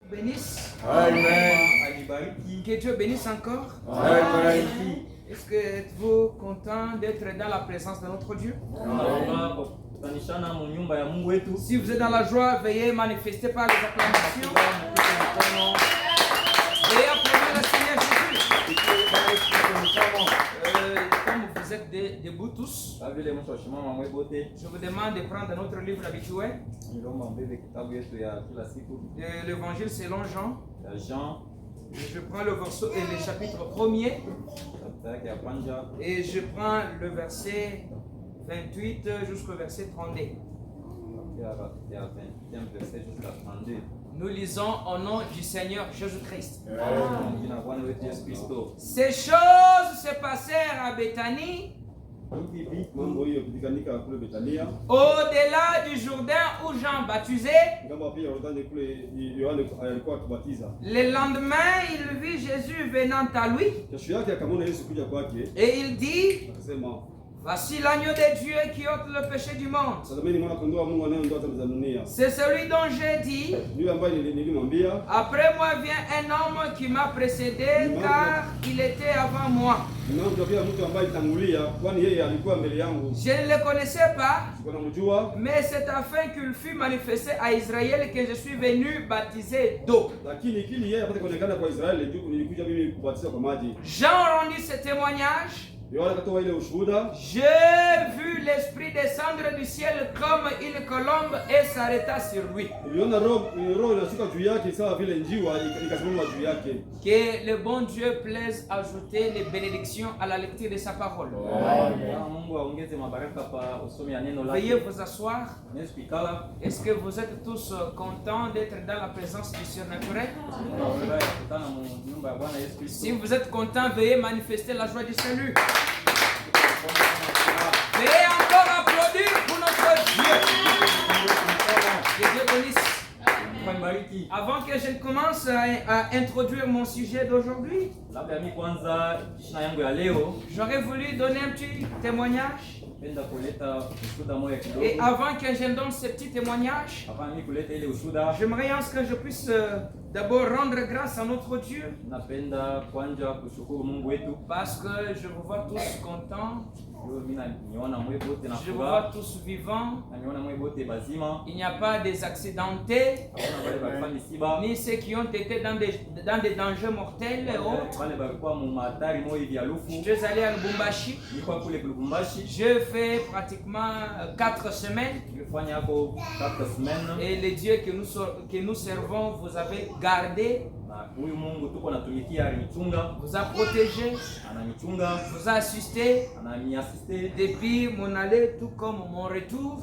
bénisse. Amen. Que Dieu bénisse encore. Amen. Est-ce que êtes-vous content d'être dans la présence de notre Dieu? Si vous êtes dans la joie, veuillez manifester par les acclamations. Veuillez applaudir le Seigneur Jésus. Comme vous êtes debout tous, je vous demande de prendre notre livre habituel de l'évangile selon Jean. Je prends le verset et le chapitre 1er et je prends le verset 28 jusqu'au verset 32. Nous lisons au nom du Seigneur Jésus-Christ. Ces choses se passèrent à Béthanie, au-delà du Jourdain où Jean baptisait. Le lendemain, il vit Jésus venant à lui et il dit: voici l'agneau de Dieu qui ôte le péché du monde. C'est celui dont j'ai dit: après moi vient un homme qui m'a précédé, car il était avant moi. Je ne le connaissais pas, mais c'est afin qu'il fût manifesté à Israël que je suis venu baptiser d'eau. Jean rendit ce témoignage: j'ai vu l'Esprit descendre du ciel comme une colombe et s'arrêta sur lui. Que le bon Dieu plaise ajouter les bénédictions à la lecture de sa parole. Veuillez vous asseoir. Est-ce que vous êtes tous contents d'être dans la présence du surnaturel? Si vous êtes contents, veuillez manifester la joie du salut. Veuillez encore applaudir pour notre Dieu. Que Dieu bénisse. Avant que je commence à introduire mon sujet d'aujourd'hui, j'aurais voulu donner un petit témoignage. Et avant que je donne ce petit témoignage, j'aimerais que je puisse d'abord rendre grâce à notre Dieu, parce que je vous vois tous contents. Je vous vois tous vivants. Il n'y a pas des accidentés, ni ceux qui ont été dans des dangers mortels et autres. Je suis allé à Lubumbashi. Je fais pratiquement 4 semaines. Et les dieux que nous servons, vous avez gardé, vous a protégé, vous a assisté depuis mon aller tout comme mon retour.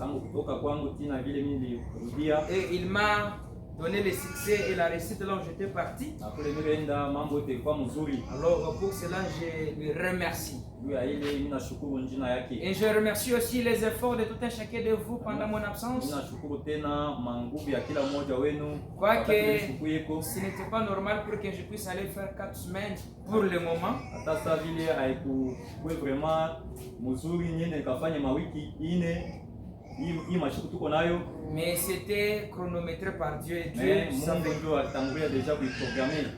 Et il m'a donné le succès et la réussite là où j'étais parti. Alors pour cela, je lui remercie. Et je remercie aussi les efforts de tout un chacun de vous pendant mon absence. Quoique ce n'était pas normal pour que je puisse aller faire 4 semaines pour le moment. Mais c'était chronométré par Dieu et Dieu savait.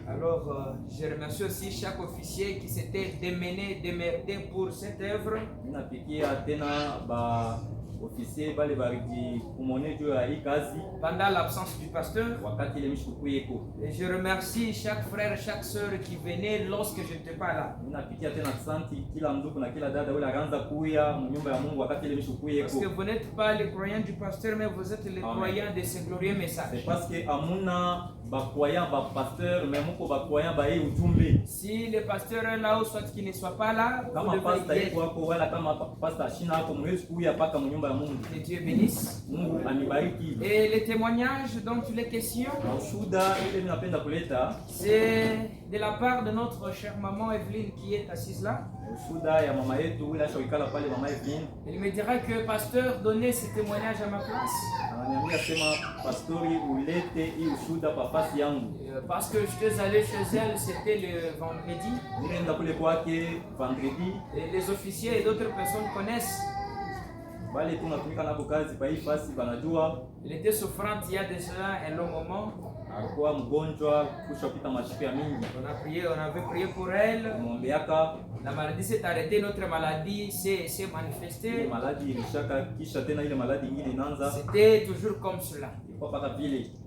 Alors je remercie aussi chaque officier qui s'était démerdé pour cette œuvre. Pendant l'absence du pasteur. Et je remercie chaque frère et chaque soeur qui venait lorsque je n'étais pas là. Parce que vous n'êtes pas les croyants du pasteur, mais vous êtes les croyants de ce glorieux message. Si le pasteur est là ou soit qu'il ne soit pas là, vous devez y être. Que Dieu bénisse. Et le témoignage dont il est question, c'est de la part de notre chère maman Evelyne qui est assise là. Il me dira que pasteur donnait ce témoignage à ma place. Parce que j'étais allé chez elle, c'était le vendredi. Et les officiers et d'autres personnes connaissent. Il était souffrant il y a déjà un long moment. On avait prié pour elle. La maladie s'est arrêtée, notre maladie s'est manifestée. C'était toujours comme cela.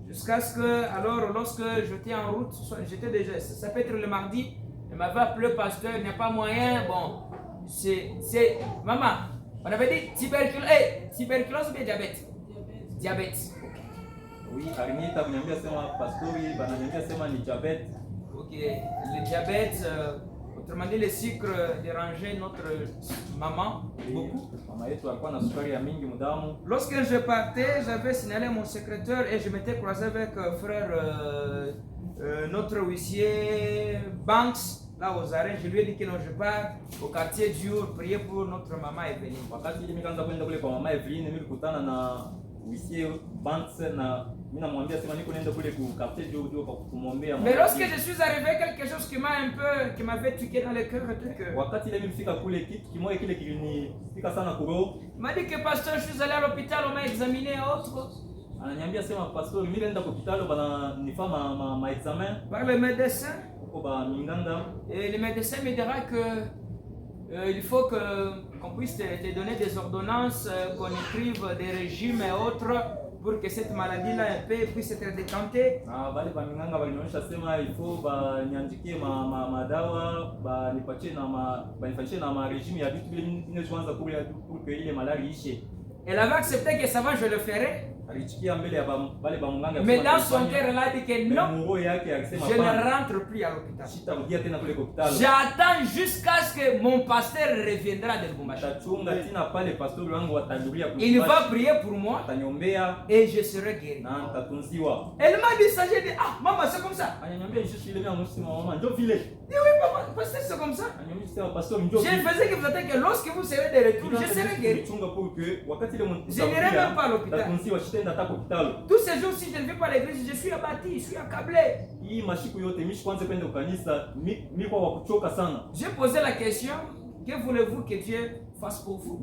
Jusqu'à ce que, alors, lorsque j'étais en route, j'étais déjà, ça peut être le mardi, il m'avait appelé pasteur, il n'y a pas moyen, bon, c'est, maman, on avait dit tuberculose ou bien diabète? Diabète. Oui, ok, le diabète, autrement dit, le sucre dérangeait notre maman beaucoup. Lorsque je partais, j'avais signalé à mon secrétaire et je m'étais croisé avec frère, notre huissier Banks, là aux arènes. Je lui ai dit que non, je pars au quartier dur, prier pour notre maman Evelyne. Mais lorsque je suis arrivé, quelque chose qui m'avait tué dans le cœur, il m'a dit que pasteur, je suis allé à l'hôpital, on m'a examiné et autres. Par le médecin. Et le médecin me dira que il faut qu'on puisse te donner des ordonnances, qu'on écrive des régimes et autres pour que cette maladie-là puisse être décantée. Elle avait accepté que ça va, je le ferai. Mais dans son cœur, elle a dit que non, je ne rentre plus à l'hôpital. J'attends jusqu'à ce que mon pasteur reviendra de Lubumbashi. Il va prier pour moi et je serai guéri. Elle m'a dit ça, j'ai dit, ah maman, c'est comme ça. Oui, papa, pasteur, c'est comme ça. Je faisais que peut-être que lorsque vous serez de retour, je serai guéri. Je n'irai même pas à l'hôpital. Tous ces jours-ci, je ne vais pas à l'église, je suis abattu, je suis accablé. J'ai posé la question, que voulez-vous que Dieu fasse pour vous?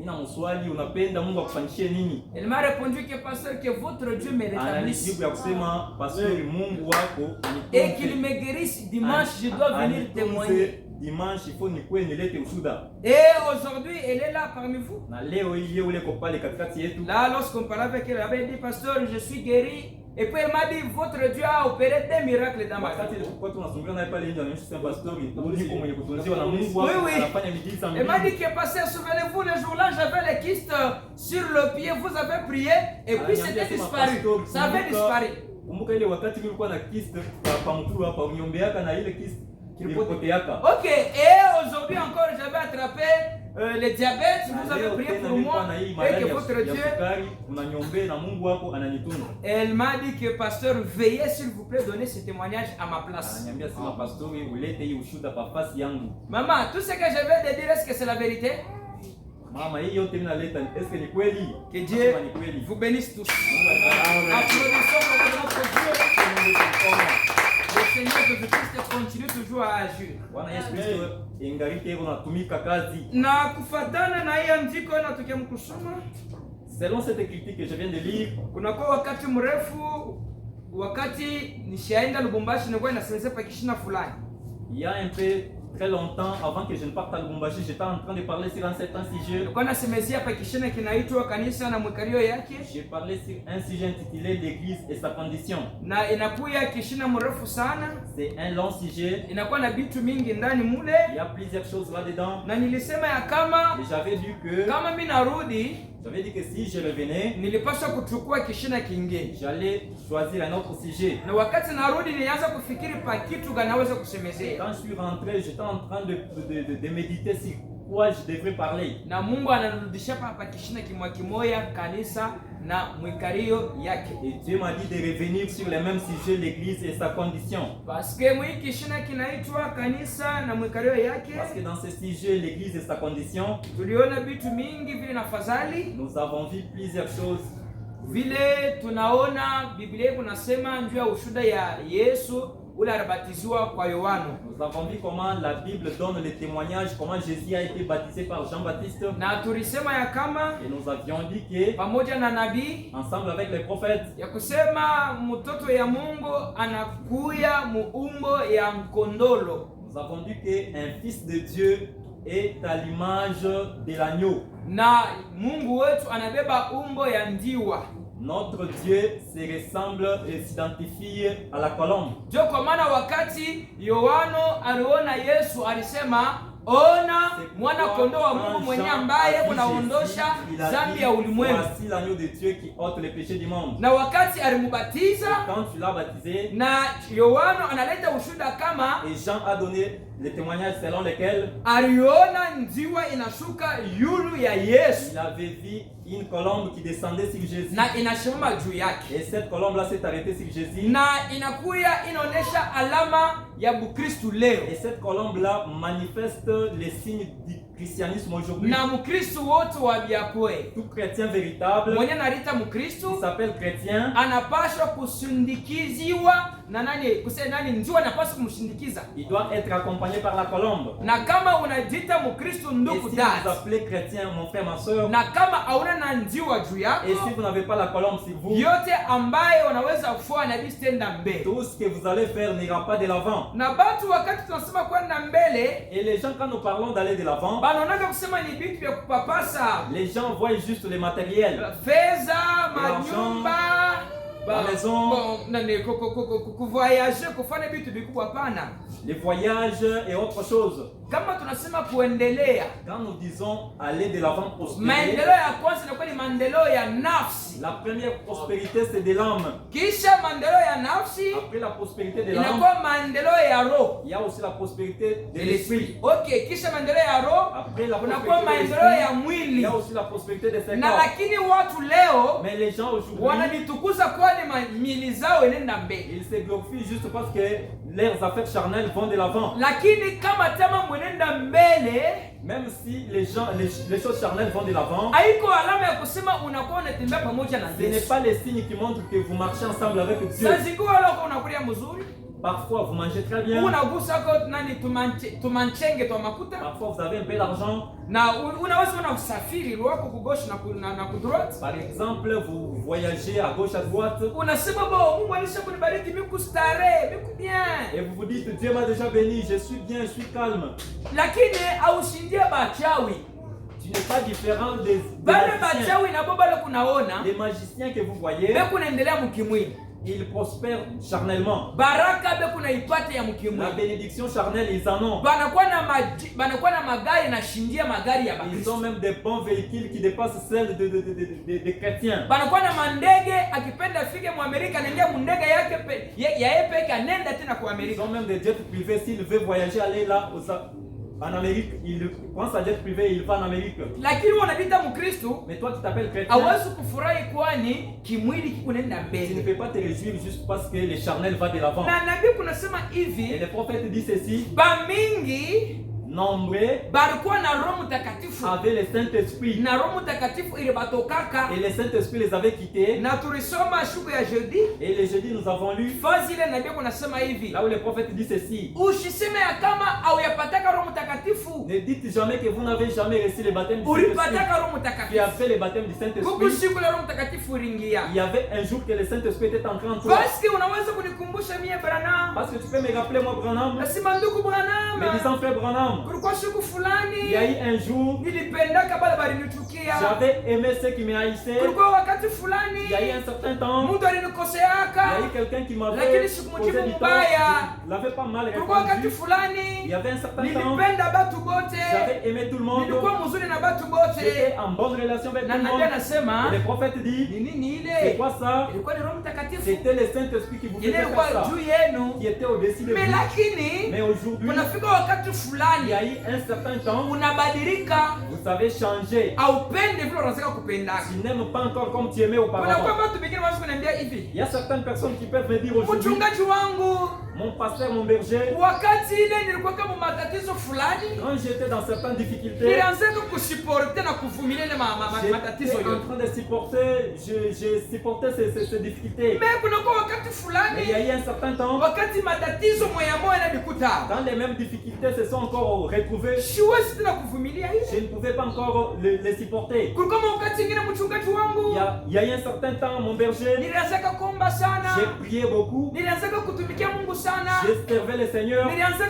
Elle m'a répondu que pasteur, que votre Dieu me rétablisse et qu'il me guérisse. Dimanche, je dois venir témoigner. Dimanche, il faut et aujourd'hui, elle est là parmi vous. Là, lorsqu'on parlait avec elle, elle avait dit, pasteur, je suis guéri. Et puis elle m'a dit, votre Dieu a opéré des miracles dans ma vie. Oui, oui. Elle m'a dit que pasteur, souvenez-vous, le jour-là, j'avais les kystes sur le pied, vous avez prié, et puis c'était disparu. Ça avait disparu. Ok, et aujourd'hui encore, j'avais attrapé le diabète, vous avez prié pour moi et que votre Dieu. Elle m'a dit que pasteur, veuillez s'il vous plaît donner ce témoignage à ma place. Maman, tout ce que je vais te dire, est-ce que c'est la vérité? Que Dieu vous bénisse tous. Applaudissons pour notre Dieu. Le Seigneur de Christ continue toujours à agir. Na kufatana na hii andiko natokea mkusoma. Selon cette critique que je viens de lire, kunakuwa wakati mrefu, wakati nishaenda Lubumbashi nilikuwa nasemeza pa kishina fulani. Il y a un peu très longtemps avant que je ne parte à Lubumbashi, j'étais en train de parler sur un certain sujet. Nilikuwa nasemezia pa kishina kinaitwa kanisa na mwikario yake. J'ai parlé sur un sujet intitulé l'église et sa condition. Na inakuwa kishina mrefu sana. C'est un long sujet. Inakuwa na vitu mingi ndani mule. Il y a plusieurs choses là-dedans. Na nilisema ya kama j'avais dit que kama mimi narudi, j'avais dit que si je revenais, nilipaswa kuchukua kishina kingine. J'allais choisir un autre sujet. Na wakati narudi nilianza kufikiri pa kitu gani naweza kusemezea. Quand je suis rentré, j'étais en train de méditer sur quoi je devrais parler. Na Mungu ananirudisha pa kishina kimoya kanisa na mwikario yake. Et Dieu m'a dit de revenir sur le même sujet, l'église et sa condition. Parce que mwikishina kinaitwa kanisa na mwikario yake. Parce que dans ce sujet, l'église et sa condition, tuliona vitu mingi vile nafadhali. Nous avons vu plusieurs choses. Vile tunaona Biblia kunasema njoo ya ushuhuda ya Yesu ule alibatizwa kwa Yohana. Nous avons vu comment la Bible donne le témoignage, comment Jésus a été baptisé par Jean-Baptiste. Na tulisema ya kama Et nous avions dit que, pamoja na nabii ensemble avec les prophètes, ya kusema mtoto ya Mungu anakuya muumbo ya mkondolo. nous avons dit qu'un fils de Dieu est à l'image de l'agneau. Na Mungu wetu anabeba umbo ya ndiwa. Notre Dieu se ressemble et s'identifie à la colombe. Jo kwa maana wakati Yohana aliona Yesu alisema, ona mwana kondoo wa Mungu mwenye ambaye kunaondosha dhambi ya ulimwengu. Voici l'agneau de Dieu qui ôte les péchés du monde. Na wakati alimubatiza, Quand tu l'as baptisé, na Yohana analeta ushuhuda kama, et Jean a donné le témoignage selon lequel aliona njiwa inashuka yulu ya Yesu il avait vu une colombe qui descendait sur Jésus. na inasimama juu yake. Et cette colombe-là s'est arrêtée sur Jésus. Na inakuya inaonesha alama ya Bukristu leo. Et cette colombe-là manifeste les signes du christianisme aujourd'hui. Na Mkristu wote wa biakwe Tout chrétien véritable mwenye narita qui Mkristu s'appelle chrétien, anapaswa kusindikiziwa na nani? Kusema nani? Njiwa anapaswa kumshindikiza. il doit être accompagné par la colombe. Na kama unajita Mkristu Et ndugu si vous dada, appelez chrétien, mon frère, ma soeur, na kama hauna na njiwa juu et yako, si vous n'avez pas la colombe sur vous, yote ambaye unaweza kufua na bistenda mbele. tout ce que vous allez faire n'ira pas de l'avant. Na batu wakati tunasema kwenda mbele, Et les gens, quand nous parlons d'aller de l'avant, banaonaka kusema ni vitu vya kupapasa, les gens voient juste les matériels. fedha, manyumba, la maison, kuvoyage, kufanya vitu vikubwa. Hapana. les voyages et autre chose. Kama tunasema kuendelea, Quand nous disons aller de l'avant, prospérer, maendeleo ya kwanza inakuwa ni maendeleo ya nafsi, la première prospérité c'est de l'âme. kisha maendeleo ya nafsi Après la prospérité de l'âme, inakuwa maendeleo ya roho, il y a aussi la prospérité de de l'esprit. l'esprit. Okay, kisha maendeleo ya roho Après la kunakuwa prospérité de maendeleo ya l'esprit, il mwili. y a aussi la prospérité de ses Na corps. lakini watu leo Mais les gens aujourd'hui, wanajitukuza kwani miili zao inaenda mbele, ils se glorifient juste parce que leurs affaires charnelles vont de l'avant. lakini kama tama mwenenda mbele, Même si les choses charnelles vont de l'avant, haiko alama ya kusema unakuwa unatembea pamoja na ce n'est Yesu. pas les signes qui montrent que vous marchez ensemble avec Dieu. Sasa ikuwa leo unakulia mzuri, Parfois vous mangez très bien, unagusa kwa nani tumanchenge twa makuta, parfois vous avez un peu d'argent. na unaweza usafiri wako kugoshi na kudroit. Par exemple, vous voyagez à gauche, à droite, Unasema bo Mungu alisha kunibariki mimi kustarehe, mimi bien. et vous vous dites, Dieu m'a déjà béni, je suis bien, je suis calme. Lakini aushindie bachawi. Tu n'es pas différent des Bale magiciens. bachawi na boba leo kunaona, Les magiciens que vous voyez, be kunaendelea mkimwili. ils prospèrent charnellement. Baraka be kunaipata ya La mkimwili. bénédiction charnelle, ils en ont. Banakuwa na magari na shindia magari ya Ils Bakristo. ont même des bons véhicules qui dépassent celles des chrétiens. Banakuwa na mandege, akipenda fike mu Amerika anaingia mundege yake yeye peke anenda tena kwa Ils Amerika. ont même des jets privés. S'il veut voyager, aller là en Amérique, il prend sa jet privé et il va en Amérique. Lakini wanapita Mkristo, Mais toi qui t'appelles chrétien, hawezi kufurahi kwani kimwili kikunaenda tu ne mbele. peux pas te réjouir juste parce que le charnel va de l'avant. Na nabii kunasema Et hivi, le prophète dit ceci, bamingi nombreux balikuwa na Roho Mtakatifu, avaient le Saint-Esprit. na Roho Mtakatifu ilibatokaka, Et le Saint-Esprit les avait quittés. na tulisoma siku ya jeudi Et le jeudi, nous avons lu, fazi ile nabii kunasema hivi, là où le prophète dit ceci, usiseme ya kama au yapataka Roho Mtakatifu, ne dites jamais que vous n'avez jamais reçu le baptême du Saint-Esprit. ulipataka Roho Qui a Mtakatifu. fait le baptême du Kuku Saint-Esprit. siku la Roho Mtakatifu iringia. Il y avait un jour que le Saint-Esprit était entré en toi. Basi unaweza kunikumbusha mie Branham? Parce que tu peux me rappeler, moi, Branham, Nasema ndugu Branham, me disant, frère Branham, kulikuwa siku il y a eu fulani un jour, nilipendaka bale balinichukia. j'avais aimé ceux qui me haïssaient. Kulikuwa wakati Il y a eu fulani un certain temps, mtu il y a alinikoseaka, eu quelqu'un qui m'avait lakini posé sikumjibu du tort. mubaya. Il l'avait pas mal Kulikuwa wakati répondu. Il y fulani avait un certain temps, nilipenda batu bote, j'avais aimé tout le monde. nilikuwa mzuri na batu bote. J'étais en bonne relation avec tout Na le nabii monde. anasema Et le prophète dit, ni nini c'est ile? quoi ça? Ilikuwa ni Roho Mtakatifu C'était le Saint-Esprit qui vous ile faisait ilikuwa faire ça, juu yenu. qui était au-dessus de Mais vous. lakini Mais aujourd'hui, kunafika wakati il fulani y a eu un certain temps, unabadilika, vous savez changer. haupende vile unataka kupendaka. Tu n'aimes pas encore comme tu aimais Kunakuwa auparavant. watu wengine wanaweza kuniambia hivi, Il y a certaines personnes qui peuvent me dire aujourd'hui, mchungaji wangu, Mon pasteur, mon berger, wakati ile nilikuwa kama matatizo fulani, quand j'étais dans certaines difficultés, nilianza kusuporter na kuvumilia ile matatizo j'étais en yote. train de supporter, j'ai supporté ces difficultés. Mais kuna kwa wakati Mais fulani, il y a eu un certain temps, wakati matatizo moya moya yananikuta, quand les mêmes difficultés se sont encore retrouvées, siwezi tena kuvumilia je ile. ne pouvais pas encore les supporter. Kulikuwa wakati ingine mchungaji wangu, Il y a eu un certain temps, mon berger, nilianza kuomba sana, j'ai prié beaucoup, nilianza kutumikia Mungu sana, j'ai servi le Seigneur, nilianza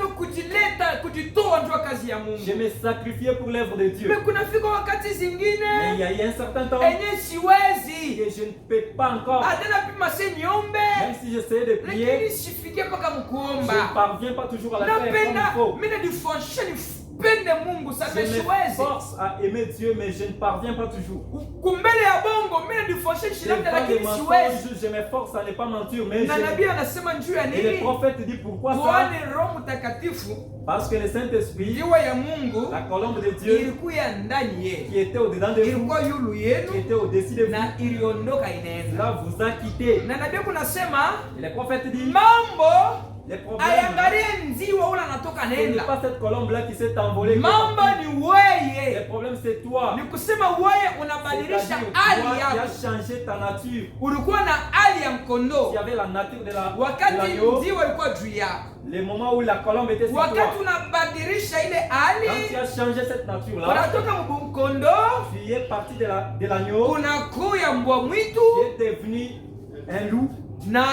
kujitoa ndio kazi ya Mungu. je me sacrifiais pour l'œuvre de Dieu. Mais kunafika wakati Mais zingine il y a eu un certain temps enye siwezi que je ne peux pas encore, hata napima se niombe, même si j'essaie de prier, lakini sifikie mpaka je ne mkuomba. parviens pas toujours à la faire comme Napenda il faut. mimi nifonshe nipende Mungu sana, Je me siwezi force à aimer Dieu, mais je ne parviens pas toujours. kumbele ya bongo mimi nifonshe shilanda, Devant les lakini siwezi. mensonges, je me force à ne pas mentir, mais Na nabii anasema njuu ya Et le nini? prophète dit pourquoi ça? Kwani Roho Mtakatifu Parce que le Saint-Esprit, ndiwe ya Mungu la colombe de Dieu, ilikuwa ndani yenu, qui était au-dedans de vous, ilikuwa yulu qui yenu était au-dessus de vous, na iliondoka inaenda. cela vous a quitté. Na nabii kunasema Et le prophète dit, mambo les problèmes, ayangalie nziwa ule anatoka ce n'est nenda. pas cette colombe-là qui s'est envolée. Mambo ni Le weye, problème, c'est toi. ni kusema weye unabadilisha C'est-à-dire, hali toi qui yako. as changé ta nature. Ulikuwa na hali ya mkondoo Il y avait la nature de la de wakati l'agneau, nziwa ilikuwa juu yako, le moment où la colombe était sur toi. wakati unabadilisha ile Quand tu hali, as changé cette nature-là, unatoka mkondoo tu es parti de l'agneau, unakuya mbwa mwitu, tu es devenu un loup. na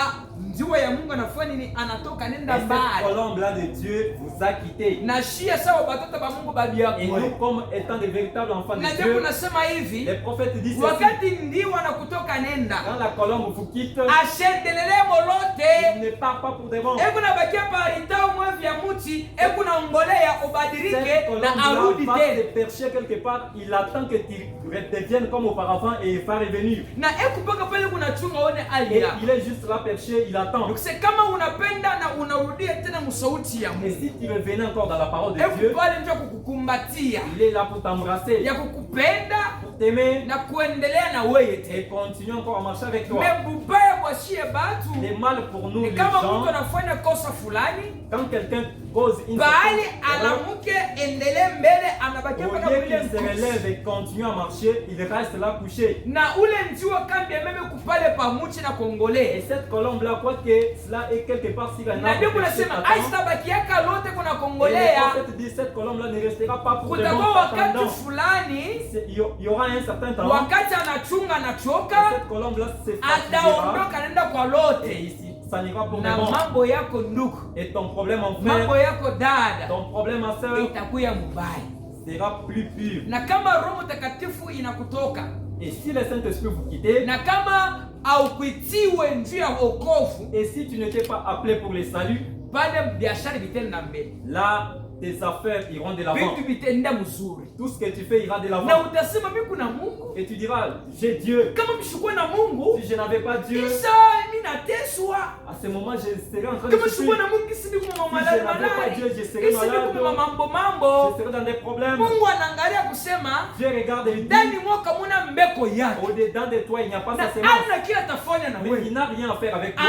nziwa ya Mungu anafanya nini? Anatoka Et nenda cette mbali. colombe-là de Dieu vous a quitté. Na shia sawa batoto ba Mungu babi yako. Et nous, comme étant de véritables enfants Na de ndio Dieu, kunasema hivi, les prophètes disent ceci. wakati ndiwa na kutoka nenda, Quand la colombe vous quitte, ashendelele il molote, ne part pas pour de bon. eku na bakia paritao mwe vya muti, eku na ngolea Cette ubadilike na colombe-là arudi va tena. se percher quelque part. Il attend que tu redeviennes comme auparavant et il va revenir. Na eku paka pale kunachunga one hali Et yako. il est juste là perché, il attend. Donc c'est kama unapenda na unarudia tena msauti ya Et Mungu. si tu revenais encore dans la parole de Eku Dieu, pale ndio kukukumbatia, il est là pour t'embrasser, ya kukupenda pour t'aimer na kuendelea na wewe et tena. continuer encore à marcher avec toi. Mais bubaya kwa shie batu, Le mal pour nous, ni les kama gens, mtu anafanya kosa fulani, quand quelqu'un cause une bali erreur, alamuke endelee mbele, anabakia au mpaka lieu kule qu'il se mkusi. relève et continue à marcher, il reste là couché. Na ule njiwa kambi ameme kupale pamuchi na Et kongole. cette colombe-là, quoi que cela est quelque part sur un Na arbre ndio perché kunasema t'attend. aisitabakiaka lote kuna Et le kongolea. prophète dit cette colombe-là ne restera pas pour de bon Kutakuwa wakati attendant. fulani, Il y aura un certain temps. wakati anachunga na Et choka, cette colombe-là se fatiguera. ataondoka nenda kwa Et lote. ici, ça n'ira pour de Na bon. mambo yako ndugu, Et ton problème en mambo frère, yako dada, ton problème en soeur itakuya mubaya. sera plus pur. Na kama Roho Mtakatifu inakutoka, Et si le Saint-Esprit vous quitte, na kama aukuitiwe njia ya wokovu, et si tu n'étais pas appelé pour le salut, pale biashara vitenda mbele, là, tes affaires iront de l'avant. vitu vitenda mzuri, Tout ce que tu fais ira de na l'avant. utasema mimi kuna Mungu. Et tu diras, j'ai Dieu. Kama mshukue na Mungu, Si je n'avais pas Dieu, kisha mimi nateswa. à ce moment, je serais en train Kama de mshukue souffrir. na Mungu, kisi ndiko Si mama je malali n'avais pas malali, Dieu, je serais kisi ndiko malade. mama mambo Je mambo. serais dans des problèmes. Mungu anaangalia kusema Dieu regarde et dit, ndani mwako muna mbeko yake, au-dedans de toi, il n'y a pas na sa semence. ana kila atafanya na Mais wewe, il n'a rien à faire avec toi.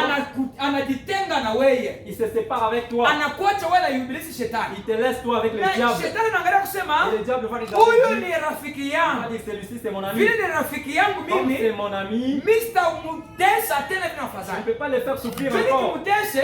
anajitenga na wewe, Il se sépare avec toi. anakuacha wewe na ibilisi shetani. Il te laisse toi avec le Na diable. shetani anaangalia kusema Et le diable va regarder. huyu Il ni rafiki va yangu, dire, celui-ci c'est mon ami. vile ni rafiki yangu Comme c'est mimi, mon ami, Mr. Mutesa tena vina je ne afadhali. peux pas le faire souffrir Vile encore. kimutese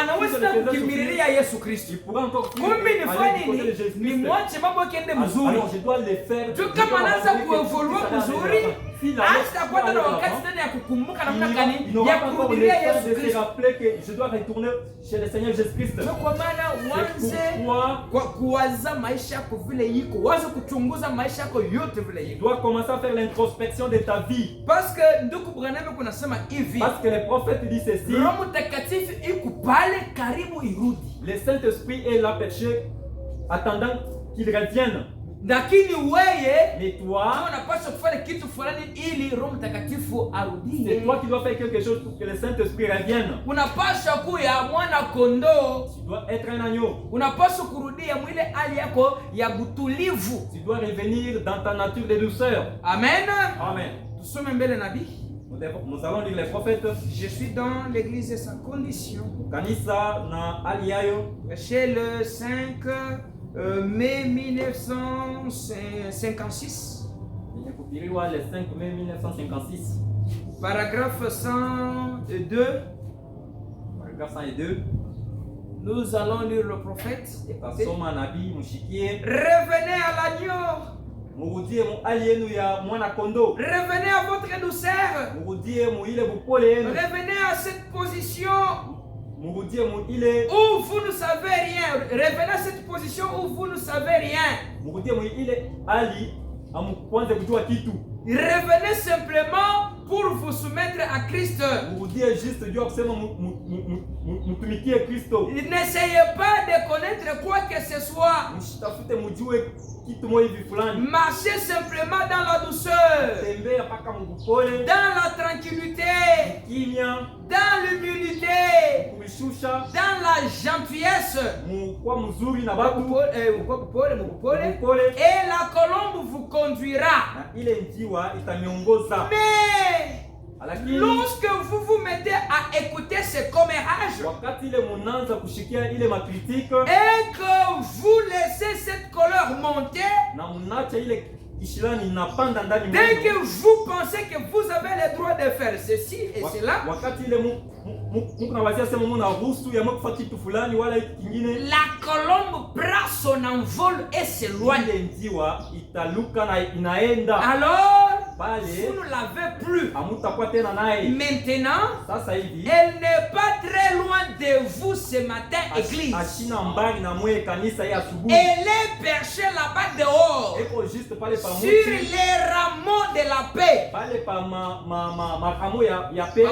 anaweza tena kukimbililia Yesu Kristo. Il pourra encore fuir. Kumbe Aller nifanye du côté de nini? Jésus-Christ. Nimwache mambo yake ende mzuri. Alors je dois le faire. Tu Je kama dois anaanza m'assurer que kuevolua tout ça va mzuri, aller de l'avant. Si la hata lettre kwa va aller tena de wakati l'avant, tena ya kukumbuka namna il gani n'aura ya pas encore le kurudilia temps Yesu de se Kristo. rappeler que je dois retourner chez le Seigneur Jésus-Christ. Ndio kwa maana C'est uanze pourquoi kwa kuwaza maisha yako vile iko, uanze kuchunguza maisha yako yote vile tu iko. dois commencer à faire l'introspection de ta vie. Parce que ndugu Branham kunasema hivi, Parce que le prophète dit ceci, Roho Mtakatifu iko pale karibu irudi. le Saint-Esprit est là perché, attendant qu'il revienne. Lakini wewe Mais toi, unapaswa kufanya kitu fulani ili Roho Mtakatifu c'est arudie. toi qui dois faire quelque chose pour que le Saint-Esprit revienne. Unapaswa kuya mwana kondoo, Tu dois être un agneau. unapaswa kurudia mwile hali yako ya butulivu. Tu dois revenir dans ta nature de douceur. Amen. Amen. Tusome mbele nabii. Nous allons lire les prophètes. Je suis dans l'église et sa condition. Kanisa na hali yayo. Chez le 5 mai 1956. Nimehubiriwa le 5 mai 1956. Paragraphe 102. Paragraphe 102. Nous allons lire le prophète. Tasoma nabii mshikie. Revenez à l'agneau. Murudie mu hali yenu ya mwana kondoo. Revenez à votre douceur. Murudie mu ile bupole yenu. Revenez à cette position Murudie mu ile où vous ne savez rien. Revenez à cette position où vous ne savez rien. Murudie mu ile hali amukwanze kujua kitu. Revenez simplement pour vous soumettre à Christ. Murudie juste jua kusema mtumikie Kristo. N'essayez pas de connaître quoi que ce soit. Msitafute mjue kitu moja hivi fulani. Marchez simplement dans la douceur. Tembea paka mupole. Dans la tranquillité. Kimya. Dans l'humilité. Kuishusha. Dans la gentillesse. Mukwa mzuri na batu. Et la colombe vous conduira. Na ile njiwa itaniongoza. Mais Lakini lorsque vous vous mettez à écouter ces commérages wakati ile munaanza kushikia ile makritike et que vous laissez cette colère monter, na munacha ile kishilani inapanda ndani mwenu, dès que vous pensez que vous avez le droit de faire ceci et cela, wakati ile Mungu nawazia sema muna ruhusu ya mkufa kitu fulani wala kingine, la colombe prend son envol et s'éloigne. Ile njiwa italuka na inaenda. Alors Bale, vous ne l'avez plus. Amutakuwa tena naye. Maintenant, sasa hivi elle n'est pas très loin de vous ce matin, église. Ashina mbali na mwe kanisa ya asubuhi. Elle est perchée là-bas dehors. Eko juste pale pa sur les rameaux de la paix. Pale pa marameaux ya paix.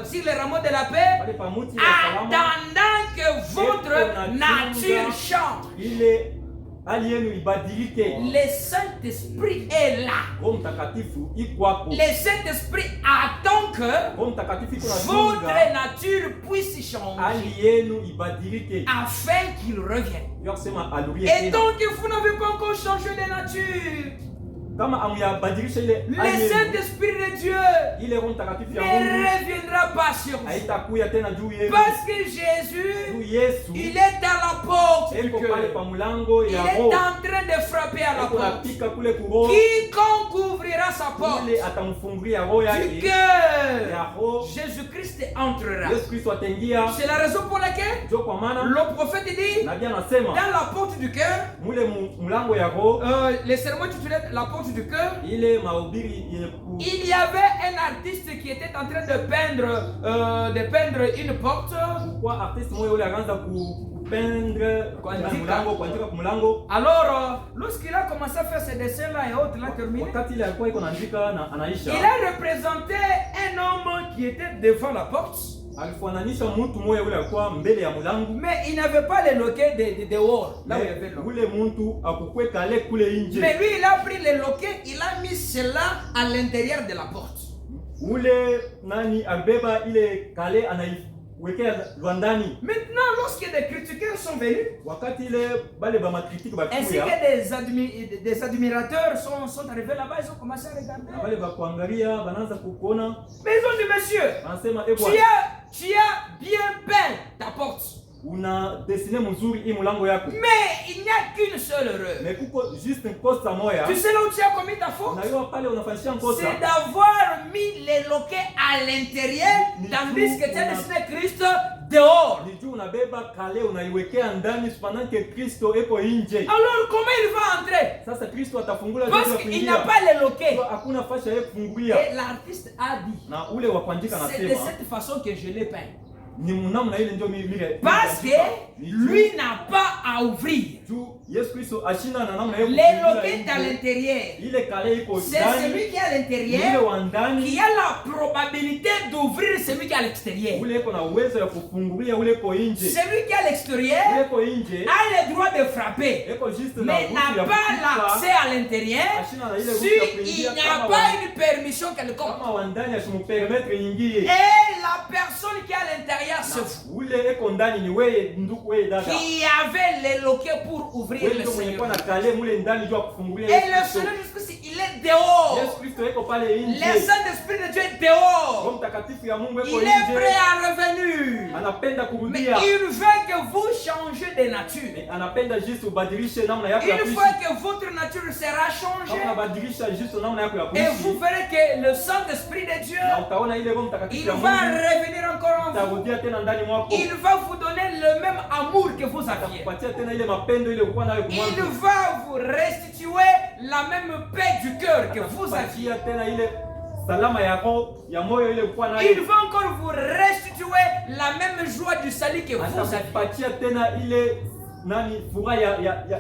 Sur les rameaux de la paix. Pale pa muti ya salama. Attendant que votre nature change. Ile hali yenu ibadilike. Le Saint-Esprit est là. Roho Mtakatifu iko hapo. Le Saint-Esprit attend que Roho Mtakatifu iko na votre nature puisse changer. Hali yenu ibadilike. Afin qu'il revienne. Yosema alurie. Et donc vous n'avez pas encore changé de nature. Kama amuyabadilisha ile le Saint-Esprit de Dieu ile Roho Mtakatifu ya ne Mungu reviendra pas sur vous. haitakuya tena juu yenu. Parce que Jésus, Yesu, il est à la porte du eko cœur. pale pa mulango Il ya est roho. en train de frapper à la Eko porte. napika kule kuroho. Quiconque ouvrira sa porte Ile atamfungulia roho du yake cœur, ya roho, Jésus-Christ entrera. Yesu Kristo ataingia. C'est la raison pour laquelle Jo kwa maana le prophète dit nabii anasema dans la porte du cœur, mule mulango ya roho, les sermons titulés la porte du cœur, ile mahubiri il y avait un artiste qui était en train de peindre une porte. Kwa artiste moyo ule akaanza kupendre mulango, kuandika kwa mulango. Alors lorsqu'il a commencé à faire ses dessins là et autres là terminé, wakati ile alikuwa iko naandika na anaisha, il a représenté un homme qui était devant la porte. Alifananisha mtu moyo ule alikuwa mbele ya mulango, mais il n'avait pas le loquet de wall là où il y avait l'homme. Ule mtu akukweka ale kule nje. Mais lui il a pris le loquet, il a mis cela à l'intérieur de la porte. Ule nani abeba ile kale anaiwekea ndani. Maintenant lorsque des critiqueurs sont venus, wakati ile bale ba makritiki bakuya, ainsi que des admirateurs sont arrivés là-bas, ils ont commencé à regarder. Bale ba kuangalia banaanza kukuona. Mais ils ont dit monsieur, anasema tu as bien peint ta porte. Una dessiné mzuri hii mulango yako. Mais il n'y a qu'une seule erreur. Mais kuko juste kosa moya. Tu sais là où tu as commis ta faute? Unajua pale unafanyia kosa. C'est d'avoir mis les loquets à l'intérieur tandis que tu as dessiné Christ dehors. Ni juu unabeba kale unaiwekea ndani pendant que Kristo eko nje. Alors comment il va entrer? Sasa Kristo atafungula parce qu'il n'a pas les loquets. Hakuna fasha yeye kufungulia. Et l'artiste a dit, na ule wa kuandika c'est anasema, de cette façon que je l'ai peint. Parce que lui n'a pas à ouvrir. Les loquets à l'intérieur. C'est celui qui est à l'intérieur qui a la probabilité d'ouvrir celui qui est à l'extérieur. Celui qui est à l'extérieur a le droit de frapper, mais n'a pas l'accès à l'intérieur s'il n'y a pas une permission quelconque. Et la personne qui est à l'intérieur qui avait les loquets pour ouvrir le Seigneur. Et le Seigneur jusqu'ici, il est est dehors. Yesu Kristo eko pale Le nje. Saint-Esprit de Dieu est dehors. Roho Mtakatifu ya Mungu eko Il est prêt nje. à revenir. Anapenda Mais kurudia. il veut que vous changez de nature. Anapenda juste ubadilishe namna yako ya Une kuishi. fois que votre nature sera Kama changée, unabadilisha juste namna yako ya et vous kuishi, verrez que le Saint-Esprit de Dieu, na utaona ile Roho Mtakatifu il ya va Mungu revenir encore en vous. itarudia tena ndani mwako. Il va vous donner le même amour que vous aviez. Atakupatia tena ile mapendo ile ulikuwa nayo Il mwanzo. va vous restituer la même paix du cœur que vous aviez. Atakupatia tena ile salama yako ya moyo ile ulikuwa Il nayo. va encore vous restituer la même joie du salut que vous aviez. Atakupatia tena ile nani furaha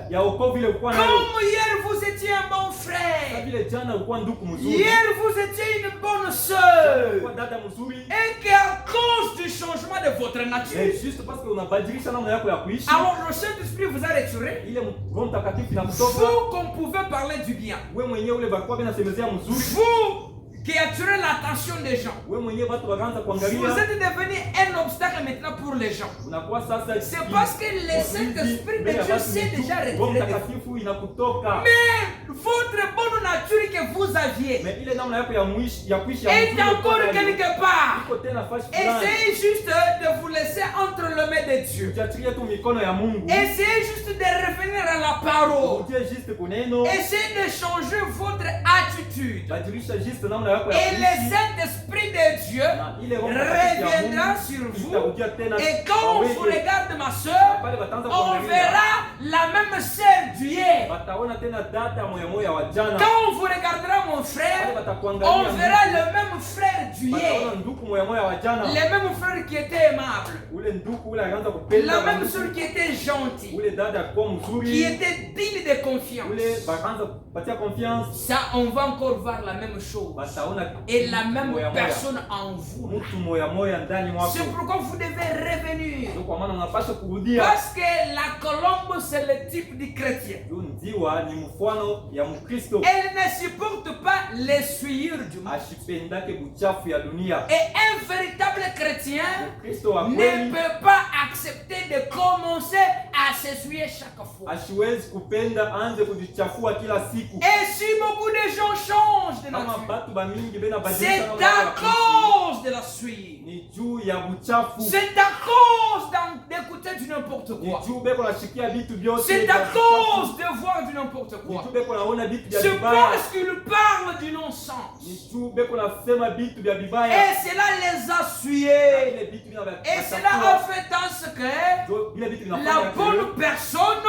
ya wokovu ile ulikuwa nayo. Comme hier vous étiez un bon Kama frère. vile jana ulikuwa ndugu mzuri. Hier vous étiez une bonne sœur. Ulikuwa dada mzuri. Et qu'à cause du changement de votre nature, Mais juste parce que unabadilisha namna yako ya kuishi, alors le Saint-Esprit vous a retiré. ile Roho Mtakatifu inakutoka. Vous qu'on pouvait parler du bien. Wewe mwenyewe ule bakwa bena semezea mzuri. Vous qui attirez l'attention des gens. Wewe mwenyewe watu wakaanza Vous kuangalia. êtes devenu un obstacle maintenant pour les gens. Unakuwa sasa C'est parce que le Saint-Esprit de Dieu s'est déjà Roho retiré. Mtakatifu inakutoka. Mais votre bonne nature que vous aviez Mais ile namna yako ya kuishi ya est mzuri encore quelque part. iko tena fashi fulani. Essayez juste de vous laisser entre les mains de Dieu. Ukiachilia tu mikono ya Mungu. Essayez juste de revenir à la parole. Ujie juste kuneno. Essayez de changer votre attitude. Badilisha juste namna yako ya Et le kuishi. Saint-Esprit de Dieu Na ile Roho Mtakatifu ya reviendra Mungu sur vous. itakuja tena. Et quand on vous Waweke. regarde, ma soeur, Pale bataanza on kuangalia. verra la même sœur d'hier. Bataona tena data moya moya wa jana. Quand on vous regardera, mon Pale frère, batakuangalia. on verra le même frère d'hier. Bataona nduku moya moya wa jana. Le même frère qui était aimable. Ule nduku ule akaanza kupenda. La même banduku. sœur qui était gentille. Ule dada kwa mzuri. Qui était digne de confiance. Ule bakaanza kupatia confiance. Ça, on va encore voir la même chose. Bataona Et la même moya moya. personne en vous. Mtu moya moya ndani mwako. C'est pourquoi vous devez revenir. Ndio kwa maana unapaswa kurudia. Parce que la colombe, c'est le type du chrétien. Ndio njiwa ni mfano ya Mkristo. Elle ne supporte pas les souillures du monde. Ashipendake buchafu ya dunia. Et un véritable chrétien Mkristo wa ne kweli peut pas accepter de commencer à s'essuyer chaque fois. asiwezi kupenda anze kujichafua kila siku. Et si beaucoup de gens changent de Kama nature, batu bamingi bena c'est badilisha namna à ya kuishi, cause de la souillure. ni juu ya buchafu. C'est à cause d'écouter du n'importe Ni quoi. juu beko nashikia vitu vyote. C'est vya à buchafu. cause de voir du n'importe Ni quoi. juu beko naona vitu vya C'est vibaya. parce qu'il parle du non-sens. Ni juu beko nasema vitu vya vibaya. Et cela les a souillés. Ile vitu vina Et cela a fait en ce que Ndio vile vitu la vinafanya bonne personne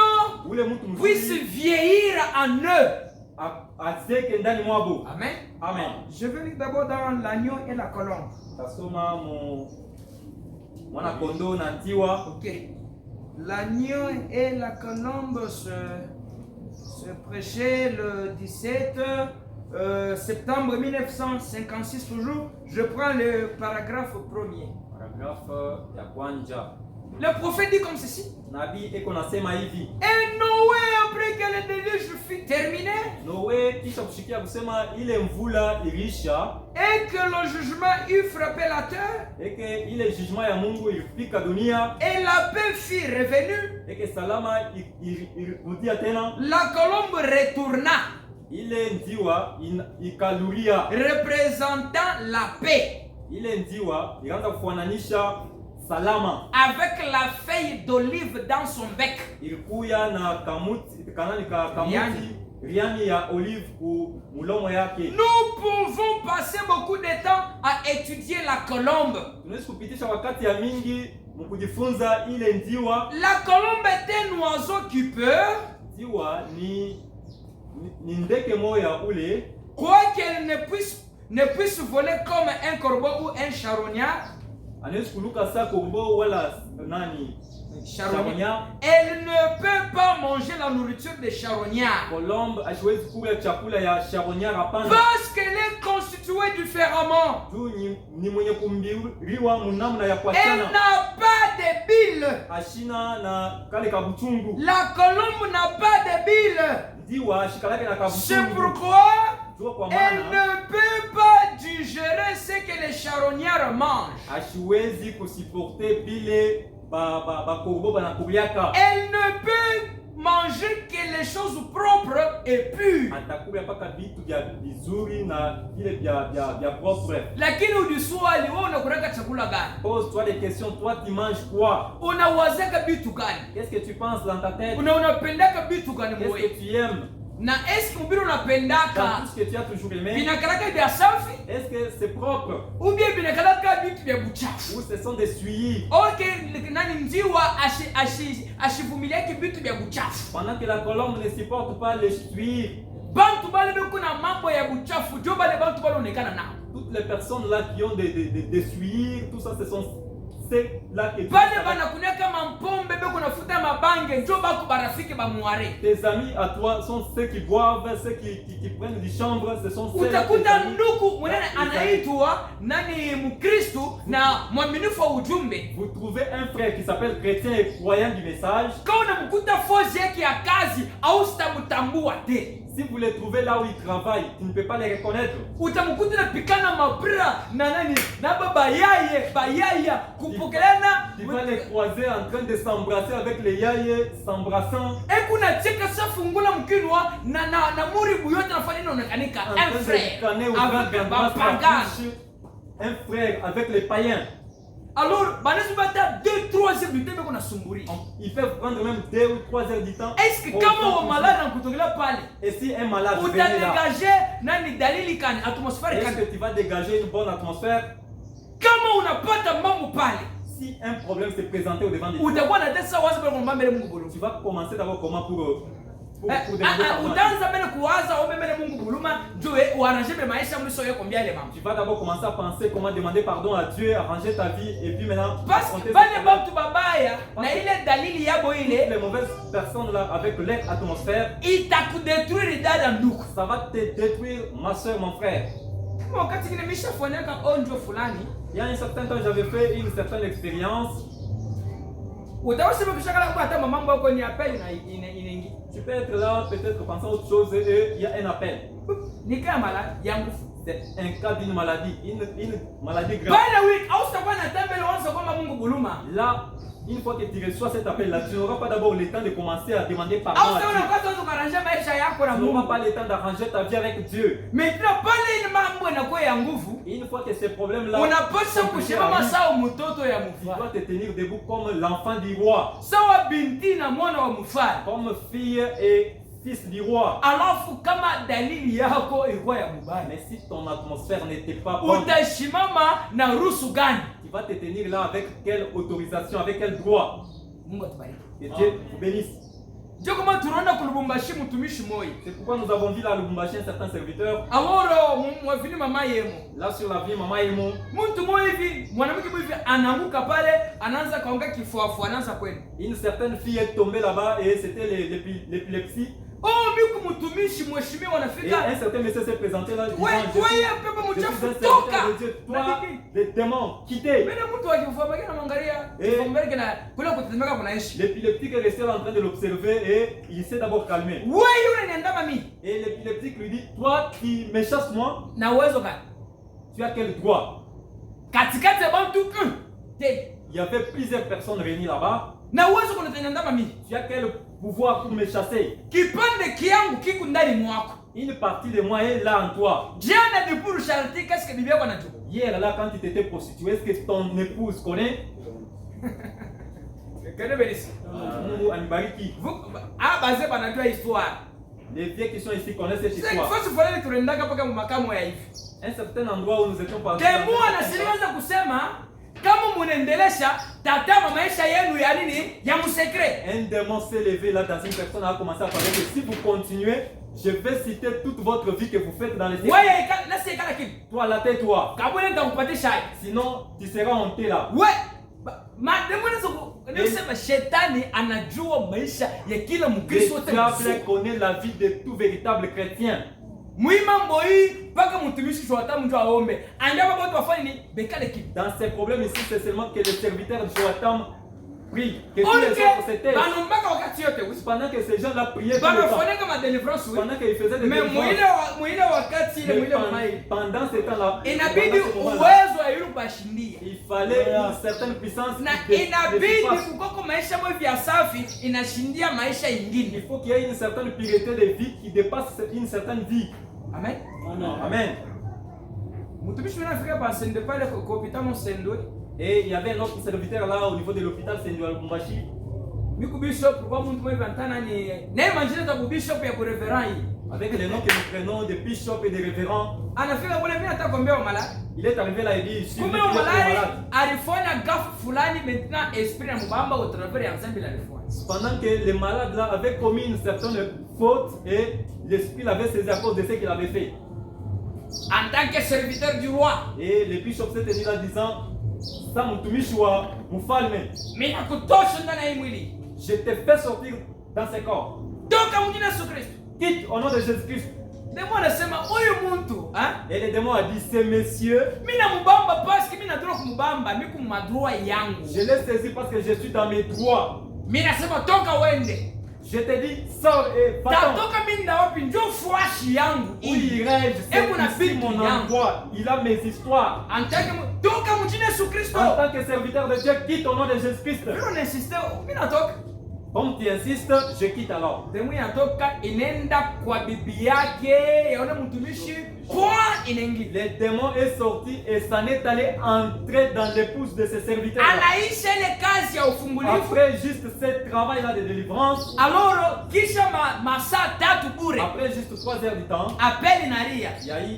ule mtu puisse mzuri vieillir en eux. azeke ndani mwabo. Amen. Amen. Je vais lire d'abord dans l'agneau et la colombe. Tasoma mwana kondoo na njiwa. Ok. L'agneau et la colombe se prêchaient le 17 septembre 1956 toujours. Je prends le paragraphe premier. Paragraphe ya kwanza. Le prophète dit comme ceci. Nabii eko nasema hivi. Et Noé, après que le déluge fut terminé, Noe kisha kushikia kusema ile mvula ilisha, et que le jugement eut frappé la terre, eke ile jugement ya Mungu ilifika dunia, et la paix fut revenue, eke salama ilirudia tena, la colombe retourna, ile njiwa ikaluria, représentant la paix, ile njiwa ikaanza kufananisha salama avec la feuille d'olive dans son bec. ilikuya na kamuti riani ya olive ku mulomo yake. Nous pouvons passer beaucoup de temps à étudier la colombe. Tunaweza kupitisha wakati ya mingi mkujifunza ile njiwa. La colombe est un oiseau qui peut, Njiwa ni ndeke moya ule, quoiqu'elle ne puisse voler comme un corbeau ou un charognard, anaweza kuluka saa korbo wala nani charognard. Elle ne peut pas manger la nourriture des charognards. Colombe haiwezi kula chakula ya charognard, hapana. Parce qu'elle est constituée différemment. Juu ni mwenye kumbiriwa munamna ya Elle kuachana. n'a pas de bile. Ashina na kale kabuchungu. La colombe n'a pas de bile. Njiwa ashikalake na C'est kabuchungu. pourquoi Jua kwa elle maana ne peut pas digérer ce que les charognards mangent. ashiwezi kusiporte bile ba korbo banakuliaka. Elle ne peut manger que les choses propres et pures. Atakula paka vitu vya vizuri na vile vya propre. Lakini udiswali wewe unakulaka chakula gani? Pose-toi des questions, toi tu manges quoi? Unawazaka vitu gani? Qu'est-ce que tu penses dans ta tête? Unapendaka vitu gani Qu'est-ce moyo? que tu aimes? Na eski mbili Dans unapendaka tout ce que tu as toujours aimé, vinakalaka vya safi est-ce que c'est propre? ou bien vinakalaka vitu vya buchafu? Ou ce sont des souillis? Okay, nani njiwa ashivumiliaki vitu vya buchafu. Pendant que la colombe ne supporte pas les souillis, Bantu bale beko na mambo ya buchafu, jo bale bantu bale onekana nao. toutes les personnes là qui ont des souillis, tout ça, ce sont ceux-là que tu Bale banakunya kama mpombe beko nafuta mabange, jo bako barafiki ba muare. tes amis à toi sont ceux qui boivent, ceux qui prennent du chanvre, ce sont ceux Utakuta nduku mwenene anaitwa nani Mkristu na mwaminifu wa ujumbe. Vous trouvez un frère qui s'appelle chrétien et croyant du message. Kama unamkuta fozi yake ya kazi au sitamtambua te. Si vous les trouvez là où ils travaillent, tu ne peux pas les reconnaître. Utamkuta na pikana mabra na nani na bayaya kupokelana. Tu vas les croiser en train de s'embrasser avec les yaye, s'embrassant. Kuna cheka safungula mkinwa na muri buyote nafanya nini onekanika un frère un frère avec les païens. Alors banazu bata 2-3 heures du temps beko na sumburi. Ils peuvent prendre même 2 ou 3 heures du temps. Est-ce que kama wa malade nakutokela pale? Et si un malade vient là, dégager nani dalili kani atmosphère kani? kani? Est-ce que tu vas dégager une bonne atmosphère? Kama unapata mambo pale, si un problème s'est présenté au devant de toi, utakuwa na tesa wazi beko mbele Mungu bulu. Tu vas commencer d'abord comment pour utaanza mbele kuwaza ombe mbele Mungu buluma joe uarranger mbele maisha mliso yako mbiale mama. Tu vas d'abord commencer à penser comment demander pardon à Dieu, arranger ta vie et puis maintenant parce que bale bantu babaya na ile dalili yabo ile les mauvaises personnes là avec leur atmosphère itakudétruire dada nduku. Ça va te détruire ma soeur, mon frère. Wakati kile mishafanyaka onjo fulani, il y a un certain temps j'avais fait une certaine expérience. Tu peux être là, peut-être pensant autre chose et il y a un appel. C'est un cas d'une maladie, une maladie grave. Là, une fois que tu reçois cet appel-là, tu n'auras pas d'abord le temps de commencer à demander pardon à Dieu. Tu n'auras pas le temps d'arranger ta vie avec Dieu. Maintenant, une fois que ces problèmes-là, tu dois te tenir debout comme l'enfant du roi. Comme fille et fils du roi. Mais si ton atmosphère n'était pas bonne, tu vas te tenir là avec quelle autorisation, avec quel droit? Que Dieu vous bénisse. C'est pourquoi nous avons vu là à Lubumbashi un certain serviteur. Là sur la vie maman Emo. Une certaine fille est tombée là-bas et c'était l'épilepsie. Et un certain monsieur s'est présenté là disant, je suis un serviteur de Dieu, toi, les démons, quittez. L'épileptique est resté en train de l'observer et il s'est d'abord calmé. Et l'épileptique lui dit, toi qui me chasses moi, tu as quel droit? Il y avait plusieurs personnes réunies là-bas. Tu as quel pouvoir pour me chasser? Une partie de moi est là en toi. Hier là quand tu t'étais prostitué, est-ce que ton épouse connaît? Les vieux qui sont ici connaissent cette histoire. Un certain endroit où nous étions partis. Un démon s'est levé là dans une personne a commencé à parler que si vous continuez, je vais citer toute votre vie que vous faites dans les secrets. Toi la tête toi. Sinon tu seras honté là. Le diable connaît la vie de tout véritable chrétien. Dans ces problèmes ici, c'est seulement que le serviteur de Joatam prie, que tous les autres se taisent. Pendant que ces gens-là priaient, pendant qu'ils faisaient des délivrances, pendant ce temps-là, il fallait une certaine puissance. Il faut qu'il y ait une certaine pureté de vie qui dépasse une certaine vie. Amen. Amen. Et il y avait un autre serviteur là au niveau de l'hôpital Sendou Lubumbashi. Avec les noms que nous prenons de bishop et de révérends. Il est arrivé là et dit ici. Pendant que les malades là avaient commis une certaine faute et l'esprit l'avait saisi à cause de ce qu'il avait fait. En tant que serviteur du roi. Et le bishop s'est tenu là disant, je t'ai fait sortir dans ce corps. Quitte au nom de Jésus-Christ. Et le démon a dit, ce monsieur, je l'ai saisi parce que je suis dans mes droits. Je te dis, sors et va-t'en. Où irai-je? C'est mon endroit. Il a mes histoires. En tant que serviteur de Dieu, quitte au nom de Jésus-Christ. Comme tu insistes, je quitte alors. Le démon est sorti et s'en est allé entrer dans l'épouse de ses serviteurs. Après juste ce travail-là de délivrance, après juste 3 heures du temps, il y a eu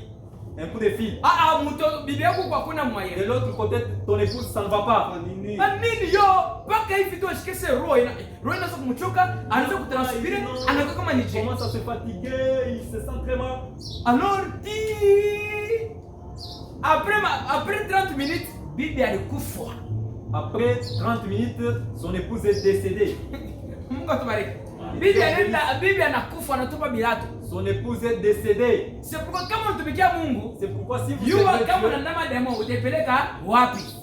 un coup de fil. De l'autre côté, ton épouse, ça ne va pas. Il commence à se fatiguer, il se sent très mal. Alors, après 30 minutes, Bibi a le coup froid. Après 30 minutes, son épouse est décédée. Son épouse est décédée. C'est pourquoi si vous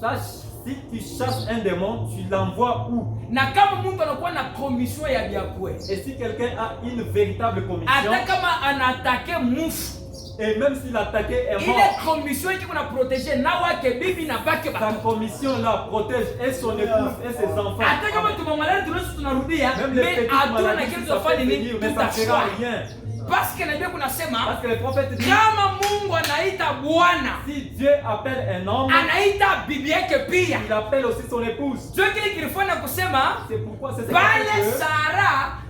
sache, si tu chasses un démon, tu l'envoies où? Et si quelqu'un a une véritable commission, et même si l'attaqué est mort, sa commission là protège et son épouse et ses enfants. Même les petites maladies, ça fait venir, mais ça ne fera rien. Parce que le prophète dit, si Dieu appelle un homme, il appelle aussi son épouse. C'est pourquoi c'est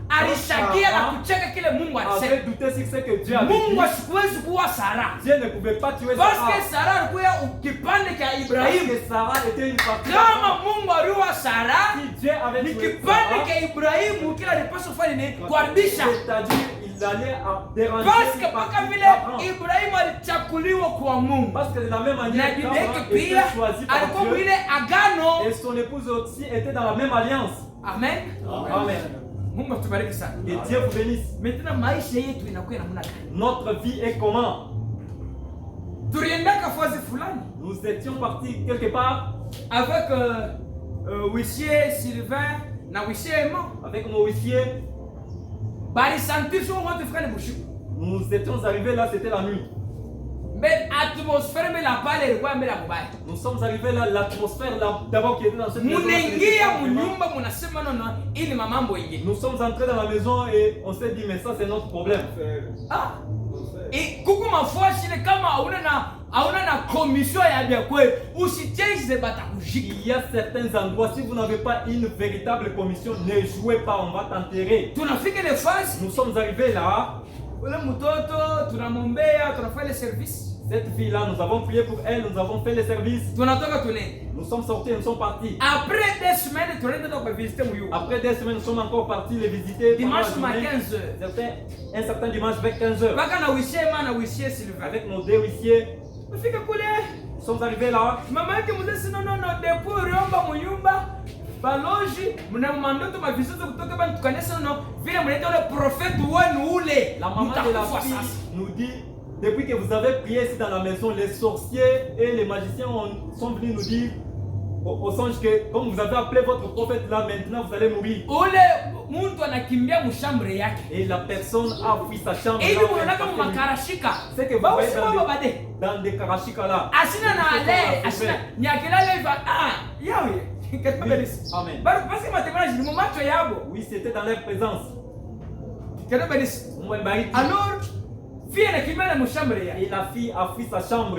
alishakia na kucheka kile Mungu alisema. Avait douté sur ce que Dieu avait dit. Mungu hasiwezi kuwa Sara. Dieu ne pouvait pas tuer Sarah. Parce que Sara alikuwa kipande cha Ibrahimu. Parce que Sarah était une partie. Kama Mungu aliua Sara, si Dieu avait tué kipande cha Ibrahimu kila alipaswa kufanya ni kuharibisha. C'est-à-dire il allait déranger. Parce que mpaka vile Ibrahimu alichakuliwa kwa Mungu. Parce que de la même manière Abraham était choisi par Dieu. Agano. Et son épouse aussi était dans la même alliance. Amen. Amen. Mungu atubariki sana. Que Dieu vous bénisse. Maintenant maisha yetu inakuwa namna gani? Notre vie est comment? Tuliendaka fazi fulani. Nous étions partis quelque part avec huissier Sylvain na huissier Emma. Avec nos huissiers. Bari sentir sur votre frère Bouchou. Nous étions arrivés là, c'était la nuit. Mais l'atmosphère mais la parole ilikuwa mbele ya mubaya. Nous sommes arrivés là, l'atmosphère là d'abord qui était dans cette maison. Munaingia munyumba munasema nono ili mamambo ingine. Nous sommes entrés dans la maison et on s'est dit mais ça c'est notre problème. Ah. Et kuku mafuashi ile kama hauna na commission ya bien kweli usicheze batakujiki. Il y a certains endroits si vous n'avez pas une véritable commission, ne jouez pas, on va t'enterrer. Tunafika les phases. Nous sommes arrivés là. Ule mtoto tunamombea, tunafanya le service. Cette fille-là, nous avons prié pour elle, nous avons fait les services. Nous sommes sortis, nous sommes partis. Après 2 semaines, nous sommes encore partis les visiter. Dimanche à 15h. Un certain dimanche vers 15h. Avec nos 2 huissiers. Nous sommes arrivés là. Baloji mnammandoto mavisito kutoka bani tukanesa no vile mnaita le prophète wenu ule. La maman de la fille nous dit depuis que vous avez prié ici dans la maison, les sorciers et les magiciens sont venus nous dire au sens que comme vous avez appelé votre prophète là, maintenant vous allez mourir. Et la personne a fui sa chambre. C'est que vous voyez dans des karashika là. Amen. Oui, c'était dans leur présence. Alors, et la fille a fui sa chambre.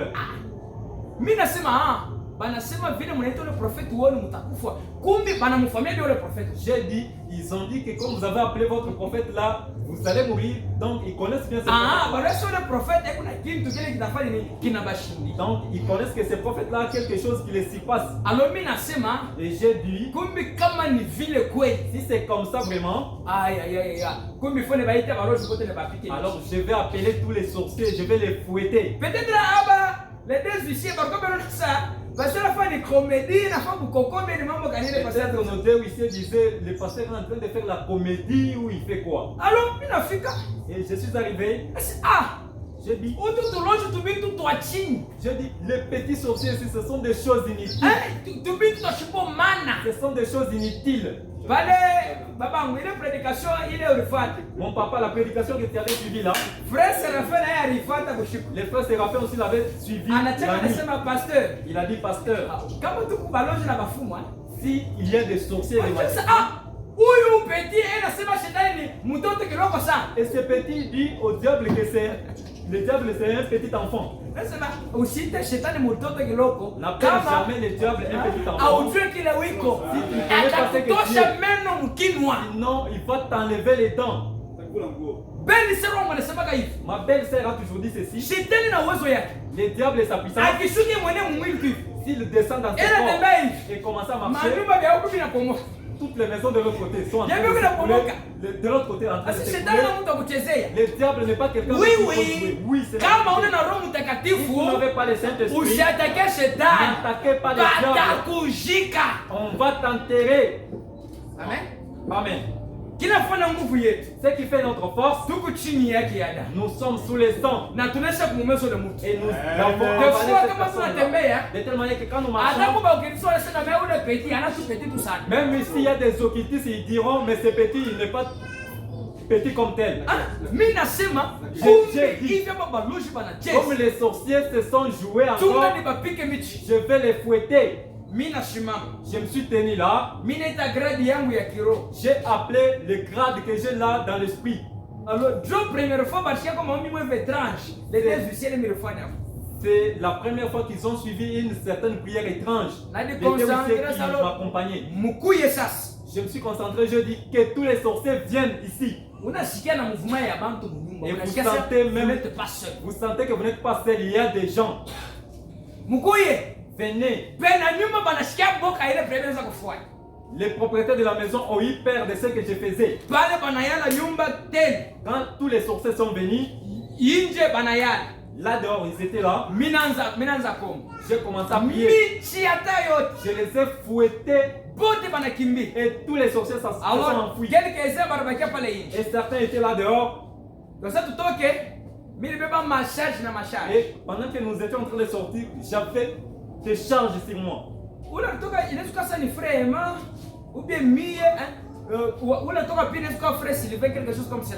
Banasema vile mnaita le prophète wonu mtakufa. Kumbi banamfamia ndio le prophète. J'ai dit, ils ont dit que comme vous avez appelé votre prophète là, vous allez mourir. Donc ils connaissent bien ce prophète. Banasema le prophète et kuna kitu kile kitafanya nini kinabashindi. Donc ils connaissent que ce prophète là a quelque chose qui les s'y passe. Alors mimi nasema et j'ai dit, kumbi kama ni vile kweli, si c'est comme ça vraiment, kumbi faut ne baite balozi kote ne bapike. Alors je vais appeler tous les sorciers, je vais les fouetter. Peut-être les deux huissiers barkombe ça. Parce que la fin de comédie, la fin de cocombe, les membres gagnent les pasteurs. Nos deux huissiers disaient, le pasteur est en train de faire la comédie ou il fait quoi? Alors, il a fait quoi? Et je suis arrivé. J'ai dit, j'ai dit, les petits sorciers ici, ce sont des choses inutiles. Ce sont des choses inutiles. Mon papa, la prédication que tu avais suivie là, les frères Séraphin aussi l'avaient suivi. Il a dit, pasteur, si il y a des sorciers et des magiciens, et ce petit dit au diable que c'est le diable, c'est un petit enfant. N'appelle jamais le diable un petit enfant. Si tu ne connais pas ce que tu es, sinon il va t'enlever les dents. Ma belle-sœur a toujours dit ceci. Le diable est sa puissance. S'il descend dans ce corps et commence à marcher, toutes les maisons de l'autre côté sont en train de s'écrouler. De l'autre côté en train de s'écrouler. Le diable n'est pas quelqu'un qui peut jouer. Oui, c'est la vérité. Si vous n'avez pas le Saint-Esprit, n'attaquez pas le diable. On va t'enterrer. Amen. Amen. Ce qui fait notre force, nous sommes sous les sangs. Et nous l'avons de telle manière que quand nous marchons, même ici il y a des occultistes, ils diront mais ce petit il n'est pas petit comme tel. Comme les sorciers se sont joués encore, je vais les fouetter. Je me suis tenu là. J'ai appelé le grade que j'ai là dans l'esprit. Alors, c'est la première fois qu'ils ont suivi une certaine prière étrange. Les deux huissiers qui m'accompagnaient. Je me suis concentré, je dis que tous les sorciers viennent ici. Et vous sentez même, vous sentez que vous n'êtes pas seul, il y a des gens. Venez. Les propriétaires de la maison ont eu peur de ce que je faisais. Quand tous les sorciers sont venus, là dehors, ils étaient là. J'ai commencé à prier. Je les ai fouettés. Et tous les sorciers se sont enfouis. Et certains étaient là dehors. Et pendant que nous étions en train de sortir, j'avais des charges sur moi.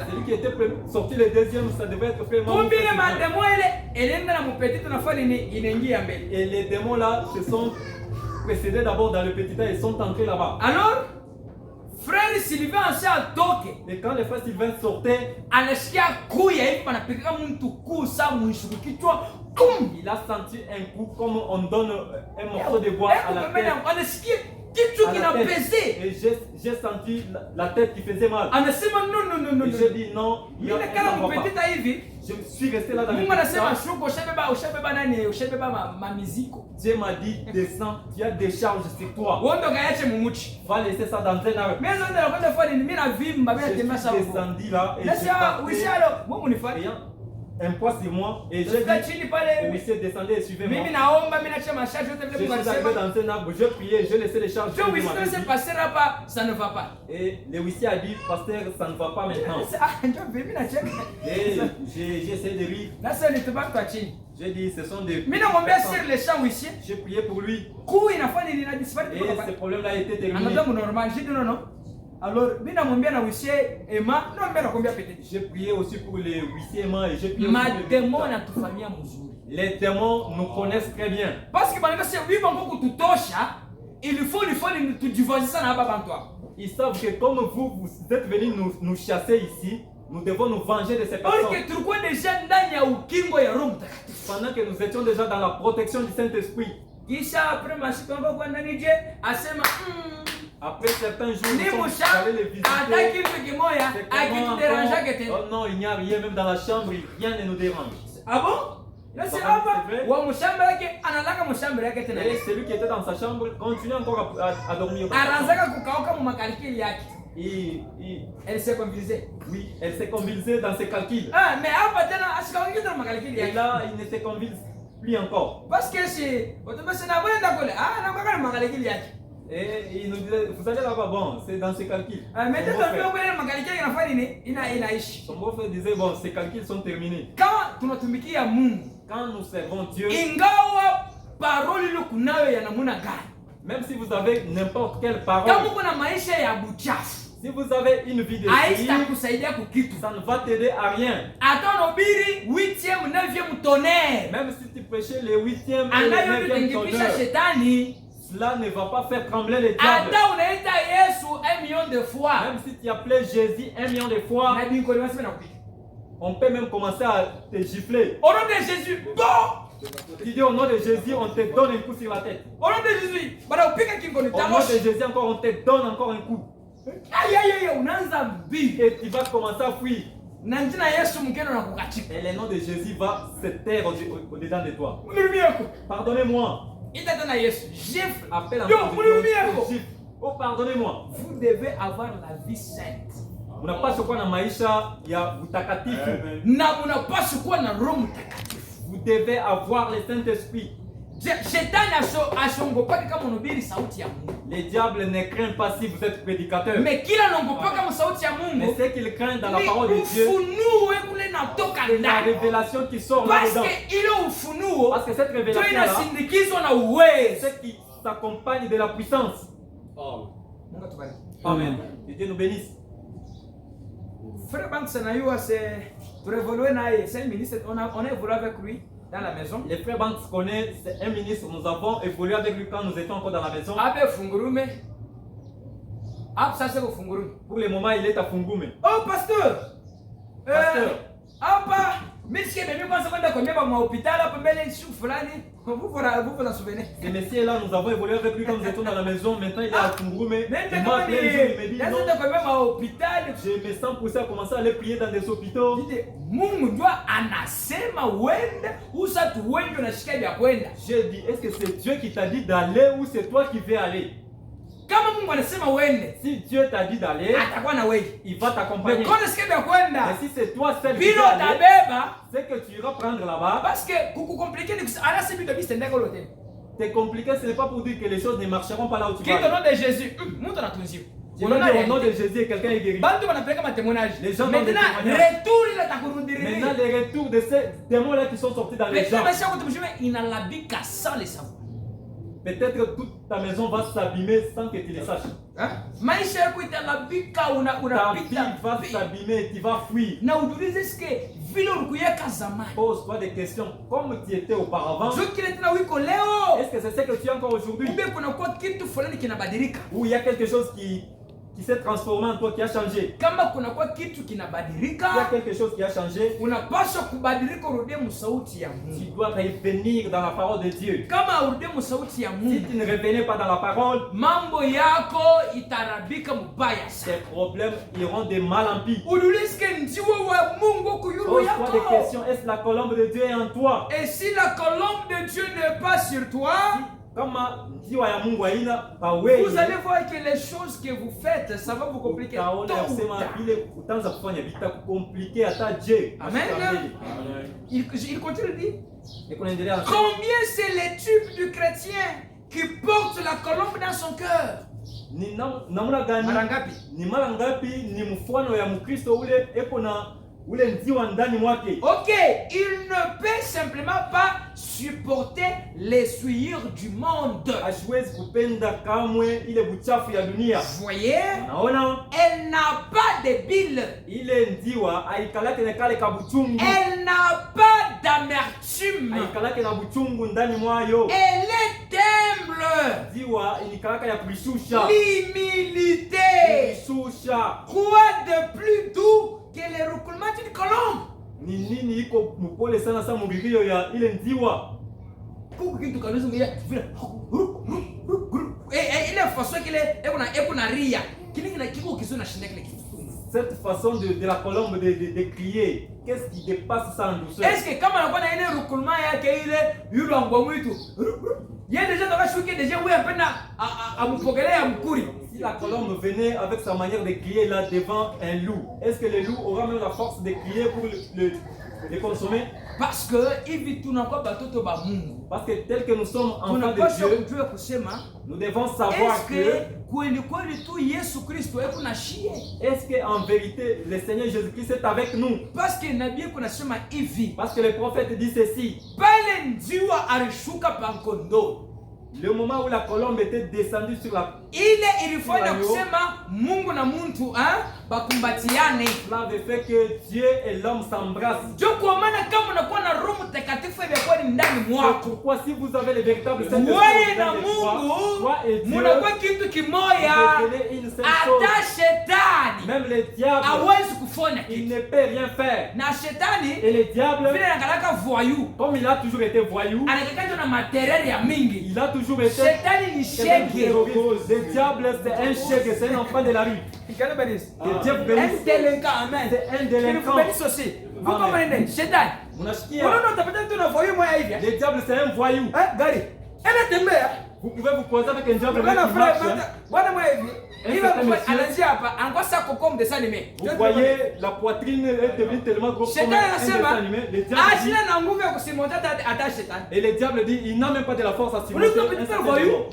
Celui qui était sorti le deuxième, ça devait être fait. Et les démons là se sont précédés d'abord dans le petit tas, ils sont entrés là-bas. Alors, frère Sylvain s'est toqué. Et quand le frère Sylvain sortait, il a senti un coup comme on donne un morceau de bois à la tête. Et j'ai senti la tête qui faisait mal. Et j'ai dit non, je suis resté là dans le Dieu m'a dit, descends, tu as des charges sur toi. Va laisser ça dans un arbre. Je suis descendu là et un poids sur moi et j'ai dit au huissier descendez et suivez-moi. Je suis arrivé dans un arbre, je priais, je laissais les charges. Ça ne va pas. Et le huissier a dit, pasteur, ça ne va pas maintenant. Et j'ai essayé de rire. J'ai dit, ce sont des... J'ai prié pour lui. Et ce problème-là a été terminé. Alors, j'ai prié aussi pour les huissiers Emma et j'ai prié pour les démons nous connaissent très bien. Parce que il faut divorcer ça dans toi. Ils savent que comme vous êtes venus nous chasser ici, nous devons nous venger de ces personnes. Pendant que nous étions déjà dans la protection du Saint-Esprit. Après certains jours, nous sommes allés les visiter. Oh non, il n'y a rien, même dans la chambre, rien ne nous dérange. Ah bon? Et celui qui était dans sa chambre continue encore à dormir. Elle s'est convulsée. Oui, elle s'est convulsée dans ses calculs. Et là, il ne se convulse plus encore. Parce que c'est... Et il nous disait, vous allez là-bas, bon, c'est dans ses calculs. Son beau-frère disait, bon, ces calculs sont terminés. Quand nous servons Dieu, même si vous avez n'importe quelle parole, si vous avez une vie de vie, ça ne va t'aider à rien. Même si tu prêchais les 8e et les 9e tonnerres, cela ne va pas faire trembler les diables. Même si tu appelais Jésus 1 million de fois, on peut même commencer à te gifler. Au nom de Jésus, tu dis au nom de Jésus, on te donne un coup sur la tête. Au nom de Jésus, au nom de Jésus encore, on te donne encore un coup. Et tu vas commencer à fuir. Et le nom de Jésus va se taire au-dedans de toi. Pardonnez-moi. Appelle oh, pardonnez-moi. Vous devez avoir la vie sainte. Vous devez avoir le Saint-Esprit. Les diables ne craignent pas si vous êtes prédicateur. Mais ce qu'ils craignent dans la parole de Dieu, c'est la révélation qui sort là-dedans. Parce que cette révélation-là, c'est ce qui s'accompagne de la puissance. Amen. Que Dieu nous bénisse. Frère Banks, c'est un ministre, on a évolué avec lui dans la maison. Les frères Banks connaissent, c'est un ministre, nous avons évolué avec lui quand nous étions encore dans la maison. Pour le moment, il est à Fungurume. Oh, pasteur! Pasteur! Vous vous en souvenez? Ce monsieur-là, nous avons évolué avec lui quand nous étions dans la maison. Maintenant, il est à Fungurume. Il m'a appelé un jour, il me dit non. Je me sens poussé à commencer à aller prier dans des hôpitaux. J'ai dit, est-ce que c'est Dieu qui t'a dit d'aller ou c'est toi qui veux aller? Si Dieu t'a dit d'aller, il va t'accompagner. Mais si c'est toi seul qui veux aller, c'est que tu iras prendre là-bas. Parce que c'est compliqué, ce n'est pas pour dire que les choses ne marcheront pas là où tu vas. Au nom de Jésus, au nom de Jésus, quelqu'un est guéri. Les gens donnent des témoignages. Maintenant, les retours de ces démons-là qui sont sortis dans les gens. Peut-être toute ta maison va s'abîmer sans que tu le saches. Ta vie va s'abîmer et tu vas fuir. Pose-toi des questions. Comme tu étais auparavant, est-ce que c'est ce que tu es encore aujourd'hui? Ou il y a quelque chose qui s'est transformé en toi, qui a changé? Il y a quelque chose qui a changé. Tu dois revenir dans la parole de Dieu. Si tu ne revenais pas dans la parole, tes problèmes iront de mal en pis. Pose-toi des questions. Est-ce que la colombe de Dieu est en toi? Et si la colombe de Dieu n'est pas sur toi, Vous allez voir que les choses que vous faites, ça va vous compliquer. Amen. Il continue de dire. Combien c'est les tubes du chrétien qui porte la colombe dans son cœur? Ok, il ne peut simplement pas supporter les souillures du monde. Vous voyez, elle n'a pas de bile. Elle n'a pas d'amertume. Elle est humble. L'humilité. Quoi de plus doux que les roucoulements d'une colombe? Cette façon de la colombe de crier, qu'est-ce qui dépasse ça en douceur? Est-ce que quand on a un roucoulement, il y a déjà si la colombe venait avec sa manière de crier là devant un loup, est-ce que le loup aura même la force de crier pour le consommer? Parce que tel que nous sommes enfants de Dieu, nous devons savoir est-ce qu'en vérité le Seigneur Jésus-Christ est avec nous? Parce que le prophète dit ceci. Le moment où la colombe était descendue sur la ile ilifanya kusema Mungu na muntu bakumbatiane. Cela avait fait que Dieu et l'homme s'embrassent. Kwa maana kama unakuwa na Roho Mtakatifu ilikuwa ni ndani mwako. Pourquoi si vous avez le véritable Saint-Esprit, wewe na Mungu mnakuwa kitu kimoja. Hata shetani même le diable hawezi kufanya kitu. Il ne peut rien faire. Na shetani et le diable vile anakalaka voyou. Comme il a toujours été voyou. Anakakanja na matériel ya mingi. Il a toujours été shetani ni shege. Le diable c'est un shege, c'est un enfant de la rue. Un délinquant, amen. C'est un délinquant. Vous comprenez? Shetani. Le diable c'est un voyou. Vous pouvez vous croiser avec un diable qui marche. Vous voyez la poitrine est devenue tellement grosse comme un dessin animé. Et le diable dit il n'a même pas de la force à supporter un voyou.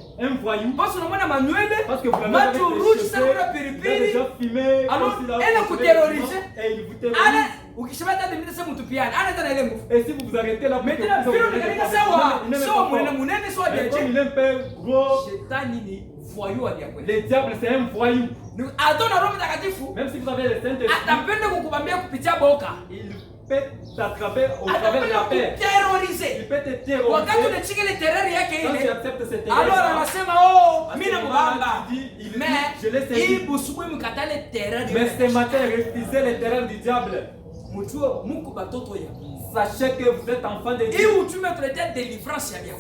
Parce que vous l'avez déjà filmé. Et il vous terrorise. Et si vous vous arrêtez là, il n'aime pas gros. Le diable c'est un voyou. Même si vous avez le Saint-Esprit, il peut t'attraper au travers de la paix. Il peut te terroriser. Quand tu acceptes cette terreur, alors mais ce matin, refusez les terreurs du diable. Sachez que vous êtes enfants de Dieu.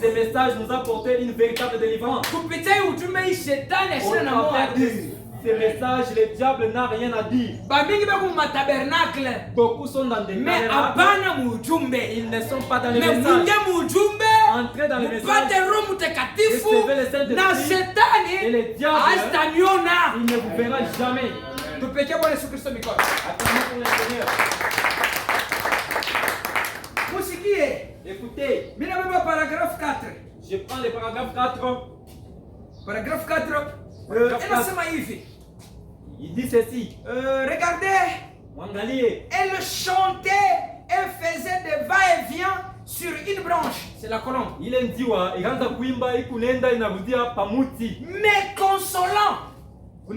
Ce message nous a apporté une véritable délivrance. Ce message, le diable n'a rien à dire. Beaucoup sont dans des tabernacles. Ils ne sont pas dans les messages. Entrez dans les messages. Recevez le Saint-Esprit. Et le diable, il ne vous verra jamais. Acclamez pour le Seigneur. Écoutez, paragraphe 4. Je prends le paragraphe 4. Paragraphe 4. Il dit ceci. Regardez. Elle chantait et faisait des va-et-vient sur une branche. C'est la colombe. Mais consolant. Et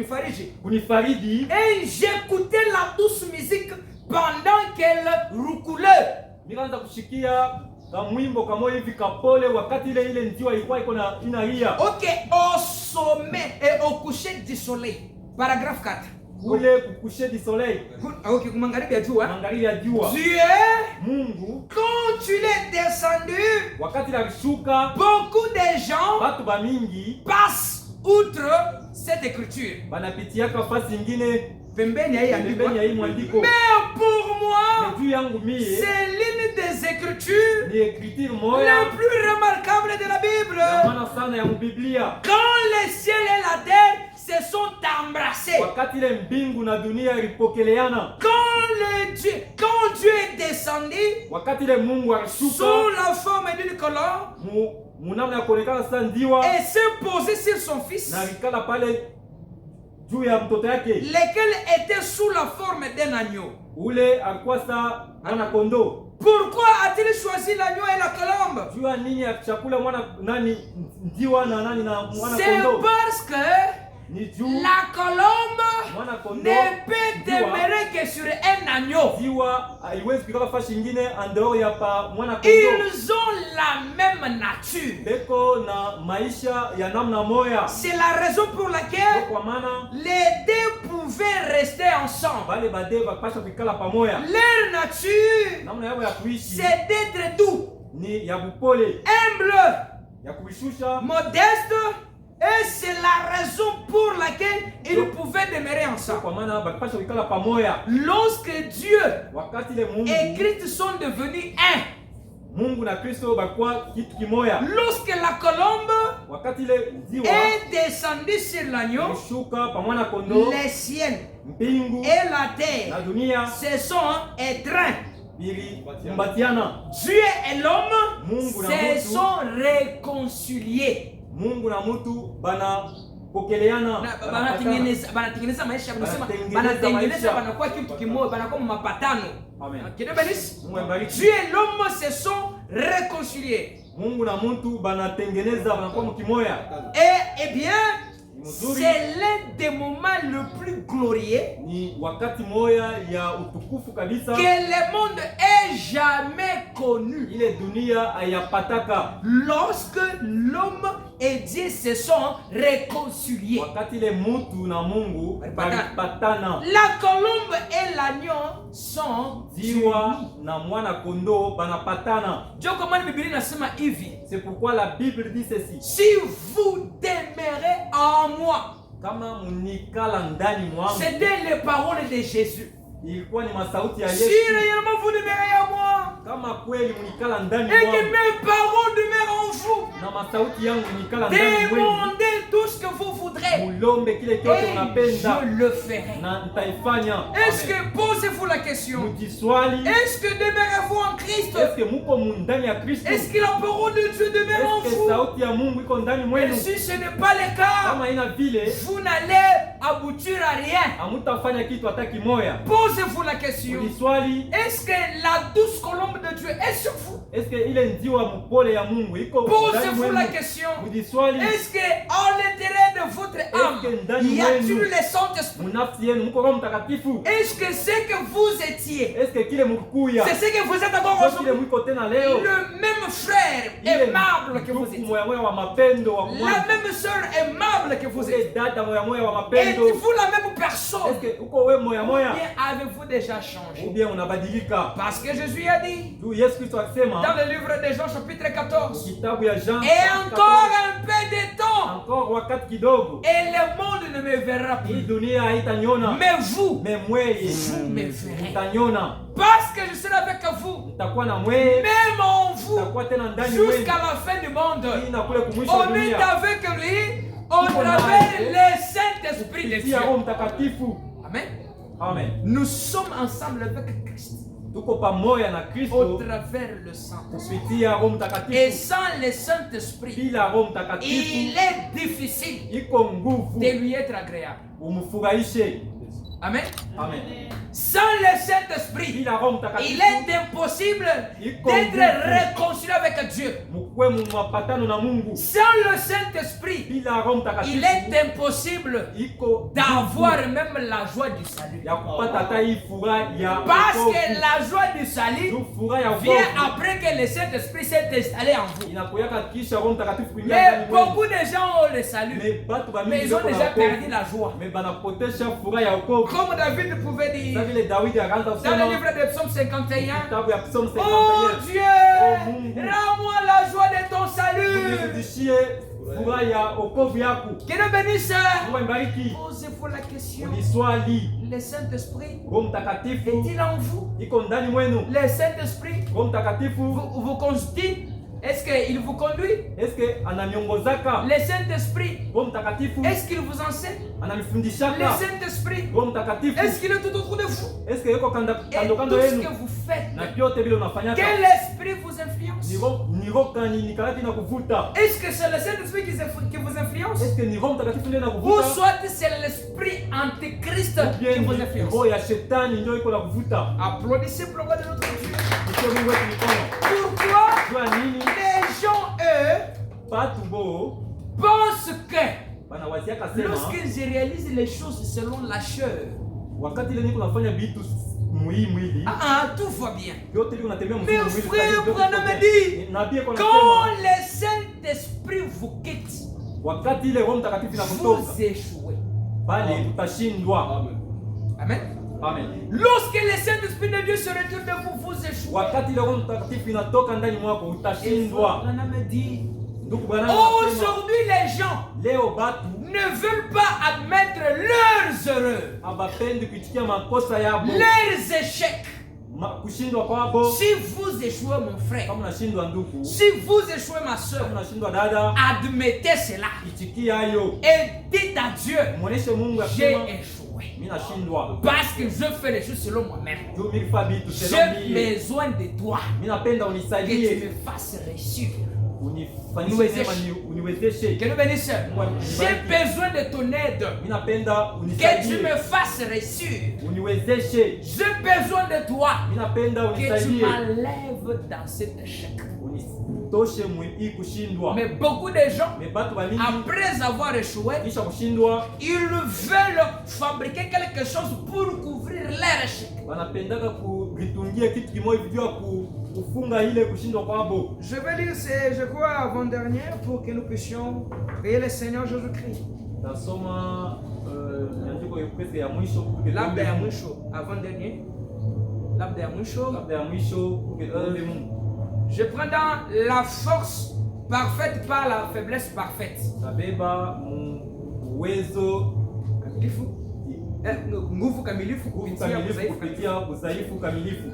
j'écoutais la douce musique pendant qu'elle roucoulait. Ok, au sommet et au coucher du soleil. Paragraphe 4. Coucher du soleil. Ok, Dieu, quand tu l'es descendu, beaucoup de gens passent outre cette écriture. Mais pour moi, c'est l'une une des écritures ni écriture moya les plus remarquables de la Bible. ya maana sana ya Biblia. Quand le ciel et la terre se sont embrassés, Wakati ile mbingu na dunia ilipokeleana, quand Dieu est descendu wakati ile Mungu alishuka sous la forme d'une colombe munamna ya kuonekana sasa ndiwa et s'est posé sur son fils, na alikala pale juu ya mtoto yake, lequel était sous la forme d'un agneau. ule alikuwa saa mwana kondoo. Pourquoi a-t-il choisi l'agneau et la colombe? Jua nini ya chakula mwana nani ndiwa na nani na mwana C'est kondoo? parce que Ni juu la colombe ne peut demeurer que sur un agneau. Ndiwa haiwezi kukaa fashi nyingine andao ya pa mwana kondoo. Ils ont la même nature. Beko na maisha ya namna moya. C'est la raison pour laquelle Kwa maana les deux pouvaient rester ensemble. bale bade bakapasha kukala pamoja. Leur nature, Namna yao ya kuishi c'est d'être doux, ni ya bupole, humble, ya kuishusha, modeste, et c'est la raison pour laquelle ils pouvaient demeurer ensemble. kwa maana bakapasha kukala pamoja. Lorsque Dieu Wakati ile Mungu et Christ sont devenus un, Mungu na Kristo bakwa kitu kimoya. lorsque la colombe Wakati ile ndiwa est descendue sur l'agneau, ilishuka pa mwana kondoo, les ciels mbingu et la na terre dunia se sont étreints. bili kumbatiana. Dieu et l'homme Mungu na se mtu. sont réconciliés. Mungu na mtu bana pokeleana, Banatengeneza maisha, Banatengeneza banatengeneza, maisha. banakuwa kitu kimoja, banakuwa mapatano. Amen. Kido benisi. Mungu abariki. Dieu et l'homme se sont réconciliés. Mungu na mtu banatengeneza banakuwa mkimoya. Eh bien, c'est l'un des moments le plus glorieux Ni wakati moya ya utukufu kabisa que le monde ait jamais connu. ile dunia ayapataka. Lorsque l'homme et Dieu se sont réconciliés. Wakati ile mutu na Mungu balipatana. La colombe et l'agneau sont Ziwa unis. na mwana kondoo banapatana. Dieu commande Bible nasema hivi. C'est pourquoi la Bible dit ceci. Si vous demeurez en moi. Kama munikala ndani mwangu. C'était les paroles de Jésus. Ilikuwa ni masauti ya Si Yesu. réellement vous demeurez en moi. Kama kweli munikala ndani Et que mwangu. mes paroles demeurent en vous. Na masauti yangu munikala ndani mwenu. Demandez tout ce que vous voudrez. Mulombe kile kyote Et unapenda. je le ferai. Na nitaifanya. Est-ce que, posez-vous la question. Mujiswali. Est-ce que demeurez-vous en Christ? Est-ce que muko ndani ya Kristo? Est-ce que la parole de Dieu demeure en Est-ce que vous? sauti ya Mungu iko ndani Et mwenu? si ce n'est pas le cas, Kama ina vile, vous n'allez aboutir à rien. hamutafanya kitu hata kimoya. Posez-vous la question. Mujiswali. Est-ce que la douce colombe de Dieu est sur vous? Est-ce que ile ndiwa mpole ya Mungu iko ndani Posez-vous mwenu? la question. Mujiswali. Est-ce que à l'intérieur de votre âme, y a-t-il le Saint-Esprit? Munafsi yenu mko Roho Mtakatifu. Est-ce que ce que vous étiez, Est-ce que kile mkuya? c'est ce que vous êtes encore Sio kile aujourd'hui? mko tena leo? Le même frère aimable que vous étiez. Moya moya wa mapendo wa La mwana. même sœur aimable que vous Ule étiez. dada moya moya wa mapendo. Êtes-vous la même personne? Est-ce que uko wewe moya Ou moya? bien avez-vous déjà changé? Ou bien unabadilika? Parce que Jésus a dit Juu Yesu Kristo akisema dans le livre de Jean chapitre 14, kitabu ya Jean et encore un peu de temps, encore wakati kidogo et le monde ne me verra hii plus. dunia haitaniona, Mais vous, me mweye vous me verrez. mtaniona, Parce que je serai avec vous, nitakuwa na mweye, même en vous, nitakuwa tena ndani mwenu jusqu'à la fin du monde. hii na kule kumwisho wa On est dunia avec lui au travers le Saint-Esprit de Dieu. kupitia Roho Mtakatifu. Amen. Amen. Nous sommes ensemble avec Christ Tuko pamoja na au Kristo travers le Saint-Esprit. kupitia Roho Et Mtakatifu. sans le Saint-Esprit, Bila Roho il Mtakatifu est difficile iko nguvu de lui être agréable. umfurahishe. Amen. Amen. Sans le Saint-Esprit, Bila Roho il Mtakatifu est impossible d'être réconcilié avec Dieu. mukwe mu mapatano na Mungu. Sans le Saint-Esprit, Bila Roho il Mtakatifu est impossible iko d'avoir même la joie du salut. ya kupata hata hii furaha ya Parce wokovu. que la joie du salut Juu furaha ya vient wokovu après que le Saint-Esprit s'est installé en vous. inakuweka kisha Roho Mtakatifu kuingia Mais ndani mwenu. beaucoup de gens ont le salut, Mais batu ba mais mingi ils ont wako na déjà wokovu. perdu la joie. Mais banapotesha furaha ya wokovu. Comme David pouvait dire Sasa vile Daudi akaanza dans le kusema livre de Psaume 51, kitabu ya Psalm oh 51, Dieu, Oh, Mungu. rends-moi la joie de ton salut. unirudishie Que Dieu bénisse. Posez-vous la question. Le Saint-Esprit est-il en vous? Le Saint-Esprit vous conduit? Est-ce qu'il vous conduit? Le Saint-Esprit, est-ce qu'il vous enseigne? Le Saint-Esprit, est-ce qu'il est tout autour de vous? Et tout ce que vous faites, quel esprit vous influence? Est-ce que c'est le Saint-Esprit qui vous influence? Ou soit c'est l'esprit antéchrist qui vous influence? Applaudissez pour le roi de notre Dieu. Pourquoi les gens, eux, pensent que lorsqu'ils réalisent les choses selon la chair, tout va bien. Mais frère Branham dit, quand le Saint-Esprit vous quitte, vous échouez. Amen. Amen. Lorsque le Saint-Esprit de Dieu se retire de vous, vous échouez. Aujourd'hui, les gens ne veulent pas admettre leurs erreurs, leurs échecs. Si vous échouez, mon frère, si vous échouez, ma soeur, admettez cela et dites à Dieu, j'ai échoué parce que je fais les choses selon moi-même. J'ai besoin de toi, que tu me fasses réussir. Que nous bénisse. J'ai besoin de ton aide, que tu me fasses réussir. J'ai besoin de toi, que tu m'enlèves dans cet échec. Mais beaucoup de gens, après avoir échoué, ils veulent fabriquer quelque chose pour couvrir leur échec. Je vais lire, je crois, avant-dernière pour que nous puissions prier le Seigneur Jésus-Christ. Avant-dernier. Je prends dans la force parfaite par la faiblesse parfaite.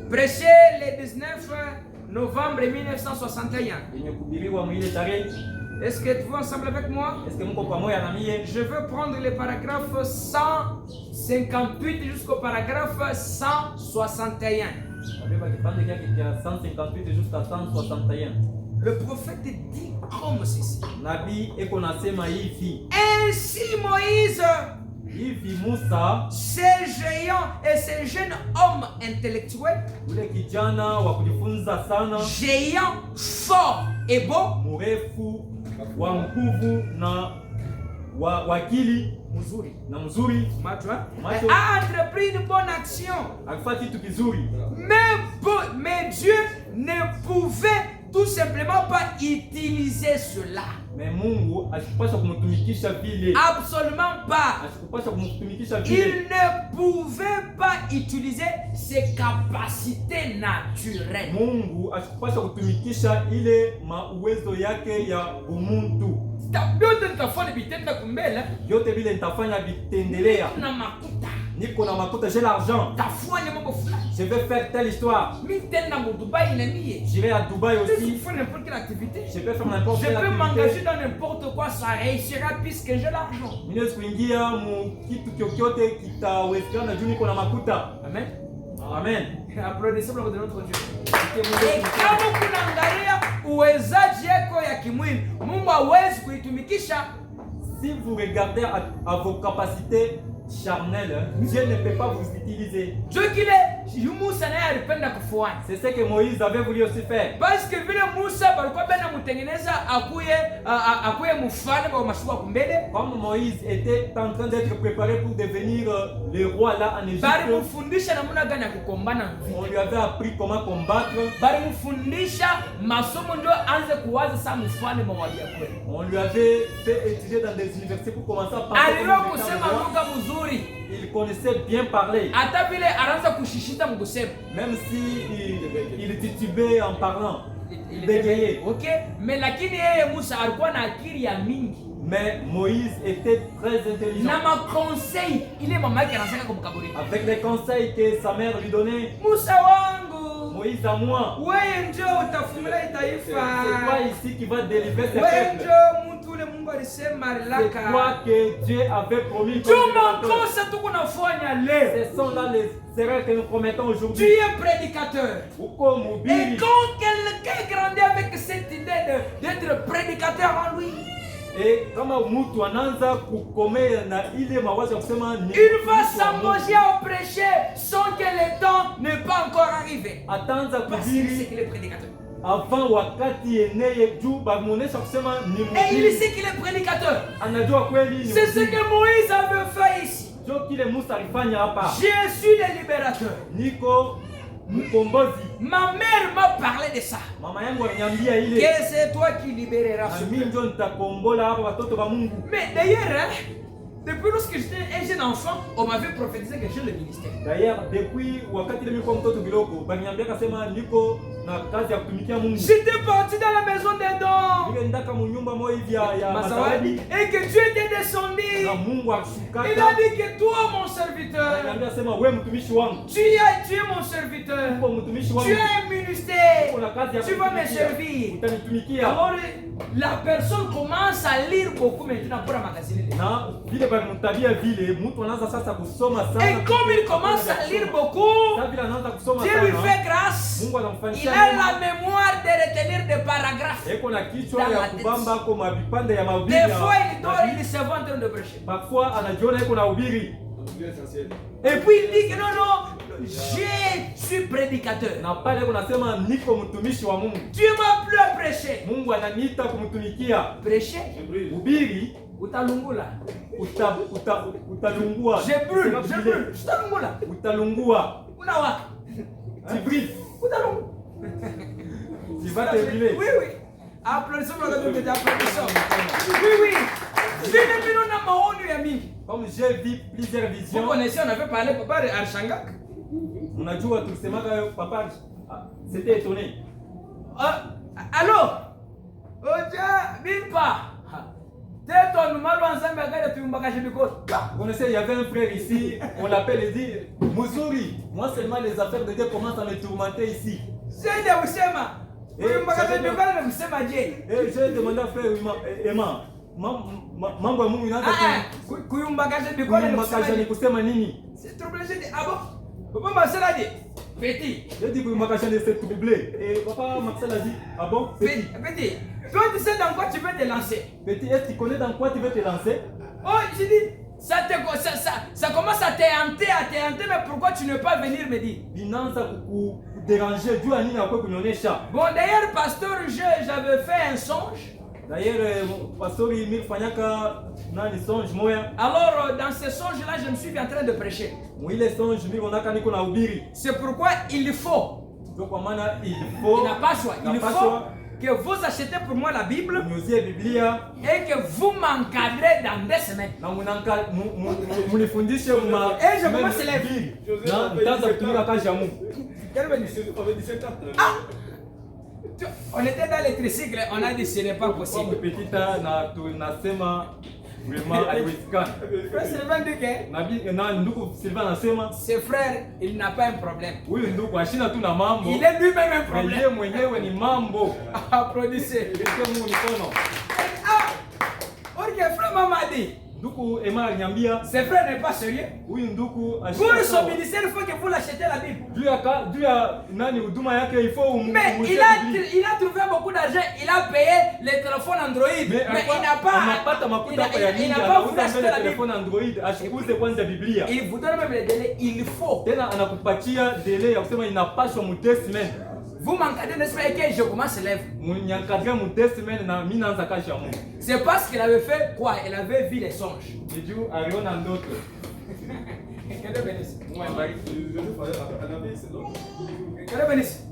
Prêché le 19 novembre 1961. Est-ce que tu vas ensemble avec moi? Je veux prendre les paragraphes 158 jusqu'au paragraphe 161. Le prophète dit comme ceci. Ainsi Moïse, ces géants et ces jeunes hommes intellectuels, géants forts et beaux, a entrepris une bonne action. Mais Dieu ne pouvait tout simplement pas utiliser cela. Absolument pas. Il ne pouvait pas utiliser ses capacités naturelles. J'ai l'argent. Je vais faire telle histoire. Je vais à Dubaï aussi. Je peux faire n'importe quelle activité. Je peux m'engager dans n'importe quoi, ça réussira puisque j'ai l'argent. Amen. Amen. Applaudissez pour notre Dieu. Et kama kunaangalia uwezaji yako ya kimwili, Mungu hawezi kuitumikisha. Si vous regardez à vos capacités charnel, Dieu ne peut pas vous utiliser. C'est ce que Moïse avait voulu aussi faire. Parce que comme Moïse était en train d'être préparé pour devenir le roi là en Égypte, on lui avait appris comment combattre. On lui avait fait étudier dans des universités pour commencer à parler. Il connaissait bien parler. Même si il titubait en parlant. bégayait. OK, mais lakini yeye Musa alikuwa na akili ya mingi. Mais Moïse était très intelligent. Na ma conseil, ile mama yake anasema kumkaburi. Avec les conseils que sa mère lui donnait. Musa wangu, Moïse à moi. wewe ndio utafungulia taifa. C'est toi ici qui va délivrer ce Wewe peuple. ndio mtu ule Mungu alisema C'est laka. toi que Dieu avait promis. Tuma kosa tuko nafanya leo. Ce sont là les erreurs que nous commettons Tu aujourd'hui. es prédicateur. Uko Et mhubiri. quand quelqu'un grandit avec cette idée d'être prédicateur en lui, Kama mtu anaanza kukomea na ile mawazo ya kusema ni il va s'engager au prêcher sans que le temps n'est pas encore arrivé. ataanza Parce qu'il sait kuhubiri qu'il est prédicateur. avant wakati eneye juu bamuonesha kusema ni Et il mhubiri. sait qu'il est prédicateur. Anajua kweli ni C'est ce mhubiri. que Moïse avait fait ici. Ndio kile Musa alifanya hapa. Je suis le libérateur. Niko mkombozi. Ma mère m'a parlé de ça. Mama yangu aliniambia ile. Que c'est toi qui libéreras Na ce mimi peuple. ndio nitakombola hapa watoto wa Mungu. Mais d'ailleurs, depuis lorsque j'étais un jeune enfant, on m'avait prophétisé que j'ai le ministère. D'ailleurs, depuis wakati ile nilikuwa mtoto kidogo, baniambia kasema niko na kazi ya kutumikia Mungu. J'étais parti dans la maison des dons. Nile ndaka mu nyumba moja hivi ya Mazawadi. Et que Dieu était descendu. na Mungu akishukaka. Il a dit que toi, mon serviteur, Ananiambia sema wewe mtumishi wangu. tu es mon serviteur. Uko mtumishi wangu. Tu as un ministère. Uko na kazi ya Tu vas me kutumikia. servir. Utanitumikia. Alors, la personne commence à lire beaucoup maintenant pour la magazine. Na vile balimtabia vile mtu anaanza sasa kusoma sana. Et comme il commence à lire beaucoup, Sasa vile anaanza kusoma Dieu lui sana. fait grâce. Mungu Il anamfanyia a la mémoire de retenir des paragraphes. eko na kichwa Dans ya la tête. kubamba kwa mavipande ya mahubiri. Des fois, il dort, il se voit en train de prêcher. Parfois anajiona eko na ubiri. Et puis il dit que non, non, je suis prédicateur. Na pale eko nasema niko mtumishi wa Mungu. Dieu m'a plus à prêcher. Mungu ananiita kumtumikia. Prêcher, Ubiri utalungula. utalungua. Je brûle, utalungula. Utalungua. Unawaka. Tu brilles. Utalungula. Tu vas te brûler. Oui, oui. Applaudissons pour la Bible, applaudissons. Oui, oui. Vile vile na maono ya mingi. Comme j'ai vu plusieurs visions. Vous connaissez, on avait parlé papa de Arshangak. Unajua tulisemaka papa c'était étonné. Allô? Oja, bimpa. Teto numalo ensemble akaya tumbaka shibiko. Vous connaissez, il y avait un frère ici, on l'appelle et dit Mouzouri, moi seulement les affaires de Dieu commencent à me tourmenter ici. C'est de Oussema. Tumbaka shibiko na Oussema je. Et j'ai demandé à frère Emma, mambo ya Mungu inaanza kuyumbaka shibiko na Oussema ni kusema nini? C'est troublé, j'ai dit, ah bon? Papa Marcel a dit, petit. J'ai dit kuyumbaka shibiko c'est troublé. Et papa Marcel a dit, ah bon? Petit. Toi tu sais dans quoi tu veux te lancer? Petit, est-ce que tu connais dans quoi tu veux te lancer? Oh, j'ai dit, ça commence à te hanter, mais pourquoi tu ne peux pas venir me dire? Binanza kukudéranger, Dieu a nini akwe kunyonyesha. Bon, d'ailleurs, pasteur, j'avais fait un songe. D'ailleurs, pasteur Emile fanyaka nani songe moya. Alors, dans ce songe-là, je me suis en train de prêcher. Mwile songe mimi onaka niko na ubiri. C'est pourquoi il faut. Donc kwa maana il faut. Il n'a pas choix. Il faut que vous achetez pour moi la Bible et que vous m'encadrez dans 2 semaines. Et je commence à lire. On était dans les tricycles, on a dit ce n'est pas possible. Frère Sylvain dit que ce frère, il n'a pas un problème. Il est lui-même un problème. Applaudissez. Ok, frère Maman dit. Ce frère n'est pas sérieux. Pour son ministère, il faut que vous l'achetez la Bible. Mais il a trouvé beaucoup d'argent, il a payé les téléphones Android. Mais il n'a pas voulu acheter la Bible. Il vous donne même les délais, il faut. Vous m'encadrez, n'est-ce pas, que je commence à lèvres. C'est parce qu'il avait fait quoi? Il avait vu les songes. Que Dieu bénisse. Que Dieu bénisse.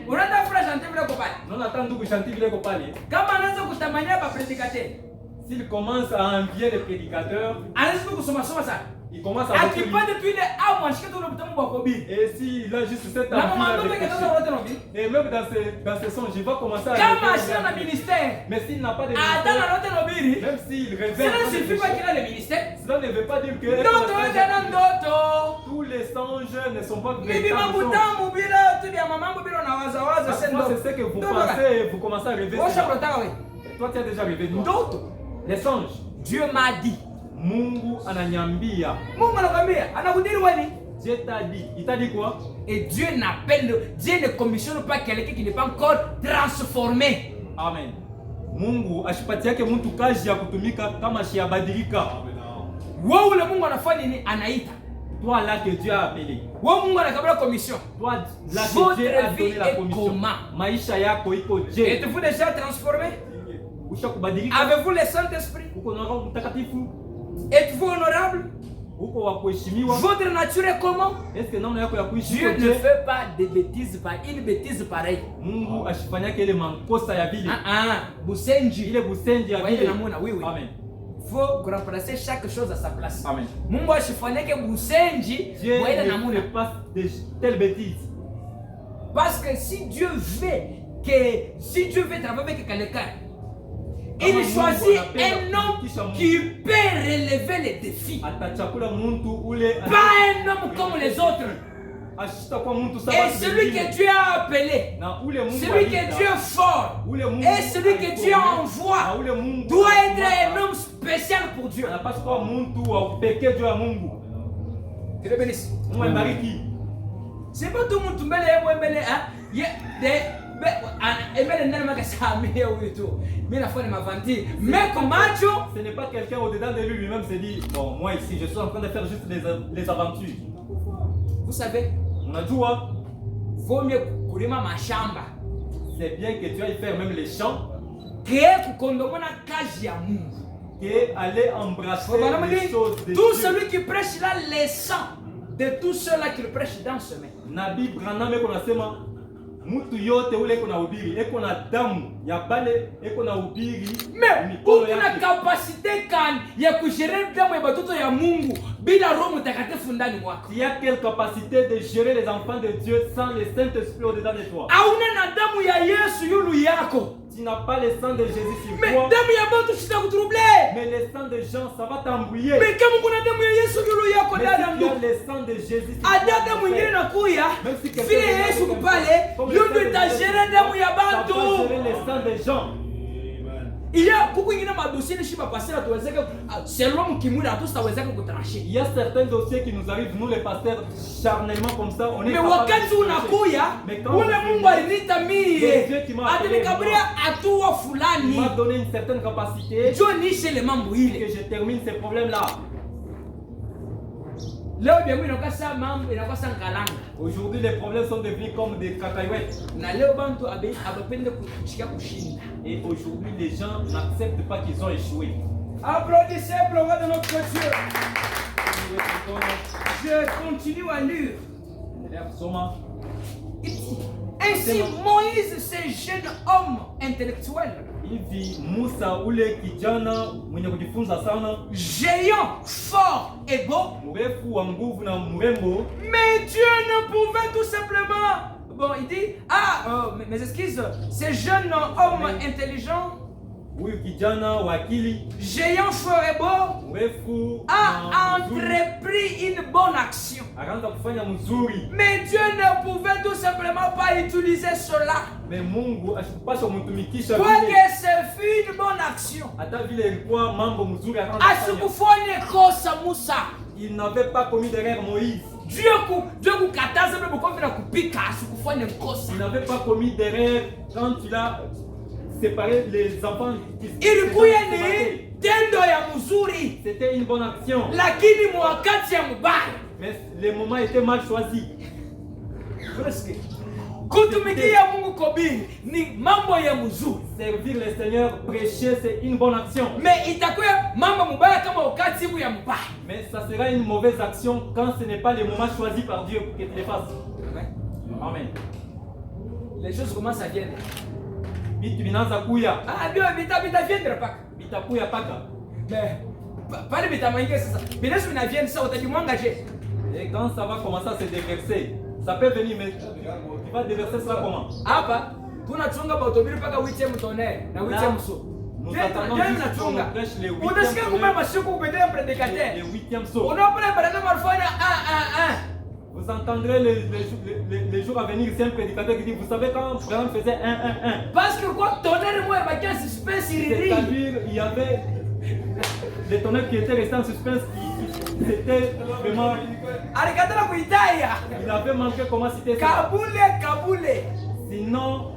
Unataka frère chanter vile kopali. Non, attends, ndugu chanter vile kopali. Kama anaanza kutamania ba prédicateur. S'il commence à envier les prédicateurs, anaanza kusoma soma sana. Il commence à akipande tu ile au mwanshike tu unamtamu Et s'il a juste cette envie, et même dans ce songe, il va commencer à rêver. Mais s'il n'a pas de ministère, même s'il rêve, cela ne veut pas dire que tous les songes ne sont pas véritables. C'est ce que vous pensez, vous commencez à rêver. Toi, tu as déjà rêvé. Les songes. Dieu m'a dit. Mungu ananyambia. Dieu t'a dit. Il t'a dit quoi? Et Dieu ne commissionne pas quelqu'un qui n'est pas encore transformé. Amen. Mungu ashipatia yake mtu kazi ya kutumika kama shiabadilika. Wewe ule Mungu anafanya nini? Anaita. Toi là que Dieu a appelé. Wewe Mungu anakabla commission. Toi là que Dieu a donné la commission. Maisha yako iko je? Êtes-vous déjà transformé? Avez-vous le Saint-Esprit? Êtes-vous honorable? Votre nature est comment? Dieu ne fait pas de bêtises, pas une bêtise pareille. Busenji. Oui. Amen. Faut remplacer chaque chose à sa place. Amen. Mungu ashifanye que Busenji. Dieu ne fait pas de telles bêtises. Parce que si Dieu veut travailler avec quelqu'un, il choisit un homme qui peut relever les défis. Pas un homme comme les autres. Et celui que Dieu a appelé, celui que Dieu fort, et celui que Dieu envoie, doit être un homme spécial pour Dieu. Que Dieu bénisse. C'est pas tout le monde qui mais comme ce n'est pas quelqu'un au-dedans de lui-même se dit bon, moi ici je suis en train de faire juste les aventures. Vous savez, on a dit vaut mieux kulima mashamba. C'est bien que tu ailles faire même les champs que aller embrasser les choses de tout Dieu. Celui qui prêche là les sangs de tous ceux-là qui le prêchent dans ce semaine. Nabi Branham konasema mutu yote ule kuna ubiri eko na damu ya bale eko na ubiri. Mais kuna capacité kan ya kugérer damu ya batoto ya Mungu bila Roho Mtakatifu ndani mwako. Il y a quelle capacité de gérer les enfants de Dieu sans le Saint-Esprit au-dedans de toi? Hauna na damu ya Yesu yulu yako. Tu n'as pas le sang de Jésus sur mais toi. Damu ya batu sitakutroubler. Mais le sang de Jean ça va t'embrouiller. Mais kama kuna damu ya Yesu yulu yako dada ndugu. Mais si tu as le sang de Jésus sur toi. Adada mwingine nakuya. Vile Yesu kupale, yule tajere damu ya batu. Ça va gérer le sang de Jean. Il y a beaucoup de dossiers qui sont passés selon mkimwili hatutawezeka kutrancher. Il y a certains dossiers qui nous arrivent nous les pasteurs charnellement comme ça on est. Mais wakati unakuya ule Mungu alinita mie atinikaburia atua fulani. Il m'a donné une certaine capacité. Jo nishe le mambo ile que je termine ces problèmes là. Aujourd'hui les problèmes sont devenus comme des cacahuètes. Et aujourd'hui les gens n'acceptent pas qu'ils ont échoué. Applaudissez pour le roi de notre Dieu. Je continue à lire. Ainsi Moïse, ce jeune homme intellectuel, géant, fort et beau, mais Dieu ne pouvait tout simplement. Bon, il dit, mes excuses, ce jeune homme intelligent, géant, fort et beau, a entrepris une bonne action. Mais Dieu ne pouvait tout simplement pas utiliser cela. Quoique ce fût une bonne action. Il n'avait pas commis d'erreur, Moïse. Il n'avait pas commis d'erreur quand il a séparé les enfants. C'était une bonne action. Mais les moments étaient mal choisis. Servir le Seigneur, prêcher, c'est une bonne action. Mais ça sera une mauvaise action quand ce n'est pas le moment choisi par Dieu pour que tu les fasses. Amen. Les choses commencent à viendre. Bitu binaanza kuya. Vitaviendre paka. Bitakuya paka. Mais pale bitamange sasa. Binesu binaviendre sasa utajimwanga je? Et quand ça va commencer à se déverser, ça peut venir, mais tu vas déverser ça comment? Hapa tunachunga bautobiri mpaka 8e tonnerre na 8e saut. Nous attendons juste qu'on prêche les 8e Unasikia kumbe mashiko kupetea prédicateur. Les 8e saut. Unaona baraka marfanya Vous entendrez les jours à venir, c'est un prédicateur qui dit, vous savez quand Abraham faisait 1, 1, 1. Parce que quoi tonnerre moi il y a un suspense C'est-à-dire il y avait des tonnerres qui étaient restés en suspense, c'était vraiment... Alikatala kuitaya. Il avait manqué comment citer ça. Kaboule. Sinon...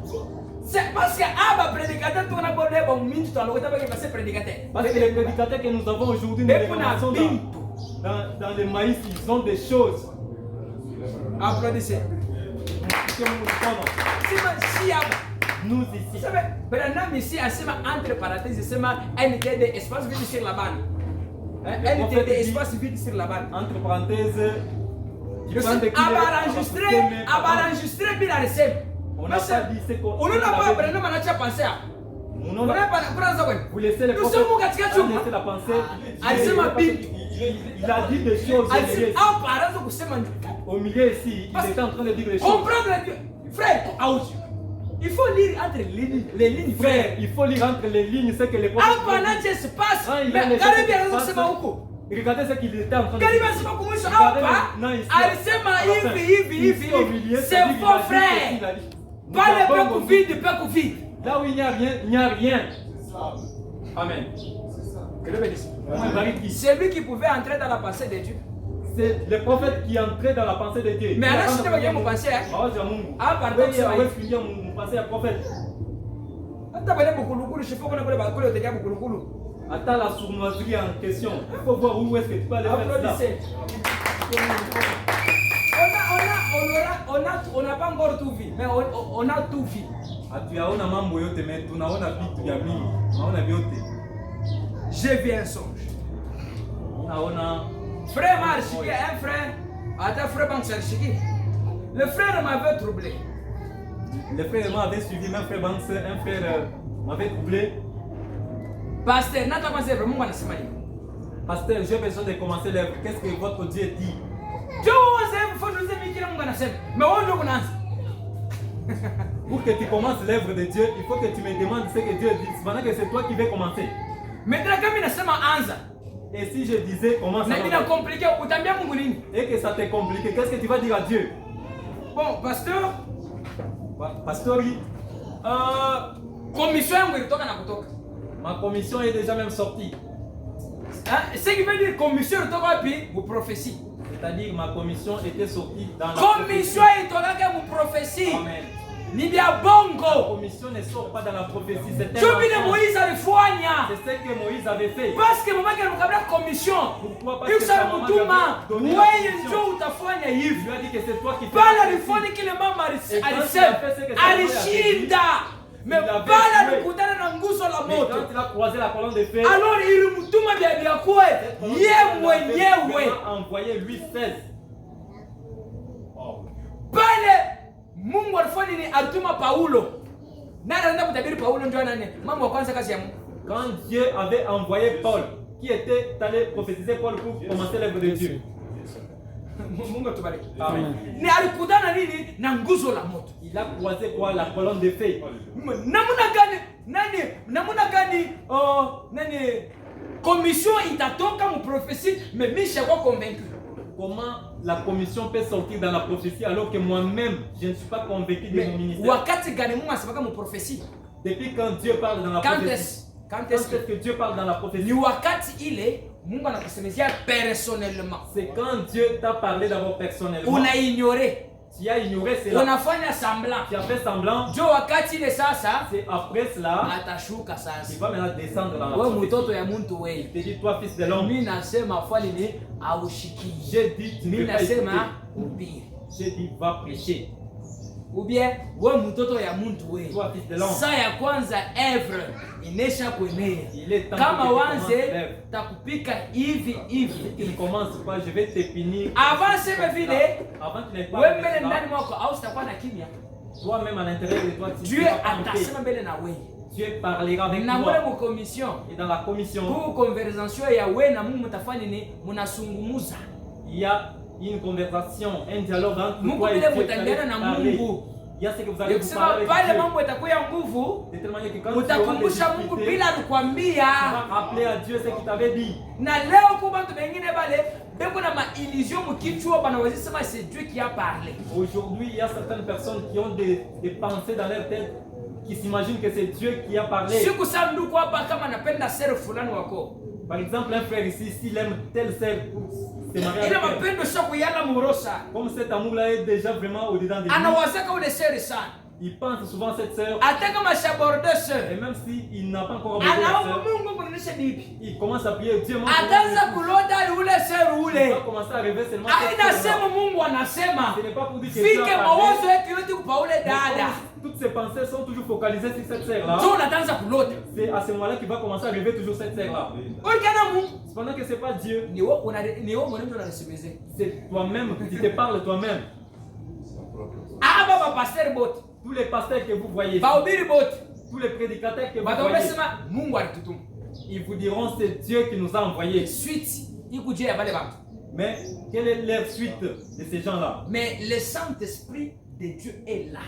C'est parce que Abba prédicateur tout n'a pas bon minute dans le temps que passer prédicateur. Parce que les prédicateurs que nous avons aujourd'hui dans les maïs, ils ont des choses. Applaudissez. Nous ici. Vous savez, Bernard ici a entre parenthèses, c'est un NTD espace vide sur la bande. Un NTD espace vide sur la bande. Entre parenthèses, enregistré bien la recette. On n'a pas dit ce qu'on n'a pas Bernard Manacha pensé à. Vous laissez les prophètes laisser la pensée. Il a dit des choses au milieu ici. Il était en train de dire des choses. Comprendre frère, il faut lire entre les lignes. Frère, il faut lire entre les lignes ce que les prophètes se passe. Regardez ce qu'il était en train de dire. C'est faux frère. Pas le peu vide. Là où il n'y a rien, il n'y a rien. Amen. C'est lui qui pouvait entrer dans la pensée de Dieu. C'est le prophète qui entrait dans la pensée de Dieu. Mais alors, si tu veux mon pensée, ah, pardon, c'est mon pensée à prophète. Attends la sournoiserie en question. Il faut voir où est-ce que tu peux aller faire ça. On n'a pas encore tout vu, mais on a tout vu. Hatuyaona mambo yote mais tunaona vitu vya mingi. Tunaona vyote. J'ai vu un songe. Naona frère Marchiki, un frère, attends frère Banksarchiki. Le frère m'avait troublé. Le frère m'avait suivi, même frère Banks, un frère m'avait troublé. Pasteur, n'attends pas vraiment qu'on a ce matin. Pasteur, j'ai besoin de commencer l'œuvre. Qu'est-ce que votre Dieu dit? Dieu faut nous aimer mais on nous connaît. Pour que tu commences l'œuvre de Dieu, il faut que tu me demandes ce que Dieu dit. Pendant que c'est toi qui veux commencer. Maintenant, comme il a anza. Et si je disais comment ça va compliqué, et que ça t'est compliqué, qu'est-ce que tu vas dire à Dieu? Bon, pasteur. Pasteur, oui. Commission ma commission est déjà même sortie. Ce qui veut dire commission vous prophétie. C'est-à-dire ma commission était sortie dans la commission est prophétie. Amen. Libia bongo. La commission ne sort pas dans la prophétie. C'est ce que Moïse avait fait. Parce que maman qui a commission. Pourquoi? Parce que sa maman lui a donné la commission. Lui a dit que c'est toi qui fais. Pas la réforme qui le maman alishinda. Mais pas la kutana na nguzo la moto. Quand il a croisé la colonne de feu. Alors il mutuma bia kwa ye mwenyewe envoyé lui 16. Pale Mungu alifanya nini? Alituma Paulo. Nani anaenda kutabiri Paulo ndio nani? Mambo ya kwanza kazi ya Mungu. Quand Dieu avait envoyé Paul, qui était allé prophétiser Paul pour commencer l'œuvre de Dieu. Mungu atubariki. Amen. Ni alikutana nini na nguzo la moto. Il a croisé quoi? La colonne de feu. Namuna gani commission itatoka mu prophétie mais mimi je suis convaincu. Comment la commission peut sortir dans la prophétie alors que moi-même je ne suis pas convaincu de mon ministère? Wakati gani Mungu asema mu prophétie? Depuis quand Dieu parle dans la prophétie? Quand est-ce que Dieu parle dans la prophétie? Ni wakati ile Mungu anakusemezea personnellement. C'est quand Dieu t'a parlé d'abord personnellement. On a ignoré. Tu as ignoré cela. On a fait semblant. Tu as fait semblant. Dieu wakati ile sasa. C'est après cela. Atashuka sasa. Il va maintenant descendre dans la prophétie. Wewe mtoto ya mtu wewe. Il te dit toi fils de l'homme. Mimi nasema fali ni aushiki. J'ai dit tu ne peux pas écouter. Ubiri. J'ai dit va prêcher. Ou bien wewe mtoto ya mtu wewe. Toi fils de l'homme. Saa ya kwanza ever inesha kuenea. Il est temps kama wanze takupika hivi. Il commence pas, je vais te punir. Avant sema vile. Avant tu n'es pas. Wewe mbele ndani mwako au sitakuwa na kimya. Toi-même à l'intérieur de toi, Dieu atasema mbele na wewe. Dieu parlera avec toi. Na mu commission. Et dans la commission. Pour conversation ya wewe na Mungu mtafanya nini? Mnasungumuza. Il y a une conversation, un dialogue entre Mungu toi et vile Dieu. mtaendelea na Mungu. Il y a ce que vous allez vous Kusema parler pale avec Dieu. mambo yatakuwa ya nguvu, De telle manière que quand tu auras des utakumbusha Mungu difficultés, bila tu kukwambia. vas rappeler à Dieu ce qu'il t'avait dit. Na leo kwa bantu bengine bale beko na ma illusion mkichwa banaweza sema c'est Dieu qui a parlé. Aujourd'hui, il y a certaines personnes qui ont des pensées dans leur tête, qui s'imaginent que c'est Dieu qui a parlé. Siku sanduku hapa kama napenda sere fulani wako. Par exemple, un frère ici, s'il aime telle sœur, c'est marié Ile avec elle. mapendo sio kuyala murosa. Comme cet amour-là est déjà vraiment au-dedans de lui, Anawazaka ule sere sana. il pense souvent à cette sœur, Hata kama shaborde et sere. même s'il n'a pas encore abordé la Anaomba sœur, Mungu kunisha dipi. il commence à prier Dieu. Ataanza kuloda ule sere Il ule. va commencer à rêver seulement cette Aina sœur-là. sema Mungu anasema. Ce n'est pas pour dire que Dieu a Fike parlé, mawazo yake yote kwa ule mais dada. comme toutes ses pensées sont toujours focalisées sur cette sœur-là. Ndio unaanza kuloda. C'est à ce moment-là qu'il va commencer à rêver toujours cette sœur-là. Ukana Mungu Cependant que c'est pas Dieu, ni wewe mwenyewe unasemezea. c'est toi-même qui te parles toi-même. Aba ba pastor bot. Tous les pasteurs que vous voyez, Bahubiri bot. tous les prédicateurs que vous voyez, Batamesema Mungu alitutuma. ils vous diront c'est Dieu qui nous a envoyés. Suite ikuje ya bale bantu. Mais quelle est leur suite de ces gens-là? Mais le Saint-Esprit de Dieu est là.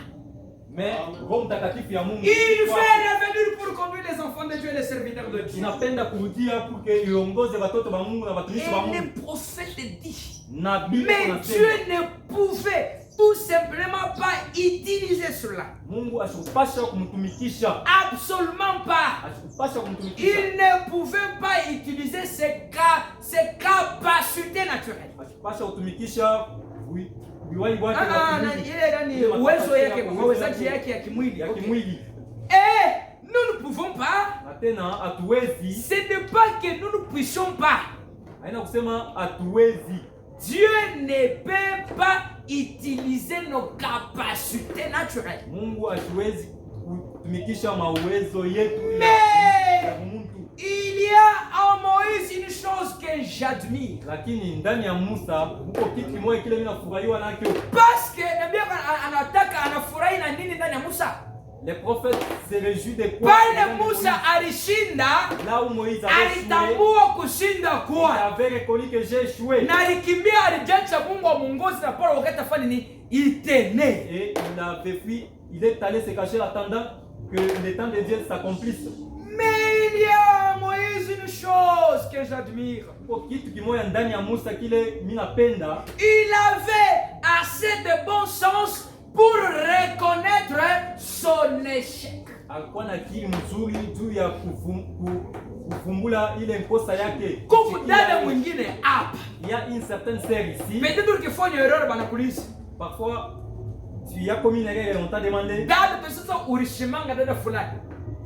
Mais Roho Mtakatifu ya Mungu Il fait revenir pour conduire les enfants de Dieu et les serviteurs de Dieu. inapenda kurudia pour que iongoze watoto wa Mungu na watumishi wa Et Mungu. le prophète dit. Na Biblia Mais inasema, Dieu ne pouvait tout simplement pas utiliser cela. Mungu ashikupasha kumtumikisha. Absolument pas. Ashikupasha kumtumikisha. Il ne pouvait pas utiliser ses capacités naturelles. Ashikupasha kutumikisha viwai wake Uwezo yake, mawezaji yake ya kimwili. ya kimwili. Et nous ne pouvons pas. Na tena hatuwezi, Ce n'est pas que nous ne puissions pas. haina kusema hatuwezi. Dieu ne peut pas utiliser nos capacités naturelles. Mungu hatuwezi kutumikisha mawezo yetu Mais ya mtu. il y a en Moïse une chose que j'admire. Lakini ndani ya Musa huko kitu kimoja kile mimi nafurahiwa nacho. Parce que nabii anataka anafurahi na nini ndani ya Musa? Les prophètes se réjouissent de quoi? Pale Musa alishinda, Là où Moïse avait échoué, alitambua kushinda il kwa. avait reconnu que j'ai échoué. Na alikimbia alijacha Mungu amuongoze na pale wakati afanye nini? Itene. Et il avait fui, il est allé se cacher attendant que le temps de Dieu s'accomplisse. Mais il y a en Moïse une chose que j'admire. Huko kitu kimoja ndani ya Musa kile mimi napenda, Il avait assez de bon sens pour reconnaître son échec. alikuwa na akili mzuri juu ya kufumbula ile nkosa yake. Kuku dada mwingine hapa. Il y a une certaine sœur ici. Peut-être ukifanya erreur banakuliza. Parfois, tu as commis une erreur et on t'a demandé, Dada pesa ulishimanga dada fulani.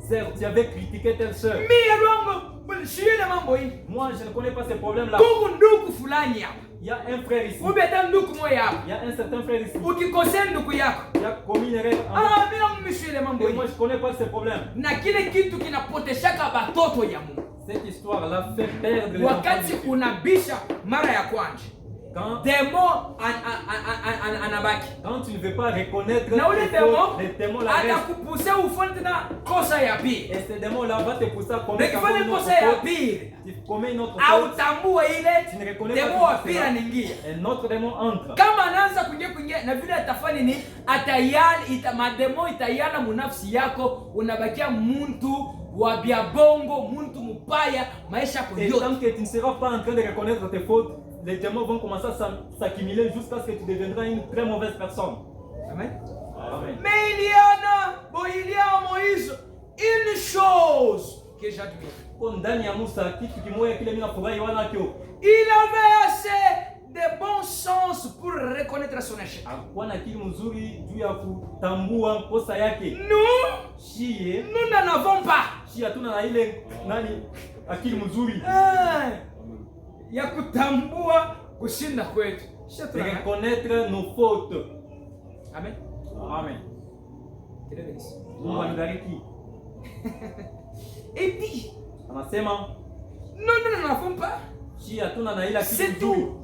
sœur, tu avais critiqué telle sœur. Mimi rongo shile mambo hii. Moi, je ne connais pas ces problèmes-là. Kuku ndugu fulani hapa. Il y a un frère ici. Ubeta ndugu moja hapa. Il y a un certain frère ici. Ukikosea ndugu yako. Il a commis une erreur. Ah, mimi rongo mishile mambo Et hii. moi, je ne connais pas ces problèmes. Na kile kitu kinapoteshaka batoto ya Mungu. Cette histoire-là fait perdre les enfants Wakati de Dieu. unabisha mara ya kwanza. Quand, Demo anabaki. quand tu ne veux pas reconnaître Na ule demo les démons là restent. atakupusa ufanye tena kosa ya pili. Et ces démons-là vont te pousser à commettre Nikifanya une autre kosa ya faute. pili, Tu commets une autre au faute. tambua Tu ne ile reconnais demo pas wa tout pili cela. anaingia. Un autre démon entre. Kama anaanza kuingia na vile atafanya ni atayala mademo itayala munafsi yako, unabakia muntu wa biabongo, muntu mupaya maisha yako Et yote. tant que tu ne seras pas en train de reconnaître tes fautes, les démons vont commencer à s'accumuler jusqu'à ce que tu deviendras une très mauvaise personne. Amen. Amen. Mais il y a en Moïse une chose que j'admire. Ndani ya Musa kitu kimoja kile mimi nafurahi wanacho. Il avait assez de bon sens pour reconnaître son échec. Alikuwa na akili mzuri juu ya kutambua kosa yake. Nous, Shie, nous n'en avons pas. shie hatuna na ile nani akili mzuri. Ya kutambua kushinda kwetu. De reconnaître nos fautes. Amen. Amen. Mungu anibariki. Et puis, Anasema nous n'en avons pas. shie hatuna na ile akili C'est mzuri. tout.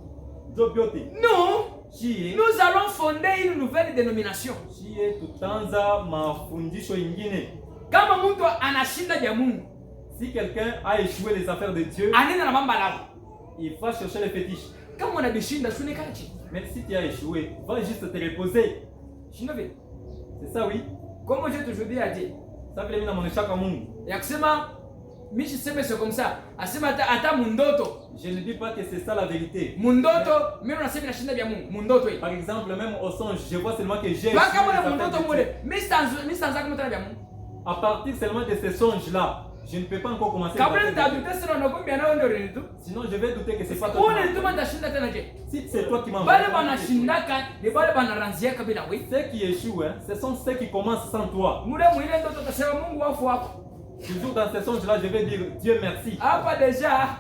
Job yote. Nous, Shie, nous allons fonder une nouvelle dénomination. shie tutaanza mafundisho ingine. Kama mtu anashinda ya Mungu, Si quelqu'un a échoué les affaires de Dieu, anena na mambo lao. il va chercher les fétiches. Kama unabishinda shule kana chini. Mais si tu as échoué, va juste te reposer. Shinove. C'est ça, oui. Comment je te dis à Dieu? Ça veut dire que mon Mungu. Ya kusema mishi sema c'est comme ça. Asema ata mundoto. Je ne dis pas que c'est ça la vérité. Mundoto, mimi nasema nashinda vya Mungu. Mundoto hii. Par exemple, même au songe, je vois seulement que j'ai. Ba kama na mundoto mule, mimi sanza kama tena vya Mungu. À partir seulement de ces songes-là, je ne peux pas encore commencer. Sinon, je vais douter que c'est pas toi. Si c'est toi qui m'envoies. Ceux qui échouent, hein, ce sont ceux qui commencent sans toi. Toujours dans ces songes-là, je vais dire Dieu merci.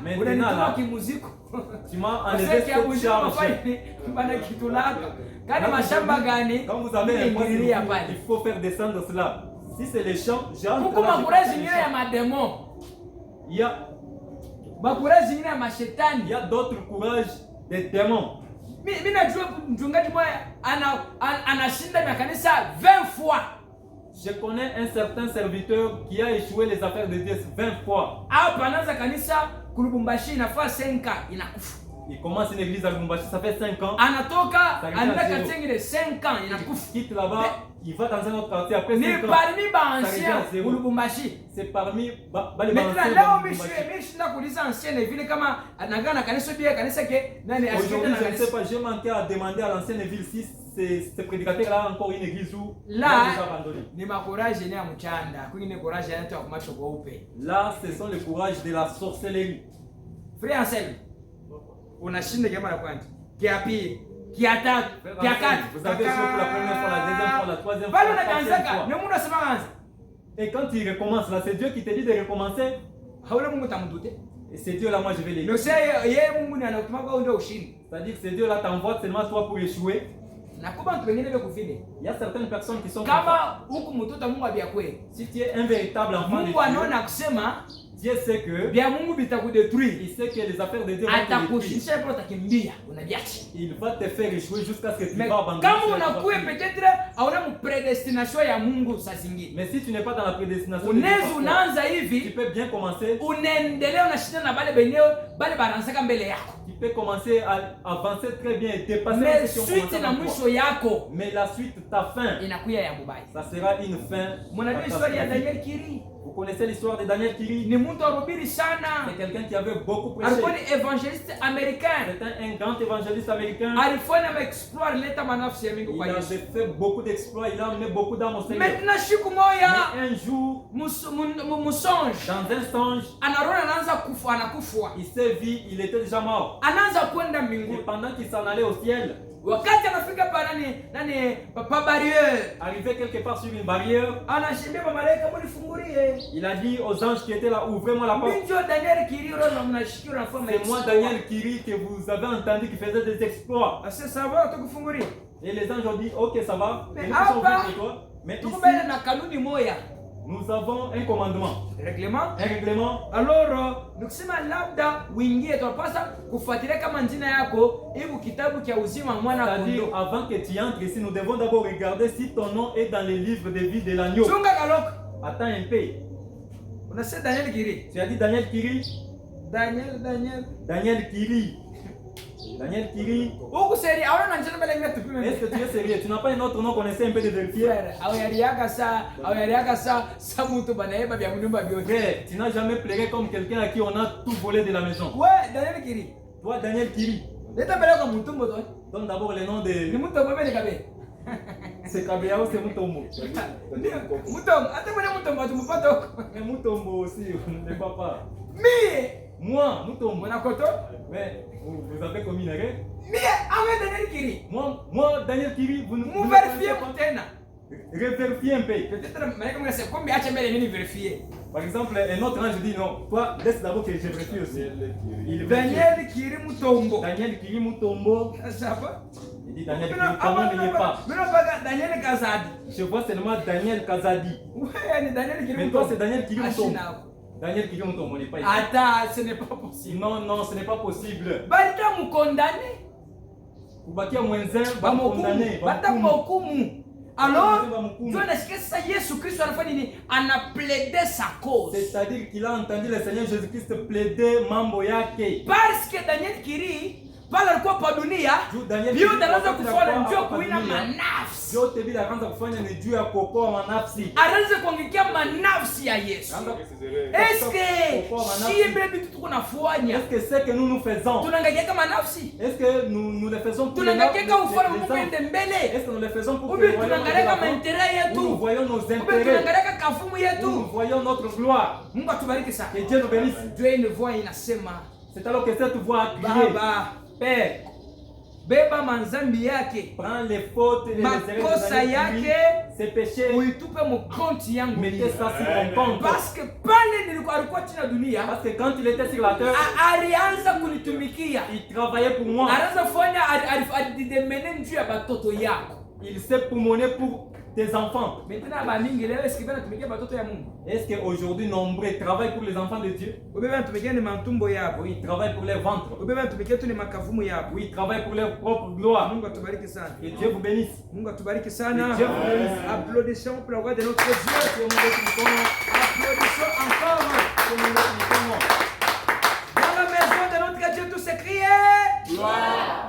Maintenant, là, tu m'as enlevé cette charge. Quand vous avez un point, il faut faire descendre cela. Si c'est les champs, j'entre il y a d'autres courages des démons. Je connais un certain serviteur qui a échoué les affaires de Dieu 20 fois. Il commence une église à Lubumbashi, ça fait 5 ans. Il quitte là-bas, il va dans un autre quartier après 5 ans. C'est parmi les aujourd'hui, je ne sais pas, j'ai manqué à demander à l'ancienne ville si ce prédicateur-là a encore une église où il a déjà abandonné. Là, ce sont les courages de la sorcellerie. Frère Anselme, unashinda jambo la kwanza, kia pili, kia tatu, kia kati. Vous avez joué pour la première fois, la deuxième fois, la troisième fois, la quatrième fois. Et quand il recommence là, c'est Dieu qui te dit de recommencer. Et c'est Dieu là, moi je vais l'aider. C'est-à-dire que c'est Dieu là t'envoie seulement toi pour échouer. Il y a certaines personnes qui sont si tu es un véritable enfant de Dieu, Dieu sait que il sait que les affaires de Dieu vont te détruire. Il va te faire échouer jusqu'à ce que tu vas abandonner. Mais si tu n'es pas dans la prédestination de Dieu, tu peux bien commencer. Tu peux commencer à avancer très bien et dépasser ce que mais la suite, ta fin, ça sera une fin. Vous connaissez l'histoire de Daniel Kiri? C'est quelqu'un qui avait beaucoup prêché. C'est un grand évangéliste américain. Il avait fait beaucoup d'exploits, il a amené beaucoup d'âmes au Seigneur. Mais un jour, dans un songe, il s'est vu, il était déjà mort. Et pendant qu'il s'en allait au ciel, arrivé quelque part sur une barrière, il a dit aux anges qui étaient là, ouvrez-moi la porte. C'est moi Daniel Kiri que vous avez entendu qui faisait des exploits. Et les anges ont dit ok ça va. Mais ici, nous avons un commandement. Un règlement. Alors, c'est-à-dire avant que tu entres ici, nous devons d'abord regarder si ton nom est dans les livres de vie de l'agneau. Attends un peu. Tu as dit Daniel Kiri? Daniel Kiri. Daniel Kiri. Est-ce que tu es sérieux? Tu n'as pas un autre nom qu'on essaie un peu de vérifier? Frère, tu n'as jamais pleuré comme quelqu'un à qui on a tout volé de la maison. Ouais, Daniel Kiri. Toi, Daniel Kiri. Donne d'abord le nom de... C'est Kabeao, c'est Mutombo. Mais Mutombo aussi, ne pas pas. Moi, Mutombo. Mais vous avez commis une erreur. Moi, Daniel Kiri, vous vérifiez mon terrain. Revérifiez un peu. Par exemple, un autre ange dit non. Toi, laisse d'abord que je vérifie aussi. Daniel Kiri Mutombo. Daniel Kiri Mutombo. Il dit Daniel Kiri, comment il n'est pas? Daniel Kazadi. Je vois seulement Daniel Kazadi. Mais toi, c'est Daniel Kiri Mutombo. Daniel Kiri Mutombo n'est pas ici. Attends, ce n'est pas possible. Non, ce n'est pas possible. Balita mu condamné. Kubakia mwenza ba condamné. Bata mokumu. Alors, on a plaidé sa cause. C'est-à-dire qu'il a entendu le Seigneur Jésus-Christ plaider mambo yake. Parce que Daniel Kiri pale alikuwa pa dunia, vyote anaanza kufanya njoo kuina manafsi. Vyote bila anaanza kufanya ni juu ya kuokoa manafsi. Anaanza kuangikia manafsi ya Yesu. Est-ce que si bien vitu tuko nafanya? Est-ce que c'est que nous faisons? Tunaangalia kama nafsi. Est-ce que nous le faisons pour tunaangalia kama ufalme wa Mungu ende mbele? Est-ce que nous le faisons pour que tunaangalia kama intérêt yetu? Nous voyons nos intérêts. Tunaangalia kama kafumu yetu. Nous voyons notre gloire. Mungu atubariki sana. Que Dieu nous bénisse. Dieu une voix inasema. C'est alors que cette voix a crié. Baba, Père, beba manzambi yake, prends les fautes et les makosa yake, ses péchés, uitupe mkonti yangu, mettez ça sur mon compte. Parce que pale alikuwa chini ya dunia, parce que quand il était sur la terre, alianza kunitumikia, il travaillait pour moi. Alianza fanya alidemene njuu ya batoto yako. Il s'est poumoné pour tes enfants. Maintenant bamingi leo est-ce que banatumikia batoto ya Mungu? Est-ce que aujourd'hui nombreux travaillent pour les enfants de Dieu? Ubebe banatumikia ni mantumbo yabo. Oui, ils travaillent pour les ventres. Ubebe banatumikia tu ni makavumu yabo. Oui, ils travaillent pour leur propre gloire. Mungu atubariki sana. Que Dieu vous bénisse. Mungu atubariki sana. Dieu vous bénisse. Applaudissons pour la voix de notre Dieu. Applaudissons encore. Dans la maison de notre Dieu, tout s'écrie gloire.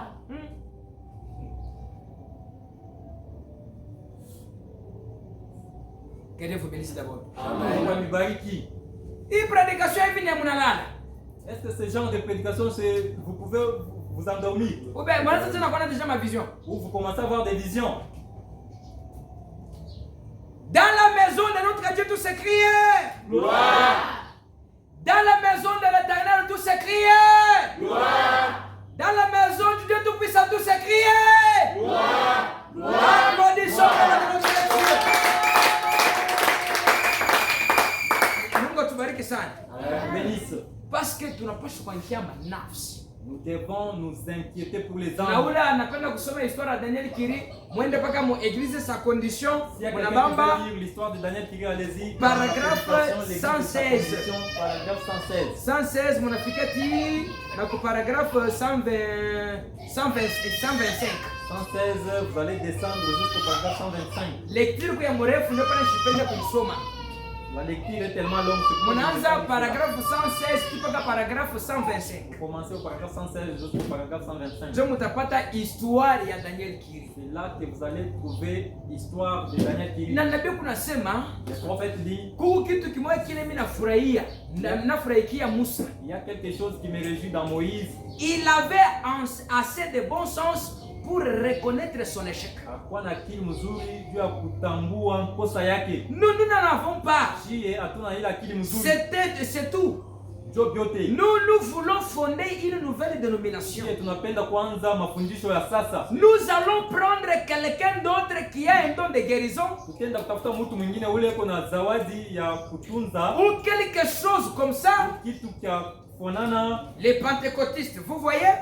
Que Dieu vous bénisse d'abord. Amen. Hii prédication hivi ni mnalala. Est-ce que ce genre de prédication, vous pouvez vous endormir? Ou bien, moi, ça, on a déjà ma vision. Ou vous commencez à avoir des visions. Dans la maison de notre Dieu, tout s'écrie gloire. Dans la maison de l'Éternel, tout s'écrie gloire. Dans la maison du Dieu Tout-Puissant, tout s'écrie gloire. Applaudissons pour notre Dieu. Tubariki sana. Bénisse. Parce que tunapaswa kuangalia manafsi. Nous devons nous inquiéter pour les âmes. Na ule anakwenda kusoma histoire ya Daniel Kiri, mwende paka mu église sa condition, mnabamba l'histoire de Daniel Kiri, allez-y. Paragraphe 116. Paragraphe 116. 116 mnafika ti na ku paragraphe 120 125. 116, vous allez descendre jusqu'au paragraphe 125. Lecture kwa mrefu ndio pana shipenda kusoma. La lecture est tellement longue. Mnaanza paragraphe 116 mpaka paragraphe 125. Commencez au paragraphe 116 jusqu'au paragraphe 125. Je mutapata histoire ya Daniel Kiri. C'est là que vous allez trouver l'histoire de Daniel Kiri. Na nabii kunasema, le prophète dit, kuko kitu kimoja kile mimi nafurahia, nafurahikia Musa. Il y a quelque chose qui me réjouit dans Moïse. Il avait assez de bon sens pour reconnaître son échec. Nous n'en avons pas. C'est tout. Nous voulons fonder une nouvelle dénomination. Nous allons prendre quelqu'un d'autre qui a un don de guérison ou quelque chose comme ça. Les pentecôtistes, vous voyez?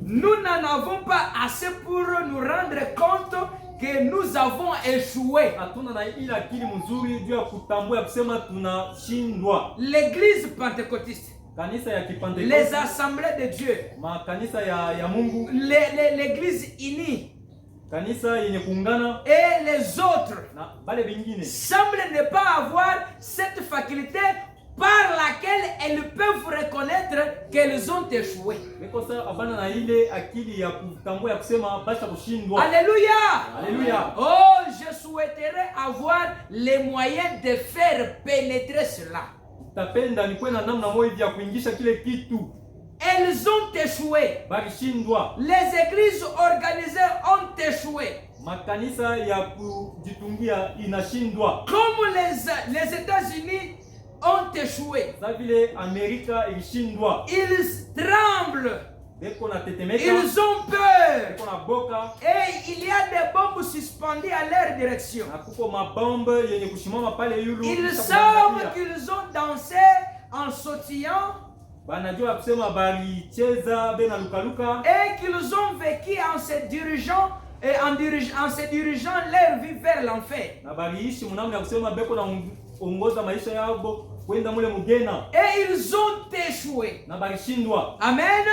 Nous n'en avons pas assez pour nous rendre compte que nous avons échoué. L'église pentecôtiste, les assemblées de Dieu, l'église unie et les autres semblent ne pas avoir cette faculté par laquelle elles peuvent reconnaître qu'elles ont échoué. Alléluia. Alléluia. Oh, je souhaiterais avoir les moyens de faire pénétrer cela. Elles ont échoué. Les églises organisées ont échoué. Comme les États-Unis ont échoué. Ils tremblent. Ils ont peur. Et il y a des bombes suspendues à leur direction. Ils savent qu'ils ont dansé en sautillant. Et qu'ils ont vécu en se dirigeant leur vie vers l'enfer. Et ils ont échoué. Amen.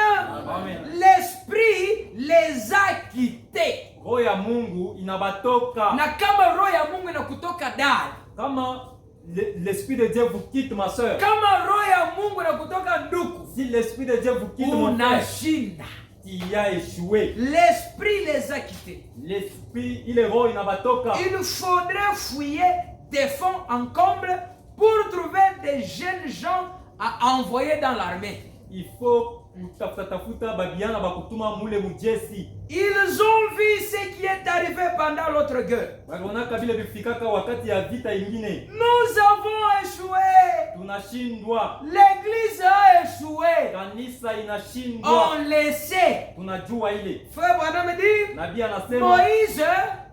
L'esprit les a quittés. Na kama roho ya Mungu inakutoka ndani, l'Esprit de Dieu vous quitte, ma soeur, kama roho ya Mungu na kutoka ndugu, si l'Esprit de Dieu vous quitte, mon frère, unashinda. tu as échoué. L'esprit les a quittés. L'Esprit, il est roi, il n'a pas toka. Il faudrait fouiller des fonds en comble pour trouver des jeunes gens à envoyer dans l'armée. Il faut tafuta babiana bakutuma mule mujesi. Ils ont vu ce qui est arrivé pendant l'autre guerre. Wanaona vile vifikaka wakati ya vita ingine. Nous avons échoué. Tunashindwa. L'église a échoué. Kanisa inashindwa. On le sait. Tunajua ile. Frère Branham me dit, Nabii anasema Moïse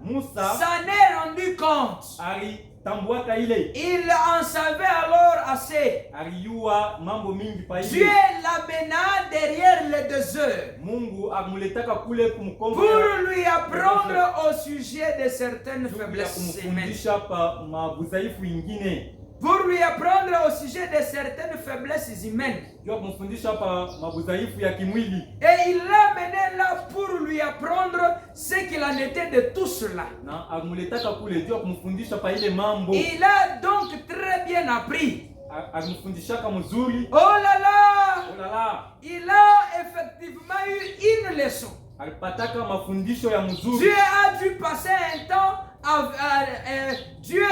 Musa s'en est rendu compte. alitambwaka ile. Il en savait alors assez. Aliyua mambo mingi pa Dieu ile. l'amena derrière le désert Mungu amuletaka kule kumkombo. pour lui apprendre au sujet de certaines faiblesses humaines. Kumfundisha pa mabuzaifu ingine. Pour lui apprendre au sujet de certaines faiblesses humaines. Jua kumfundisha pa mabuzaifu ya kimwili. Et il l'a mené là pour lui apprendre ce qu'il en était de tout cela. Na amuletaka kule jua kumfundisha pa ile mambo. Il a donc très bien appris. Alimfundishaka mzuri. Oh là là! Oh là là. Il a effectivement eu une leçon. Alipataka mafundisho ya mzuri. Dieu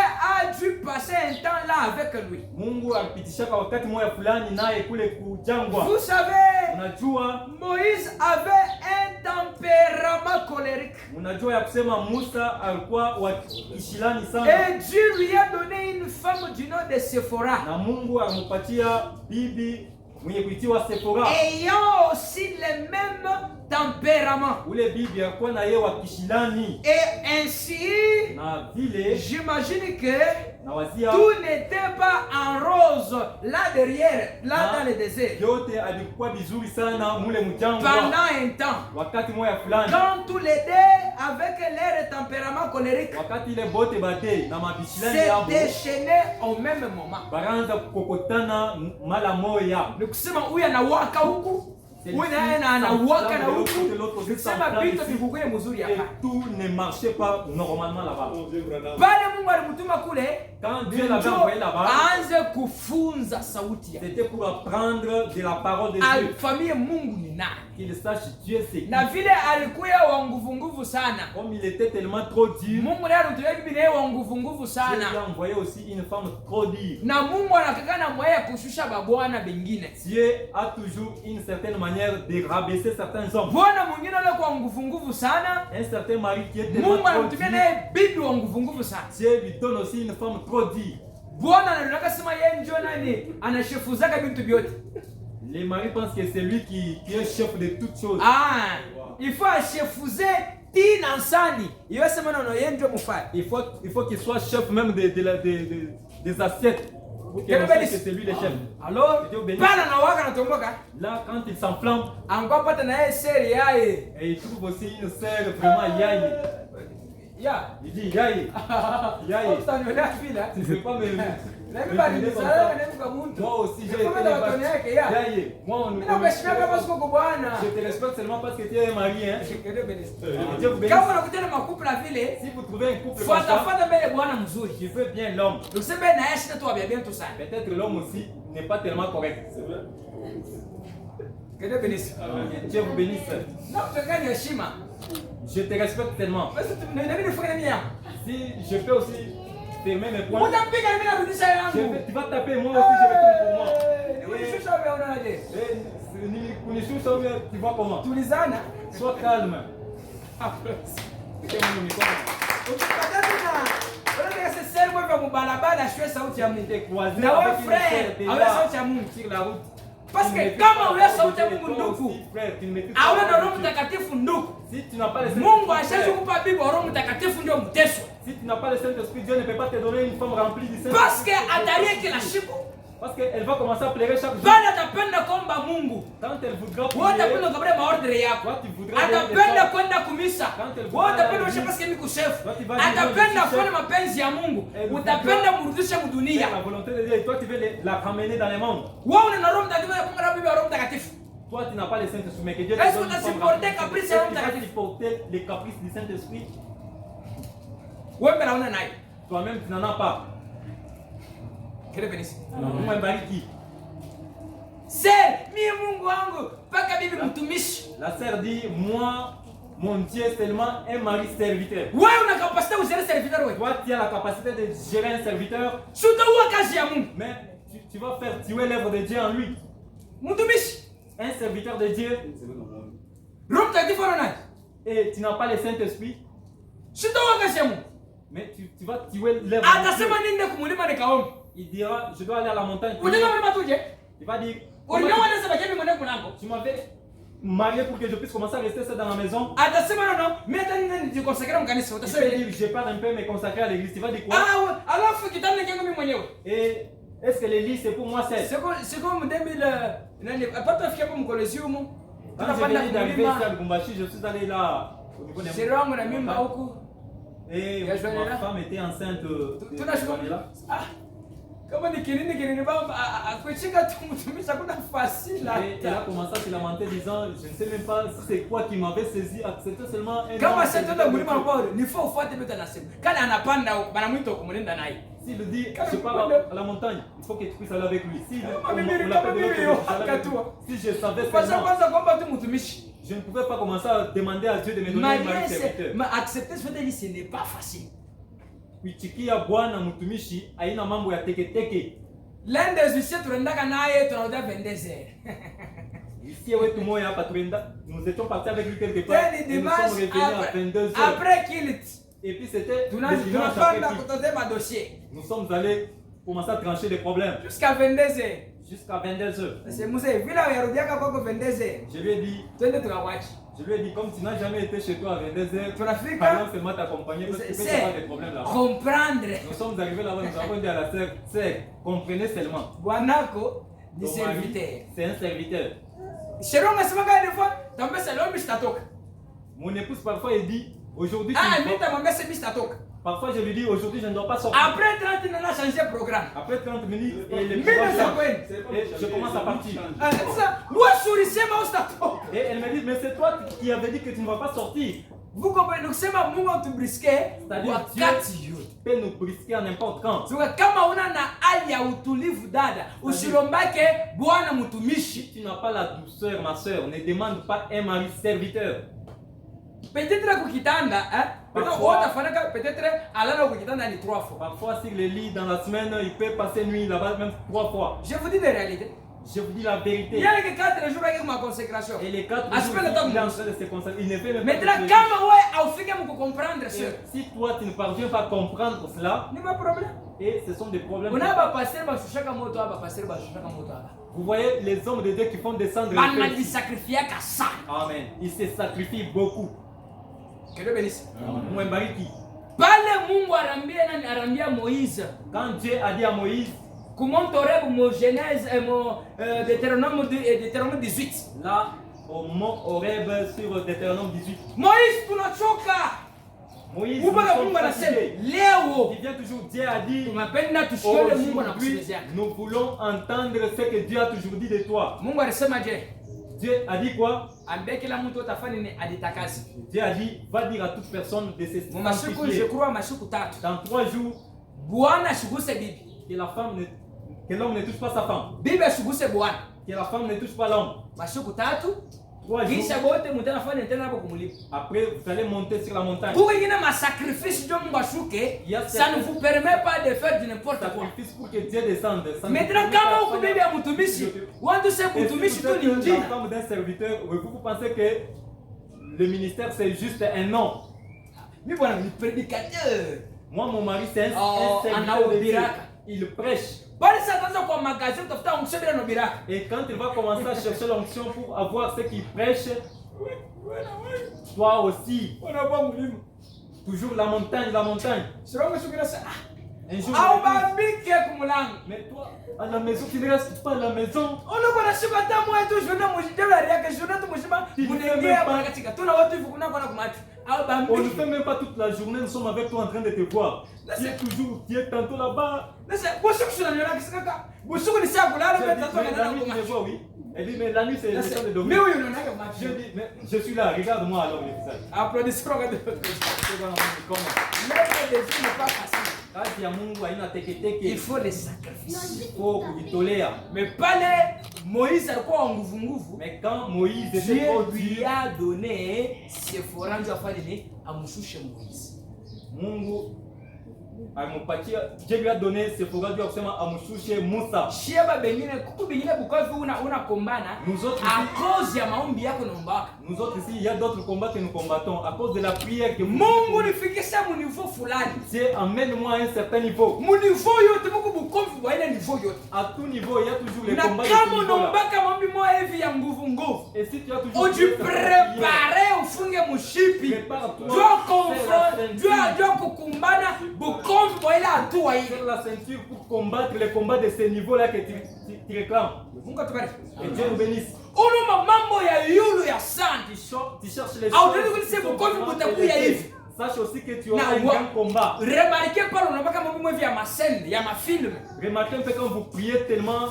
a dû passer un temps là avec lui. Mungu alipitishaka wakati moja fulani naye kule kujangwa. Vous savez, Unajua Moïse avait un tempérament colérique. Unajua ya kusema Musa alikuwa wa kishilani sana. Et Dieu lui a donné une femme du nom de Sephora. Na Mungu alimpatia bibi mwenye kuitiwa Sephora. Ayant aussi le même tempérament. Ule bibi alikuwa na yeye wa kishilani. Et ainsi, Na vile j'imagine que na wazia tout n'était pas en rose là derrière, là dans le désert. yote alikuwa vizuri sana mule mjangwa. Pendant un temps, Wakati moja fulani. quand tous les deux avec leur tempérament colérique Wakati ile bote bate na mabishilani se yabo. déchaînaient au même moment. Baraanza kukokotana mala moya. Nikusema huyu anawaka huku, huyu naye anawaka na huku. Nikusema vitu vikukuye mzuri hapa. Et tout ne marchait pas normalement là-bas. Pale Mungu alimtuma kule, Quand Dieu l'avait envoyé là-bas, aanze kufunza sauti yake. c'était pour apprendre de la parole de Dieu. Alifamie Mungu ni nani. Qu'il sache Dieu c'est qui. Na vile alikuya wa nguvu sana. Comme il était tellement trop dur, Mungu naye alimtolea bibi naye wa nguvu Dieu lui sana. a envoyé aussi une femme trop dure. Na Mungu anakakana mwaya kushusha babwana bengine. Dieu a toujours une certaine manière de rabaisser certains hommes. Bwana mwingine ale kwa nguvu sana. Un certain mari qui est tellement Mungu trop anamtumia dur, naye bibi wa nguvu sana. Dieu lui donne aussi une femme trop dure. Bwana anataka sema yeye ndio nani anashefuzaka vitu vyote. Les maris pensent que c'est lui qui est chef de toutes choses. Ah, il faut achefuze tina nsani. Yeye sema non yeye ndio mfai. Il faut qu'il soit chef même des assiettes. Pour qu'il sache que c'est lui le chef. Alors, pala na waka natomboka. Là, quand il s'enflamme, Angwa pata na yeye seri yaye. et il trouve aussi une sœur vraiment yaye. Ya. Il dit yaye. Yaye. Utanionea vile. Tu ne peux pas me Na mimi bali nisala na mimi kama mtu. Moi aussi, j'ai été watu yake ya. yaye. Moi, on Mimi nakuheshimia kama siko kwa bwana. Je te respecte seulement parce que tu es un mari. Hein. Dieu vous bénisse. Kama unakutana makupla vile, Si vous trouvez un couple comme ça, fuata mbele bwana mzuri. tu veux bien l'homme. Ukisema na yeye shida tu wa bien tu sana. Peut-être l'homme aussi n'est pas tellement correct. C'est vrai. Que Dieu bénisse. Dieu vous bénisse. Na kutaka ni heshima. Je te respecte tellement. Basi tunabidi nifanye nini hapa? Si je peux aussi fermer mes poings, Utapiga mimi narudisha yangu. tu vas taper moi aussi, je vais faire pour moi. Unishusha wewe unaje? Kunishusha wewe, tu vois comment? Tulizana. Sois calme. Ukipata tena. Wewe sasa sasa wewe kwa mbalabala shwe sauti ya Mungu. Croisé Na wewe avec une frère, sœur awe sauti ya Mungu. sur la route. Parce que kama wewe sauti ya Mungu ndugu, awe na Roho Mtakatifu ndugu. Si tu n'as pas le Mungu ashaje Saint-Esprit, kukupa bibi wa Roho Mtakatifu ndio mteswa. si tu n'as pas le Saint-Esprit, Dieu ne peut pas te donner une femme remplie du Saint-Esprit. Parce que atalie kila siku. Parce qu'elle va commencer à pleurer chaque jour. Bali atapenda kuomba Mungu. Quand elle voudra Wewe prier, utapenda kabla maordre yako. toi tu voudras Atapenda kwenda kumisa. Wewe utapenda ushe parce que mimi chef. Toi, tu vas Atapenda dire, kufanya mapenzi ya Mungu. Elle Utapenda mrudishe faire mdunia. la volonté de Dieu et toi tu veux la ramener dans le monde. Wewe una Roho Mtakatifu ya Mungu na bibi wa Roho Mtakatifu. Toi tu n'as pas le Saint-Esprit, mais que Dieu te Est-ce donne que une tu femme supportes remplie. caprice Est-ce que tu vas Saint-Esprit? supporter les caprices du Saint-Esprit? Wewe mbona una naye? Toi-même tu n'en as pas. Que Dieu bénisse. Mungu ambariki. Sir, mimi Mungu wangu mpaka bibi mtumishi. La sœur dit, moi, mon Dieu seulement un mari serviteur. Wewe una capacité de gérer serviteur wewe. Toi, tu as la capacité de gérer un serviteur. Sutaua kazi ya Mungu. Mais tu vas faire tuer l'œuvre de Dieu en lui. Mtumishi. Un serviteur de Dieu. Roho Mtakatifu ana. Et tu n'as pas le Saint-Esprit. Sutaua kazi ya Mungu. Mais tu vas tuer l'œuvre de Dieu. Atasema nini kumulima nikaomba? Il dira, je dois aller à la montagne. Unataka mlima tuje? Il va dire, tu m'avais marié pour que je puisse commencer à rester seul dans la maison. Atasema non, mais attends, tu consacrer mkanisa. Utasema je pars un peu me consacrer à l'église. Tu vas dire quoi? Ah, alafu kitanda changu mimi mwenyewe. Et est-ce que l'église c'est pour moi seul? C'est comme 2000 nani apata fika hapo mkolezi humu. Quand j'ai venu d'arriver ici à Lubumbashi, je suis allé là au niveau des c'est wangu na mimba huku. Et ma femme était enceinte de là. Ah. Kama ni kinini baba akuchika tu mtumishi hakuna facile là. Et elle a commencé à se lamenter disant je ne sais même pas si c'est quoi qui m'avait saisi, c'était seulement un kama c'est toi mlima ambao ni faut ufuate beta nasema. Kana anapanda banamuita kumlinda naye. S'il dit je pars à la montagne, il faut que tu puisses aller avec lui. Si je savais seulement, je ne pouvais pas commencer à demander à Dieu de me donner un mari serviteur. Mais accepter ce n'est pas facile. Kuitikia Bwana mtumishi haina mambo ya teke. L'un des huissiers tunaendaka naye tunaoda 22h. Ici wetu moya hapa tuenda, nous étions partis avec lui quelque part. Et nous sommes revenus à 22h. Après qu'il et puis c'était nous sommes allés commencer à trancher des problèmes. Jusqu'à 22h. Jusqu'à 22h. C'est Moussé, villa yarudiaka kwako 22h. Je lui ai dit, je lui ai dit, comme tu n'as jamais été chez toi à 22h, alors seulement t'accompagner parce que tu peux avoir des problèmes là. Comprendre. Nous sommes arrivés là-bas, nous avons dit à la sœur, comprenez seulement. Bwanako, du serviteur. C'est un serviteur. Mon épouse parfois elle dit, aujourd'hui parfois je lui dis, aujourd'hui je ne dois pas sortir. Après 30 minutes, on a changé le programme. Après 30 minutes, et je commence à partir. Et elle me dit, mais c'est toi qui avais dit que tu ne vas pas sortir. Vous comprenez? Donc c'est ma mouvement tu brisquer. C'est-à-dire Dieu peut nous brisquer à n'importe quand. Kama una na hali ya utulivu dada, usilombake bwana mtumishi. Si tu n'as pas la douceur ma soeur, ne demande pas un mari serviteur. Peut-être kukitanda, peut-être alala kukitanda ni 3 fois. Parfois sur le lit dans la semaine, il peut passer nuit là-bas même 3 fois. Je vous dis des réalités. Je vous dis la vérité. Il y a que 4 jours avec ma consécration. Et les 4 jours, il est en train de se consacrer. Il ne fait même pas. Maintenant, quand comprendre ça. Si toi tu ne parviens pas à comprendre cela, il n'y a pas de problème. Et ce sont des problèmes. Vous voyez les hommes de Dieu qui font descendre les Amen. Ils se sacrifient beaucoup. Que Dieu bénisse. Quand Dieu a dit à Moïse, comment t'aurais mon Genèse et mon Deutéronome 18. Là, au mont Horeb sur Deutéronome 18. Moïse, tu n'as choqué. Moïse, il vient toujours, Dieu a dit, aujourd'hui, nous voulons entendre ce que Dieu a toujours dit de toi. Dieu a dit quoi? Dieu a dit, va dire à toute personne de se sanctifier. Dans 3 jours, que l'homme ne touche pas sa femme. Que la femme ne touche pas l'homme. 3 jours. Après, vous allez monter sur la montagne. Ça ne vous permet pas de faire du n'importe quoi. Pour que Dieu descende. Maintenant, quand vous bébé à Mutumishi, la femme d'un serviteur, vous pensez que le ministère c'est juste un nom. Mais voilà, le prédicateur. Moi, mon mari, c'est un serviteur de Dieu. Il prêche. Et quand il va commencer à chercher l'onction pour avoir ce qu'il prêche, toi aussi, toujours la montagne. Un jour, mais toi, à la maison, tu ne restes pas à la maison. On ne fait même pas toute la journée, nous sommes avec toi en train de te voir. Tu es tantôt là-bas. Elle dit, mais la nuit c'est le temps de dormir. Je dis, mais je suis là, regarde-moi alors le visage. Applaudissons. Il faut les sacrifices. Mais pas les Moïse alikuwa en nguvu. Mais quand Moïse Dieu lui a donné Sephora ndio afanye nini? Amshushe Moïse. Dieu lui a donné Sephora ndio kusema amshushe Musa. Sheba bengine kuku bengine bukavu una kombana à cause ya maombi yako naomba. Nous autres ici, il y a d'autres combats que nous combattons à cause de la prière que Mungu nifikisha mu niveau fulani. Dieu emmène-moi à un certain niveau. Mu niveau yote Mungu bukovu wa ile niveau yote. À tout niveau, il y a toujours les combats. Na kama unaombaka maombi moja hivi ya nguvu. Et si tu as toujours préparer ufunge mushipi. Dieu kukumbana bukovu wa ile hatua hii. Sur la ceinture pour combattre les combats de ce niveau-là que tu réclames. Mungu atubariki. Que Dieu nous bénisse. Uno mambo ya yulu ya santi. Tu cherches les choses. Sache aussi que tu auras un grand combat. Remarquez pas l'on mambo moi via ma scène, il y a ma film. Remarquez un peu quand vous priez tellement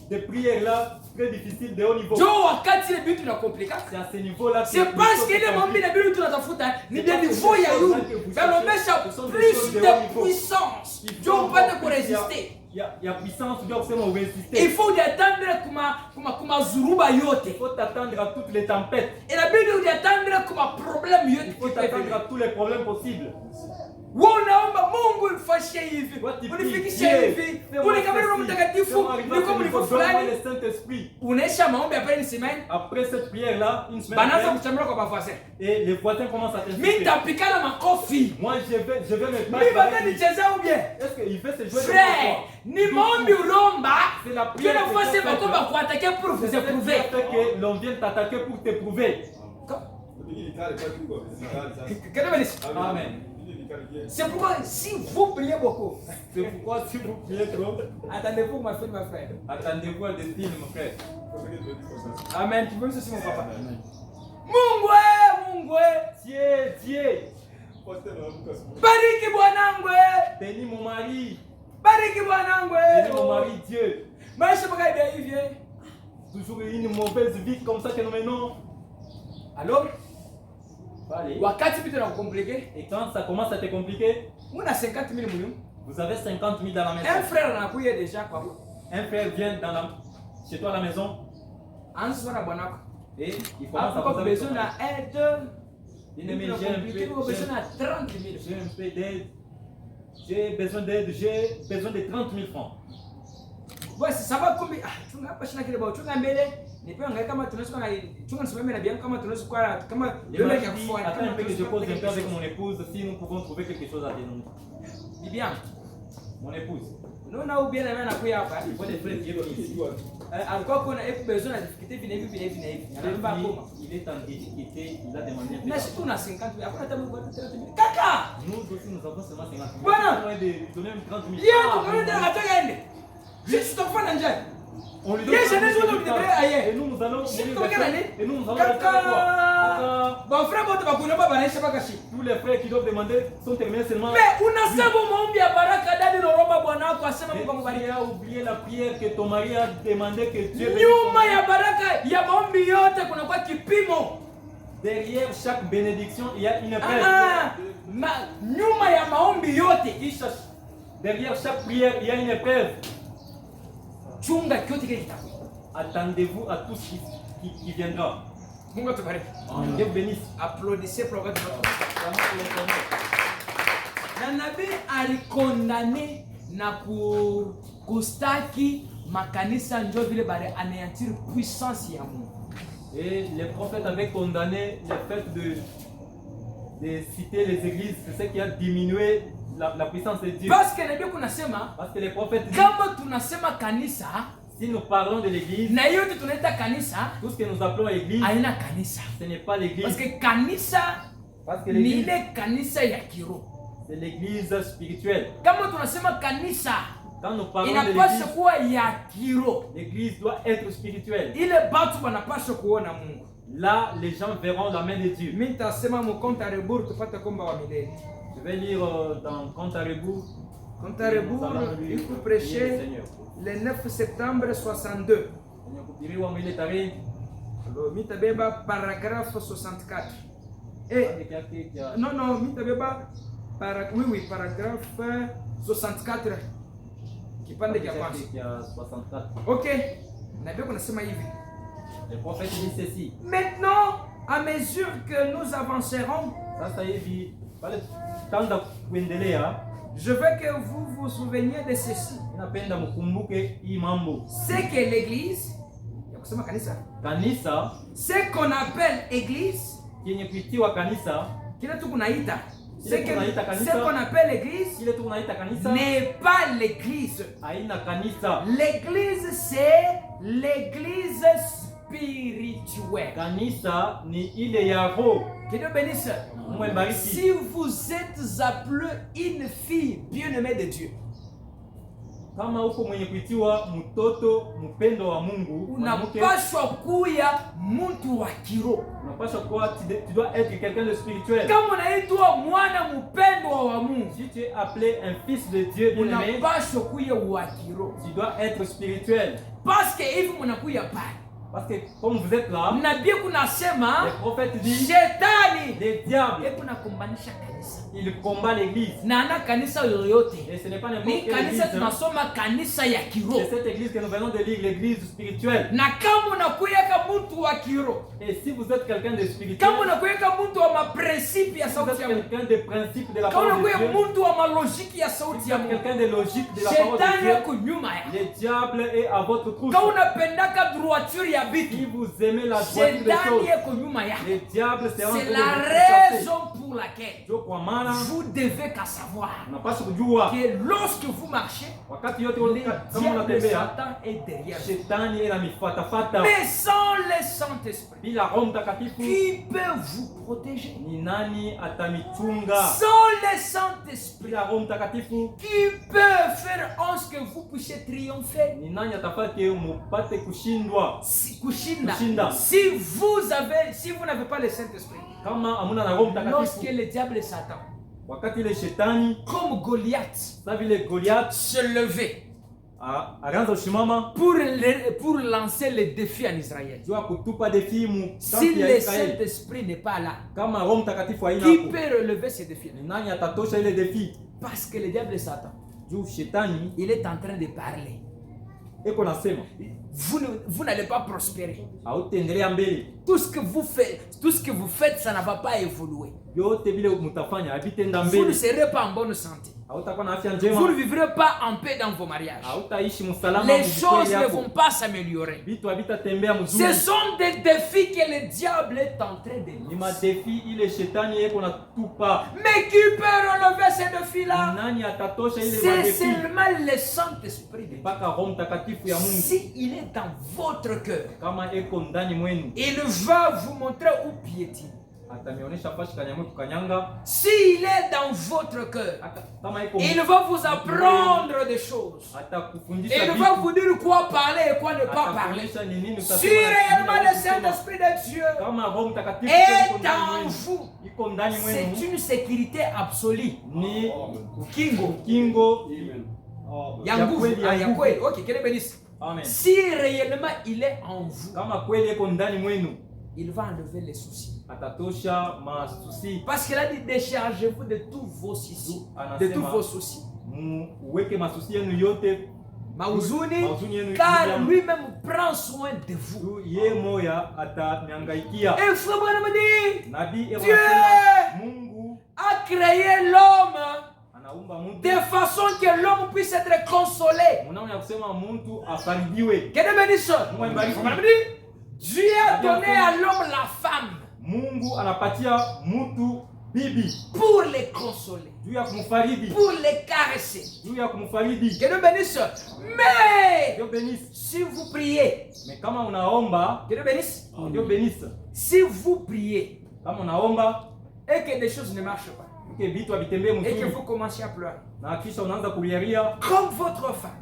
des prières là très difficiles de haut niveau. Jo wakati le but na compliqué. C'est à ce niveau-là que c'est parce que les mambo na bitu tunatafuta ni des niveaux ya yulu. Ça l'empêche plus de puissance. Jo pas de résister. Il y a puissance, tu dois absolument résister. Il faut attendre kuma zuruba yote. Il faut t'attendre à toutes les tempêtes. Et la Bible dit attendre kuma problème yote. Il faut t'attendre à tous les problèmes possibles. Unaomba Mungu ifashe hivi. Unifikishe hivi. Unikabili Roho Mtakatifu ni kama ulivyo fulani. Le Saint-Esprit. Unaisha maombi après une semaine. Après cette prière là, une semaine. Banaanza kuchambula kwa bafase. Et les voisins commencent à t'insulter. Mimi tapikana makofi. Moi je vais me battre. Mimi bata nicheza ou bien? Est-ce qu'il fait se jouer de frère, ni maombi ulomba. C'est la prière. Que la fois c'est comme pour attaquer pour vous éprouver. Que l'on vient t'attaquer pour t'éprouver. Amen. C'est pourquoi si vous priez beaucoup, c'est pourquoi si vous priez trop, attendez-vous ma fille, ma frère. Attendez-vous à des films, mon frère. Amen. Tu peux me ceci mon papa. Amen. Mungu, Dieu. Bariki bwanangu. Bénis mon mari. Bariki bwanangu. Bénis mon mari, Dieu. Maisha baka hivi. Toujours une mauvaise vie comme ça que nous menons. Alors, allez. Wakati vitu na compliqué. Et quand ça commence à te compliquer, on a 50 000 millions. Vous avez 50 000 dans la maison. Un frère en a pris déjà quoi. Un frère vient chez toi à la maison. Et il commence à vous besoin d'aide. J'ai besoin de 30 000. J'ai un peu d'aide. J'ai besoin d'aide. J'ai besoin de 30 000 francs. Ouais, ça va combien? Tu n'as pas changé le bas. Tu n'as mêlé. Ne peut pas comme tu n'as pas même bien comme tu n'as pas comme le mec a fait. Attends un peu que je pose un peu avec mon épouse si nous pouvons trouver quelque chose à dénoncer. Dis bien. Mon épouse. Nous on a oublié la main à couiller après. Il faut des frères qui viennent ici. Encore qu'on a besoin de difficulté il est en difficulté, il a demandé. Mais si on a 50 000, après on a 30 000. Caca! Nous aussi nous avons seulement 50 000. Voilà! On a donné 30 000. Je suis ton fan d'Angèle. On lui donne et nous nous allons et nous allons bon frère, tous les frères qui doivent demander sont terminés seulement. Mais on a oublié la prière que ton mari a demandé que Dieu derrière chaque bénédiction il y a une preuve. Derrière chaque prière il y a une preuve. Attendez-vous à tout ce qui viendra. Dieu vous bénisse. Applaudissez pour votre Nanabe alikondane na kustaki makanisa njo vile bare anéantir puissance ya Mungu. Et les prophètes avaient condamné le fait de citer les églises, c'est ce qui a diminué la puissance de Dieu. Parce que les prophètes disent, si nous parlons de l'église, tout ce que nous appelons église, ce n'est pas l'église. Parce que l'église, c'est l'église spirituelle. Quand nous parlons de l'église doit être spirituelle. Là, les gens verront la main de Dieu. Je vais lire dans Compte à rebours. Compte à rebours, il faut prêcher le 9 septembre 62. Mitabeba, paragraphe 64. Et, non, Mitabeba, paragraphe 64. Kipande cha kwanza. 64. Okay. Nabii kunasema hivi. Le prophète dit ceci. Maintenant, à mesure que nous avancerons, sasa hivi pale tutaanza kuendelea, je veux que vous vous souveniez de ceci. Napenda mkumbuke hii mambo. C'est que l'église, yakusema kanisa, ce qu'on appelle église, yenye kuitiwa kanisa, kile tu kunaita, ce qu'on appelle l'église, kile tu kunaita kanisa n'est pas l'église. Haina kanisa. L'église c'est l'église spirituelle. Kanisa ni ile ya roho. Que Dieu bénisse. Si vous êtes appelé une fille bien-aimée de Dieu, kama uko mwenye kuitiwa mtoto mpendo wa Mungu, unapaswa kuya mtu wa kiroho. Unapaswa kuwa, tu dois être quelqu'un de spirituel. Kama unaitwa mwana mpendwa wa Mungu, si tu es appelé un fils de Dieu bien-aimé, unapaswa kuya wa kiroho. Tu dois être spirituel. Parce que hivi mnakuya pale. Parce que comme vous êtes là, le prophète dit, le diable, il combat l'église. Et ce n'est pas n'importe quelle église. C'est cette église que nous venons de lire, l'église spirituelle. Et si vous êtes quelqu'un de spirituel, vous êtes quelqu'un de principe de la parole de Dieu, quelqu'un de logique de la parole de Dieu, le diable est à votre croupe. Si vous aimez la droiture des choses, le diable c'est la raison pour laquelle vous devez savoir que lorsque vous marchez, le diable Satan est derrière vous. Mais sans le Saint-Esprit, qui peut vous protéger? Sans le Saint-Esprit, qui peut faire en ce que vous puissiez triompher? Si vous n'avez pas le Saint-Esprit, lorsque le diable Satan, comme Goliath, se levait pour lancer le défi en Israël, si le Saint-Esprit n'est pas là, qui peut relever ce défi? Parce que le diable Satan, il est en train de parler. Vous n'allez pas prospérer. Tout ce que vous faites, ça ne va pas évoluer. Vous ne serez pas en bonne santé. Vous ne vivrez pas en paix dans vos mariages. Les choses ne vont pas s'améliorer. Ce sont des défis que le diable est en train de lancer. Mais qui peut relever ces défis-là? C'est seulement le Saint-Esprit de Dieu. Si il est dans votre cœur, il va vous montrer où piétiner. S'il est dans votre cœur, il va vous apprendre des choses. Il va vous dire quoi parler et quoi ne pas parler. Si réellement le Saint-Esprit de Dieu est en vous, c'est une sécurité absolue. Kingo. Ok, qu'elle bénisse. Si réellement il est en vous, il va enlever les soucis. Parce qu'il a dit déchargez-vous de tous vos soucis. De tous vos soucis. Car lui-même prend soin de vous. Et frère Branham dit, Dieu a créé l'homme de façon que l'homme puisse être consolé. Que Dieu bénisse. Dieu a donné à l'homme la femme pour les consoler, pour les caresser. Que Dieu bénisse. Mais si vous priez, que Dieu bénisse. Si vous priez et que des choses ne marchent pas, et que vous commencez à pleurer, comme votre femme,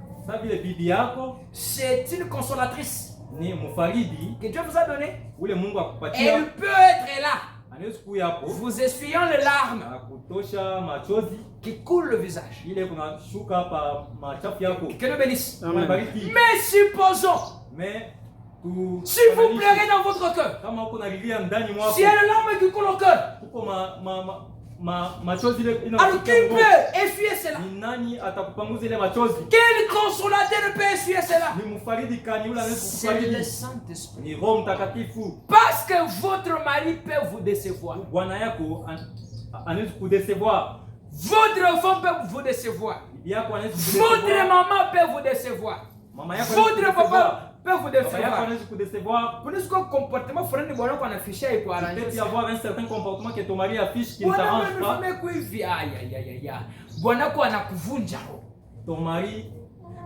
c'est une consolatrice que Dieu vous a donné, elle peut être là, vous essuyant les larmes qui coulent le visage. Que Dieu bénisse. Mais supposons, si vous pleurez dans votre cœur, si il y a une larme qui coule au cœur, machozi ile Alors qui peut essuyer cela? Ni nani atakupanguza ile machozi? Quel consolateur peut essuyer cela? Ni mfaridi kani yule anaweza C'est kukufariji? le Saint-Esprit. Ni Roho Mtakatifu. Parce que votre mari peut vous décevoir. Bwana yako anaweza kudecevoir. Votre femme peut vous décevoir. Bibi yako anaweza Votre kudecevoir. maman peut vous décevoir. Mama yako Votre papa peut vous Baba yako décevoir. anaweza kudecevoir. Pour nous, ce comportement, il faut qu'on affiche et qu'on arrange. Peut-être y avoir un certain comportement que ton mari affiche qui ne Bwana t'arrange wewe pas. mfanye hivi ya. Bwana wako anakuvunja roho. Ton mari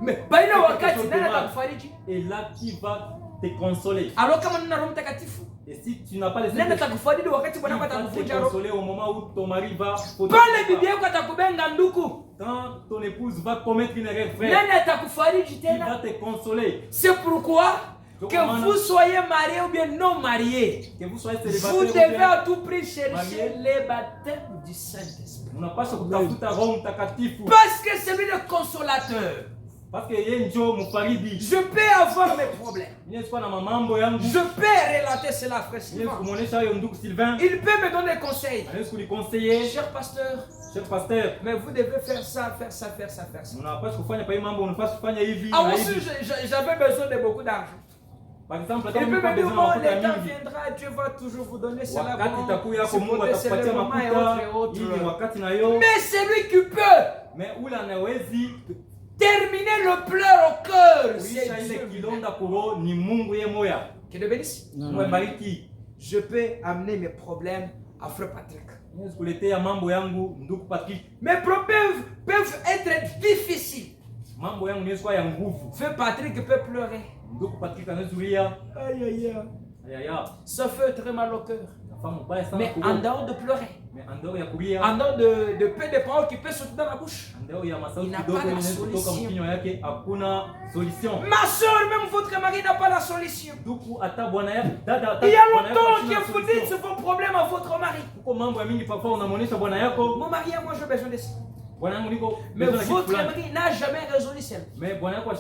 Mais baina wakati nani atakufariji? est là qui va te consoler. Alors kama nina Roho Mtakatifu, Et si tu n'as pas les nani atakufariji wakati Bwana il wako va te atakuvunja roho? consoler au moment où ton mari va Pale bibi yako atakubenga nduku. quand ton épouse va commettre une erreur, frère, Nani atakufariji il va tena? te consoler. C'est pourquoi que vous soyez marié ou bien non marié, Que vous soyez vous célibataire, devez à tout prix chercher marié. les baptêmes du Saint-Esprit. unapaswa kutafuta Roho Mtakatifu Parce que c'est lui le consolateur. parce que yeye ndio mfariji. Je peux avoir mes problèmes. Inaweza na mambo yangu. Je peux relater cela, frère Inaweza Sylvain. kumuonesha hayo ndugu Sylvain. Il peut me donner des conseils. Anaweza kuniconseiller. Cher pasteur, Cher pasteur, mais vous devez faire ça, faire ça, faire ça, faire ça. unapaswa kufanya pa hii mambo, unapaswa kufanya hivi Ah, na aussi, hivi. j'avais besoin de beaucoup d'argent. Par exemple, Il kama peut mko me dire, besoin bon, ya le mafuta temps mingi, viendra, Dieu va toujours vous donner cela. wakati Bon, itakuwa yako c'est Mungu peut-être c'est atakupatia le moment et mafuta autres. ili wakati na yo. Mais c'est lui qui peut Mais ule anawezi terminer le pleur au cœur. kuisha C'est ile Dieu. kilonda kuro ni Mungu yeye moya. Que Dieu bénisse. Mungu abariki. Je peux amener mes problèmes à Frère Patrick. Naweza kuletea mambo yangu ndugu Patrick. Mes problèmes peuvent être difficiles. Mambo yangu inaweza kuwa ya nguvu. Frère Patrick peut pleurer. Ndugu Patrick anaweza kulia. Aïe aïe aïe. Ayaya. Ça fait très mal au cœur. Nafahamu mbaya sana Mais kuro. en dehors de pleurer, Mais en dehors ya kulia, en dehors de peu de paroles qui peuvent sortir dans la bouche. en dehors ya masauti Il n'a kidogo pas la inaweza kutoka solution. mkinywa yake, hakuna solution. Ma soeur, même votre mari n'a pas la solution. Ndugu hata bwana yako, dada hata Il y a bwana yako longtemps hakuna que vous solution. dites vos problèmes à votre mari. Kuko mambo ya mingi parfois unamuonesha bwana yako, Mon mari et moi, j'ai besoin de ça. bwana yangu niko Mais besoin na kitu votre fulani. mari n'a jamais résolu cela. Mais bwana yako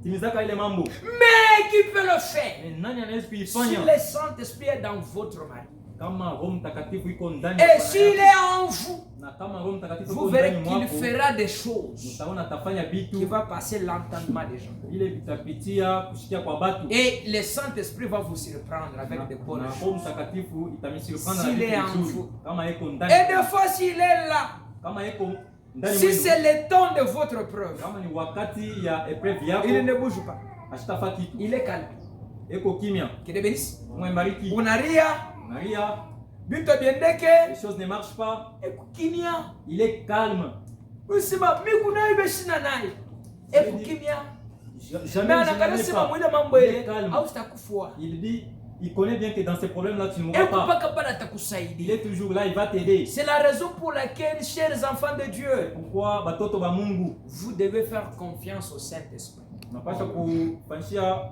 timizaka ile mambo. Mais qui peut le faire? Mais nani anaweza Si kuifanya le Saint-Esprit est dans votre mari, kama Roho Mtakatifu iko ndani ya et bwana s'il yako, est en vous, na kama Roho Mtakatifu vous iko verrez ndani qu'il mwako, fera des choses utaona atafanya qui vitu va passer l'entendement des gens. vile vitapitia kushikia kwa batu. Et le Saint-Esprit va vous surprendre avec des bonnes Na choses. Roho Mtakatifu itamsurprendre na S'il vitu est en vizuri. vous. Kama iko ndani, Et des fois, s'il est là, kama iko ndani si mwenu, c'est le temps de votre preuve, kama ni wakati ya epreuve yako, il ne bouge pas. ashitafa kitu, Il est calme. eko kimya. Que Dieu bénisse. Mbariki. Unaria, Maria, bito biendeke, les choses ne marchent pas, kimia. il est calme. Usima mikuna ibe sina naye. Kimia. Jamais Mais je anakana n'en ai sema pas. mwile mambo Il est ile calme. au sitakufua. Il dit, il connaît bien que dans ces problèmes-là, tu ne mourras pas. Mpaka pala Il atakusaidia. est toujours là, il va t'aider. C'est la raison pour laquelle, chers enfants de Dieu, Pourquoi batoto ba Mungu? vous devez faire confiance au Saint-Esprit. Unapaswa kufanyia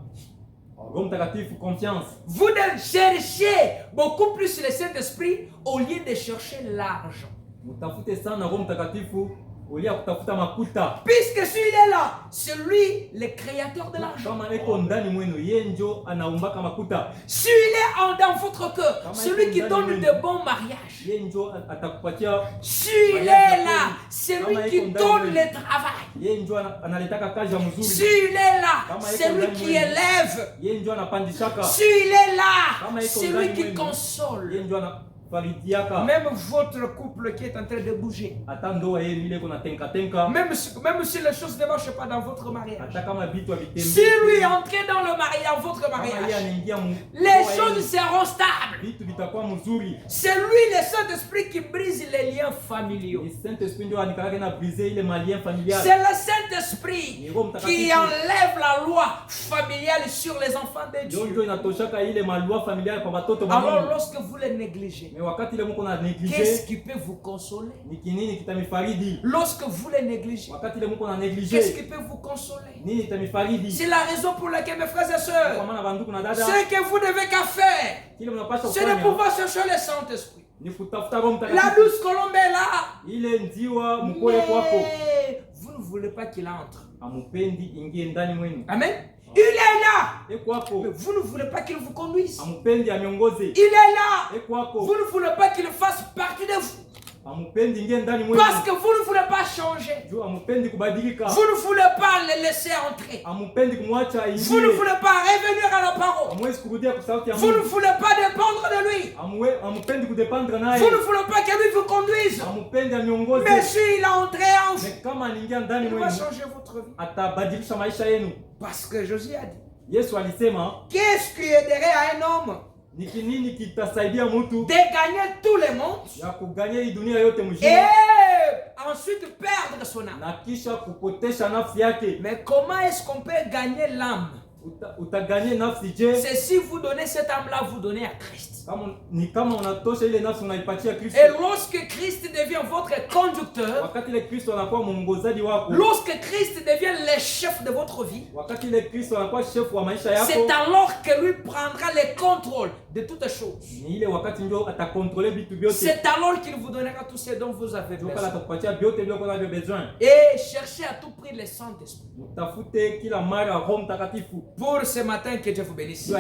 Roho Mtakatifu confiance. Vous devez chercher beaucoup plus le Saint-Esprit au lieu de chercher l'argent. Mutafute sana Roho Mtakatifu ulia kutafuta makuta. Puisque s'il est là, c'est lui le créateur de l'argent. Kama eko ndani mwenu, yeye ndio anaumbaka makuta. S'il est dans votre cœur, celui qui donne de bons mariages. Yeye ndio atakupatia. S'il est là, c'est lui qui donne le travail. Yeye ndio analetaka kazi ya mzuri. S'il est là, c'est lui qui élève. Yeye ndio anapandishaka. S'il est là, c'est lui qui console. Yeye ndio anafaridiaka. Même votre couple qui est en train de bouger. Hata ndoa yenu ile kuna tenka tenka. Même si les choses ne marchent pas dans votre mariage. Hata kama vitu havitembe. Si lui entre dans le mariage, dans votre mariage, les choses seront stables. Vitu vitakuwa mzuri. C'est lui le Saint-Esprit qui brise les liens familiaux. Ni Saint-Esprit ndio anikaraka na briser ile malien familial. C'est le Saint-Esprit qui enlève la loi familiale sur les enfants de Dieu. Ndio inatoshaka ile maloi familiale kwa watoto wa Mungu. Alors lorsque vous les négligez, Mais wakati ile mko na qu'est-ce négliger, qui peut vous consoler? ni kinini kitamifaridi? Lorsque vous les négligez, Wakati ile mko na qu'est-ce négliger, qui peut vous consoler? nini kitamifaridi? C'est la raison pour laquelle, mes frères et Kwa sœurs, maana banduku na dada, ce que vous devez qu'à faire, kile mnapaswa c'est de kufanya pouvoir chercher le Saint-Esprit. ni kutafuta Roho La Mtakatifu. douce colombe est là. Ile njiwa mkoe kwako, Mais vous ne voulez pas qu'il entre. amupendi ingie ndani mwenu. Amen. Il est là. E kwako, Mais vous ne voulez pas qu'il vous conduise. amupendi amiongoze. Il est là. E kwako, Vous ne voulez pas qu'il fasse partie de vous. Parce que vous ne voulez pas changer. Vous ne voulez pas le laisser entrer. Vous ne voulez pas revenir à la parole. Vous ne voulez pas dépendre de lui. Vous ne voulez pas que lui vous conduise. Mais s'il a entré en vous, il va changer votre vie. Parce que Jésus a dit, qu'est-ce qui aiderait à un homme de gagner tout le monde et ensuite perdre son âme? Mais comment est-ce qu'on peut gagner l'âme? C'est si vous donnez cette âme-là, vous donnez à Christ. Et lorsque Christ devient votre conducteur, lorsque Christ devient le chef de votre vie, c'est alors que lui prendra le contrôle de toutes choses. C'est alors qu'il vous donnera tout ce dont vous avez besoin. Et cherchez à tout prix le Saint-Esprit. Pour ce matin, que Dieu vous bénisse.